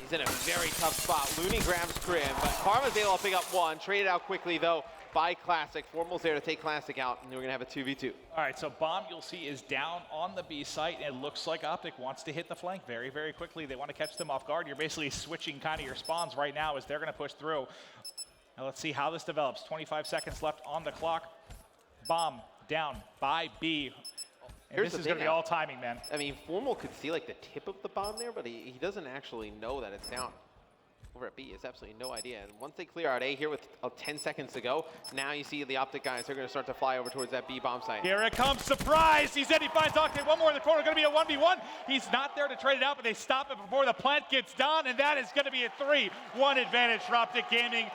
he's in a very tough spot. Looney grabs Crim, but Karma's able to pick up one. Traded out quickly, though, by Classic. Formal's there to take Classic out, and we're going to have a 2v2. All right, so Bomb, you'll see, is down on the B site. It looks like OpTic wants to hit the flank very, very quickly. They want to catch them off guard. You're basically switching kind of your spawns right now as they're going to push through. Now let's see how this develops. 25 seconds left on the clock. Bomb down by B. And this is going to be all timing, man. I mean, Formal could see like the tip of the bomb there, but he doesn't actually know that it's down. Over at B, he has absolutely no idea. And once they clear out A here with 10 seconds to go, now you see the OpTic guys, they're going to start to fly over towards that B bomb site. Here it comes, surprise! He said he finds Octane, one more in the corner, going to be a 1v1. He's not there to trade it out, but they stop it before the plant gets done, and that is going to be a 3-1 advantage for OpTic Gaming.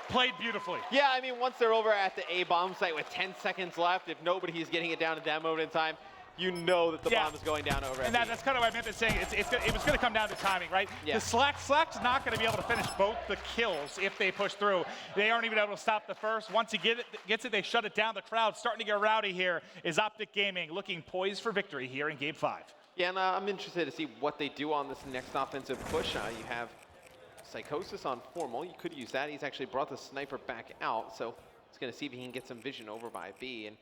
Played beautifully. Yeah, I mean, once they're over at the A bomb site with 10 seconds left, if nobody's getting it down at that moment in time, you know that the bomb is going down over. And that's kind of what I meant by saying it was going to come down to timing, right? Yeah. The Slack's not going to be able to finish both the kills if they push through. They aren't even able to stop the first. Once he gets it, they shut it down. The crowd starting to get rowdy here. Is OpTic Gaming looking poised for victory here in Game 5? Yeah, and I'm interested to see what they do on this next offensive push. You have Psychosis on Formal. You could use that. He's actually brought the sniper back out, so he's going to see if he can get some vision over by B. And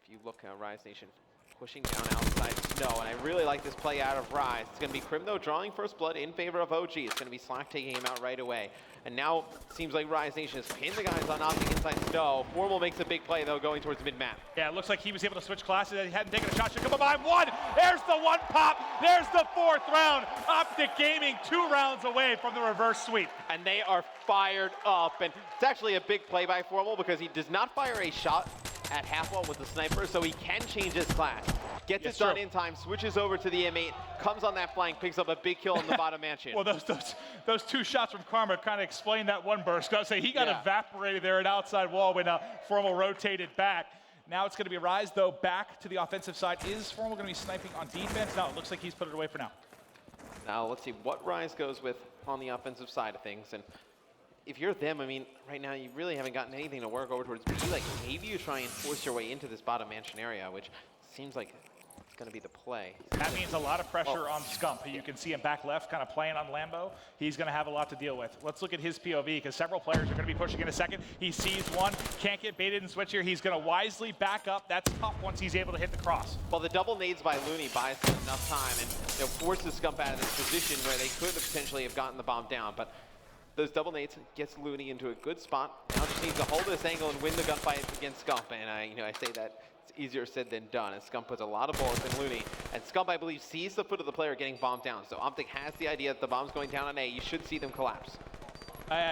if you look at Rise Nation pushing down outside Snow, and I really like this play out of Rise. It's going to be Crim, though, drawing first blood in favor of OG. It's going to be Slack taking him out right away. And now it seems like Rise Nation has pinned the guys on OpTic inside Snow. Formal makes a big play, though, going towards mid-map. Yeah, it looks like he was able to switch classes. He hadn't taken a shot. Should come by one. There's the one pop. There's the 4th round. OpTic Gaming 2 rounds away from the reverse sweep. And they are fired up. And it's actually a big play by Formal because he does not fire a shot at half wall with the sniper, so he can change his class. Gets it done in time, switches over to the M8, comes on that flank, picks up a big kill in the bottom mansion. Well, those 2 shots from Karma kind of explain that one burst. I say he got evaporated there at outside wall when Formal rotated back. Now it's going to be Rise, though, back to the offensive side. Is Formal going to be sniping on defense? No, it looks like he's put it away for now. Now let's see what Rise goes with on the offensive side of things. And if you're them, I mean, right now you really haven't gotten anything to work over towards B. Like, maybe you try and force your way into this bottom mansion area, which seems like it's going to be the play. That means a lot of pressure on Scump. You can see him back left kind of playing on Lambo. He's going to have a lot to deal with. Let's look at his POV because several players are going to be pushing in a second. He sees one, can't get baited and switch here. He's going to wisely back up. That's tough once he's able to hit the cross. Well, the double nades by Looney buys him enough time and forces Scump out of this position where they could have potentially have gotten the bomb down. But those double nades gets Looney into a good spot. Now just needs to hold this angle and win the gunfight against Scump. And I say that it's easier said than done. As Scump puts a lot of bullets in Looney. And Scump, I believe, sees the foot of the player getting bombed down. So OpTic has the idea that the bomb's going down on A. You should see them collapse.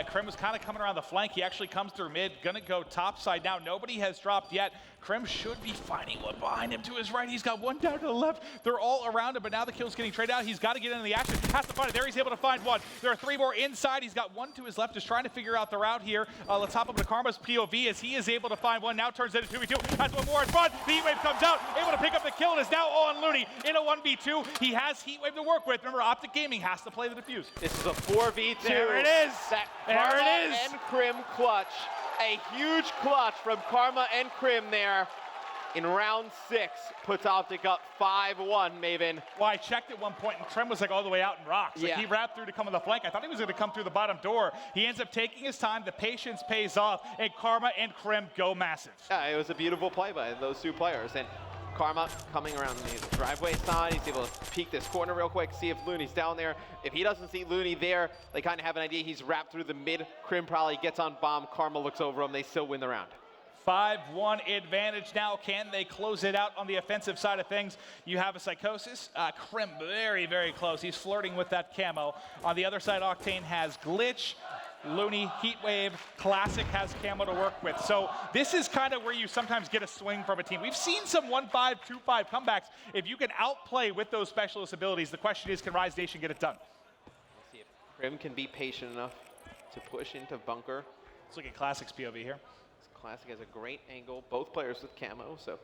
Crim was kind of coming around the flank. He actually comes through mid, gonna go top side now. Nobody has dropped yet. Crim should be finding one behind him to his right. He's got one down to the left. They're all around him, but now the kill's getting traded out. He's got to get into the action. Has to find it. There he's able to find one. There are 3 more inside. He's got one to his left. Just trying to figure out the route here. Let's hop up to Karma's POV as he is able to find one. Now turns into 2v2. Has one more in front. The Heatwave comes out. Able to pick up the kill and is now on Looney in a 1v2. He has Heatwave to work with. Remember, OpTic Gaming has to play the defuse. This is a 4v2. There it is. There it is. And Crim clutch. A huge clutch from Karma and Crim there. In round 6, puts OpTic up 5-1, Maven. Well, I checked at one point, and Crim was like all the way out in rocks. Like he wrapped through to come on the flank. I thought he was going to come through the bottom door. He ends up taking his time. The patience pays off, and Karma and Crim go massive. Yeah, it was a beautiful play by those 2 players. And Karma coming around the driveway side. He's able to peek this corner real quick, see if Looney's down there. If he doesn't see Looney there, they kind of have an idea he's wrapped through the mid. Crim probably gets on bomb. Karma looks over him. They still win the round. 5-1 advantage now. Can they close it out on the offensive side of things? You have a Psychosis. Crim very, very close. He's flirting with that camo. On the other side, Octane has Glitch. Looney, Heatwave, Classic has camo to work with. So this is kind of where you sometimes get a swing from a team. We've seen some 1-5, 2-5 comebacks. If you can outplay with those specialist abilities, the question is, can Rise Nation get it done? Let's see if Crim can be patient enough to push into bunker. Let's look at Classic's POV here. Classic has a great angle. Both players with camo, so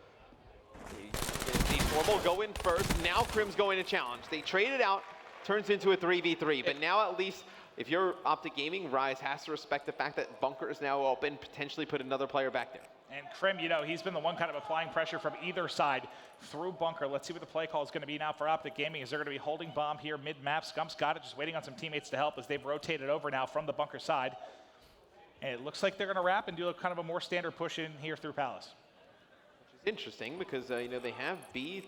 you see Formal go in first. Now Crim's going to challenge. They trade it out, turns into a 3v3. But now at least, if you're OpTic Gaming, Rise has to respect the fact that bunker is now open, potentially put another player back there. And Crim, you know, he's been the one kind of applying pressure from either side through bunker. Let's see what the play call is going to be now for OpTic Gaming. Is they're going to be holding bomb here mid-map. Scump's got it, just waiting on some teammates to help as they've rotated over now from the bunker side. And it looks like they're going to wrap and do a kind of a more standard push in here through Palace. Which is interesting because, you know, they have B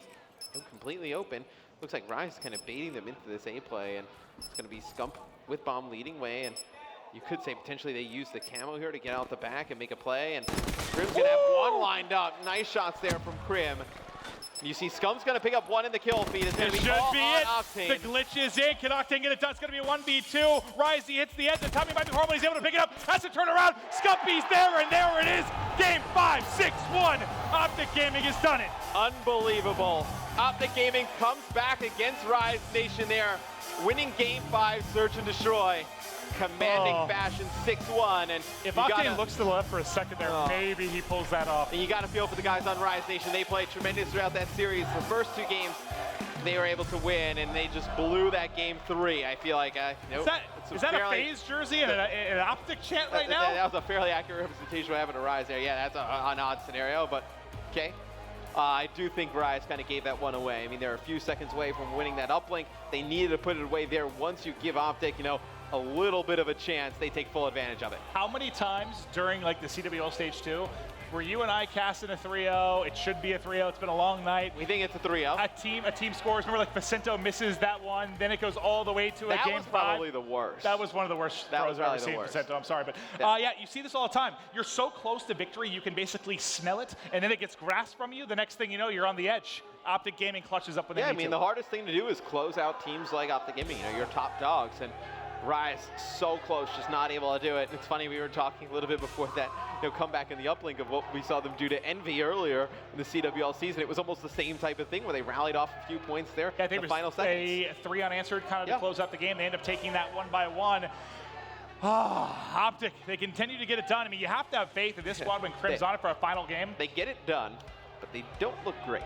completely open. Looks like Rise is kind of baiting them into this A play, and it's going to be Scump with bomb leading way. And you could say potentially they use the camo here to get out the back and make a play. And Crim's going to have one lined up. Nice shots there from Crim. You see Scump's going to pick up one in the kill feed. It's going to be all on Octane. The glitch is in. Can Octane get it done? It's going to be a 1v2. Risey hits the edge. The timing might be horrible. He's able to pick it up. Has to turn around. Scumpy's there, and there it is. Game 5, 6-1. OpTic Gaming has done it. Unbelievable. OpTic Gaming comes back against Rise Nation there, winning Game 5, Search and Destroy. Commanding fashion, 6-1. And if Octane looks to the left for a second there, maybe he pulls that off. And you got to feel for the guys on Rise Nation. They played tremendous throughout that series. The first 2 games, they were able to win, and they just blew that Game 3. I feel like, is that a FaZe jersey and an OpTic chant right now? That was a fairly accurate representation of having a Rise there. Yeah, that's an odd scenario, but okay. I do think Rise kind of gave that one away. I mean, they're a few seconds away from winning that uplink. They needed to put it away there. Once you give OpTic, you know, a little bit of a chance, they take full advantage of it. How many times during like the CWL stage 2 were you and I casting a 3-0? It should be a 3-0. It's been a long night. We think it's a 3-0. A team scores. Remember, like Vicento misses that one, then it goes all the way to a game 5. That was probably the worst. That was one of the worst throws I've ever seen, Vicento. I'm sorry, but yeah, you see this all the time. You're so close to victory, you can basically smell it, and then it gets grasped from you. The next thing you know, you're on the edge. OpTic Gaming clutches up with I mean, the hardest thing to do is close out teams like OpTic Gaming. You know, your top dogs, and Rise so close, just not able to do it. It's funny, we were talking a little bit before that, you know, comeback in the uplink of what we saw them do to Envy earlier in the CWL season. It was almost the same type of thing where they rallied off a few points there in the final seconds. A 3 unanswered kind of to close out the game. They end up taking that 1 by 1. OpTic, they continue to get it done. I mean, you have to have faith in this squad when Crim's on it for a final game. They get it done, but they don't look great.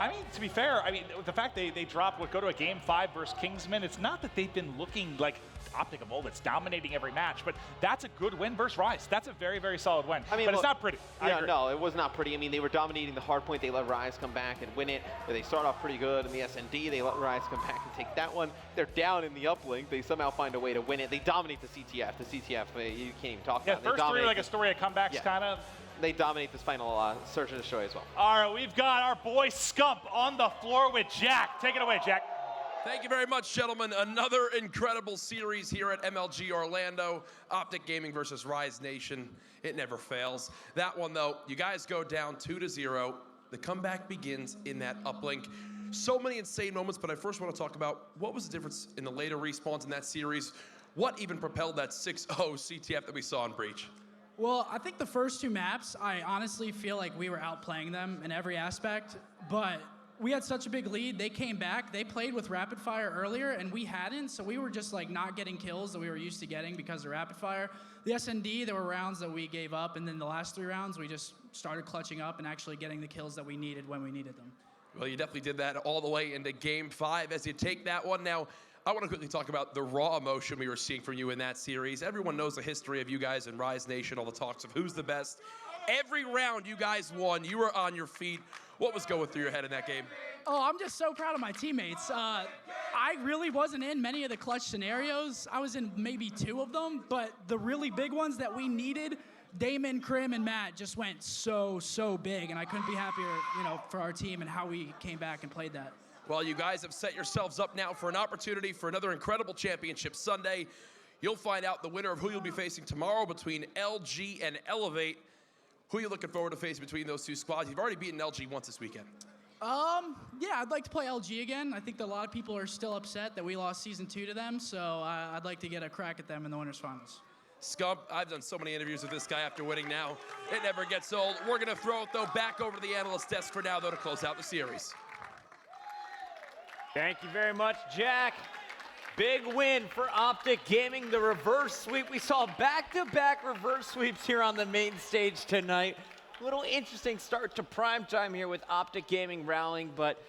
I mean, to be fair, I mean, the fact they go to a Game 5 versus Kingsman, it's not that they've been looking like OpTic of old that's dominating every match, but that's a good win versus Rise. That's a very, very solid win. I mean, but it's not pretty. Yeah, no, it was not pretty. I mean, they were dominating the hardpoint. They let Rise come back and win it. They start off pretty good in the SND. They let Rise come back and take that one. They're down in the uplink. They somehow find a way to win it. They dominate the CTF. The CTF, you can't even talk about it. Yeah, first 3 are like a story of comebacks, kind of. They dominate this final Search and Destroy as well. All right, we've got our boy Scump on the floor with Jack. Take it away, Jack. Thank you very much, gentlemen. Another incredible series here at MLG Orlando. OpTic Gaming versus Rise Nation. It never fails. That one, though, you guys go down 2-0. The comeback begins in that uplink. So many insane moments, but I first want to talk about what was the difference in the later respawns in that series? What even propelled that 6-0 CTF that we saw in Breach? Well, I think the first 2 maps, I honestly feel like we were outplaying them in every aspect, but we had such a big lead. They came back. They played with rapid fire earlier, and we hadn't, so we were just like not getting kills that we were used to getting because of rapid fire. The SND, there were rounds that we gave up, and then the last 3 rounds, we just started clutching up and actually getting the kills that we needed when we needed them. Well, you definitely did that all the way into Game 5 as you take that one. Now, I want to quickly talk about the raw emotion we were seeing from you in that series. Everyone knows the history of you guys in Rise Nation, all the talks of who's the best. Every round you guys won, you were on your feet. What was going through your head in that game? Oh, I'm just so proud of my teammates. I really wasn't in many of the clutch scenarios. I was in maybe 2 of them, but the really big ones that we needed, Damon, Crim, and Matt just went so big, and I couldn't be happier, you know, for our team and how we came back and played that. Well, you guys have set yourselves up now for an opportunity for another incredible championship Sunday. You'll find out the winner of who you'll be facing tomorrow between LG and Elevate. Who are you looking forward to facing between those 2 squads? You've already beaten LG once this weekend. Yeah, I'd like to play LG again. I think that a lot of people are still upset that we lost Season 2 to them, so I'd like to get a crack at them in the winners finals. Scump, I've done so many interviews with this guy after winning now. It never gets old. We're going to throw it, though, back over to the analyst desk for now, though, to close out the series. Thank you very much, Jack. Big win for OpTic Gaming, the reverse sweep. We saw back-to-back reverse sweeps here on the main stage tonight. A little interesting start to primetime here with OpTic Gaming rallying, but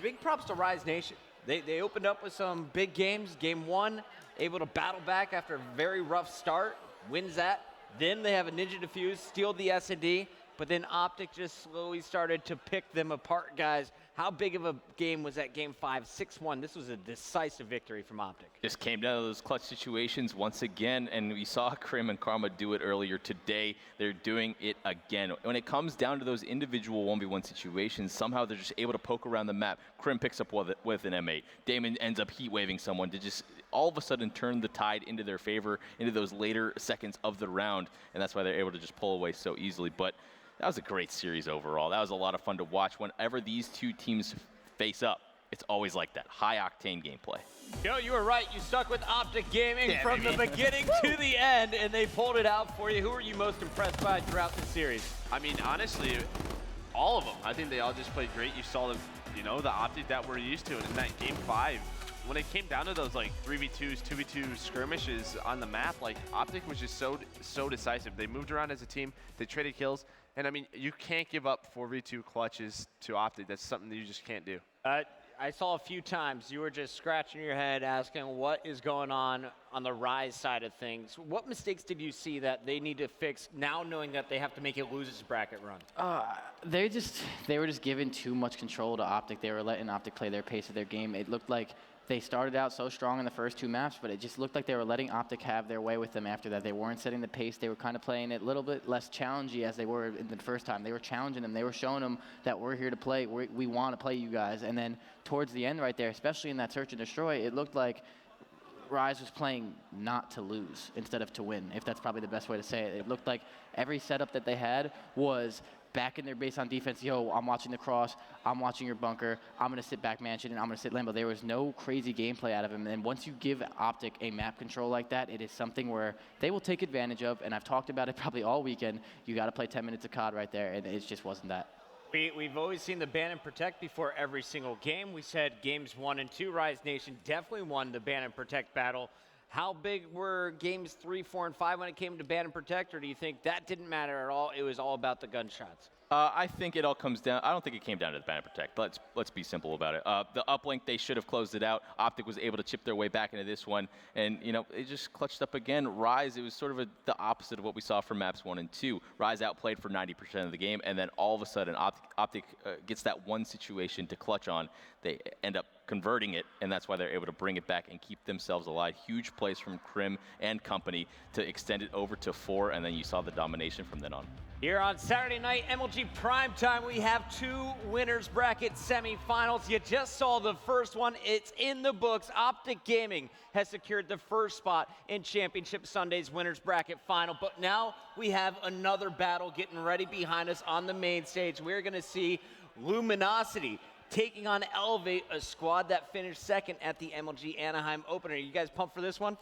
big props to Rise Nation. They opened up with some big games. Game 1, able to battle back after a very rough start, wins that. Then they have a Ninja Defuse, steal the S&D, but then OpTic just slowly started to pick them apart, guys. How big of a game was that Game 5? 6-1. This was a decisive victory from OpTic. Just came down to those clutch situations once again, and we saw Crim and Karma do it earlier today. They're doing it again. When it comes down to those individual 1v1 situations, somehow they're just able to poke around the map. Crim picks up with an M8. Damon ends up heat waving someone to just all of a sudden turn the tide into their favor into those later seconds of the round, and that's why they're able to just pull away so easily. But that was a great series overall. That was a lot of fun to watch. Whenever these two teams face up, it's always like that, high-octane gameplay. Yo, you were right. You stuck with OpTic Gaming from the beginning to the end, and they pulled it out for you. Who are you most impressed by throughout the series? I mean, honestly, all of them. I think they all just played great. You saw the OpTic that we're used to. And in that Game 5, when it came down to those like 3v2s, 2v2 skirmishes on the map, like OpTic was just so decisive. They moved around as a team. They traded kills. And I mean, you can't give up 4v2 clutches to OpTic. That's something that you just can't do. I saw a few times you were just scratching your head asking what is going on the Rise side of things. What mistakes did you see that they need to fix now knowing that they have to make it losers bracket run? They were just giving too much control to OpTic. They were letting OpTic play their pace of their game. It looked like they started out so strong in the first 2 maps, but it just looked like they were letting OpTic have their way with them after that. They weren't setting the pace. They were kind of playing it a little bit less challenging as they were in the first time. They were challenging them. They were showing them that we're here to play. We want to play you guys. And then towards the end right there, especially in that search and destroy, it looked like Rise was playing not to lose instead of to win, if that's probably the best way to say it. It looked like every setup that they had was back in their base on defense. Yo, I'm watching the cross, I'm watching your bunker, I'm going to sit back mansion, and I'm going to sit Lambo. There was no crazy gameplay out of him. And once you give OpTic a map control like that, it is something where they will take advantage of, and I've talked about it probably all weekend. You got to play 10 minutes of COD right there, and it just wasn't that. We've always seen the ban and protect before every single game. We said games 1 and 2, Rise Nation definitely won the ban and protect battle. How big were games 3, 4, and 5 when it came to ban and protect, or do you think that didn't matter at all? It was all about the gunshots. I think it all comes down. I don't think it came down to the ban and protect. Let's be simple about it. The uplink, they should have closed it out. OpTic was able to chip their way back into this one, and it just clutched up again. Rise, it was sort of the opposite of what we saw from maps 1 and 2. Rise outplayed for 90% of the game, and then all of a sudden, OpTic gets that one situation to clutch on. They end up converting it, and that's why they're able to bring it back and keep themselves alive. Huge plays from Crim and company to extend it over to 4, and then you saw the domination from then on. Here on Saturday night, MLG Primetime, we have 2 winners bracket semifinals. You just saw the first one. It's in the books. OpTic Gaming has secured the first spot in Championship Sunday's winners bracket final. But now we have another battle getting ready behind us on the main stage. We're going to see Luminosity taking on Elevate, a squad that finished second at the MLG Anaheim opener. You guys pumped for this one?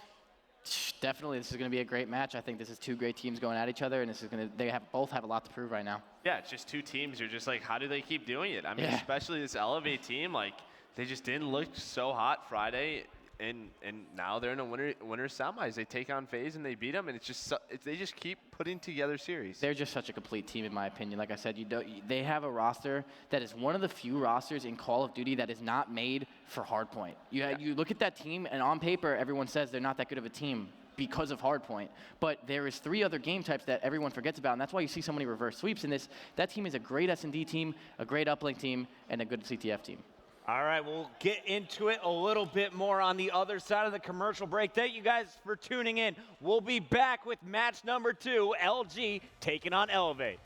Definitely, this is going to be a great match. I think this is 2 great teams going at each other, and they both have a lot to prove right now. Yeah, it's just 2 teams. You're just like, how do they keep doing it? I mean, especially this Elevate team, like they just didn't look so hot Friday, and now they're in a winner's semis. They take on FaZe and they beat them, and it's just they just keep putting together series. They're just such a complete team, in my opinion. Like I said, they have a roster that is one of the few rosters in Call of Duty that is not made for Hardpoint. You look at that team, and on paper, everyone says they're not that good of a team because of Hardpoint. But there is 3 other game types that everyone forgets about, and that's why you see so many reverse sweeps in this. That team is a great S&D team, a great uplink team, and a good CTF team. All right, we'll get into it a little bit more on the other side of the commercial break. Thank you guys for tuning in. We'll be back with match number 2, LG taking on Elevate.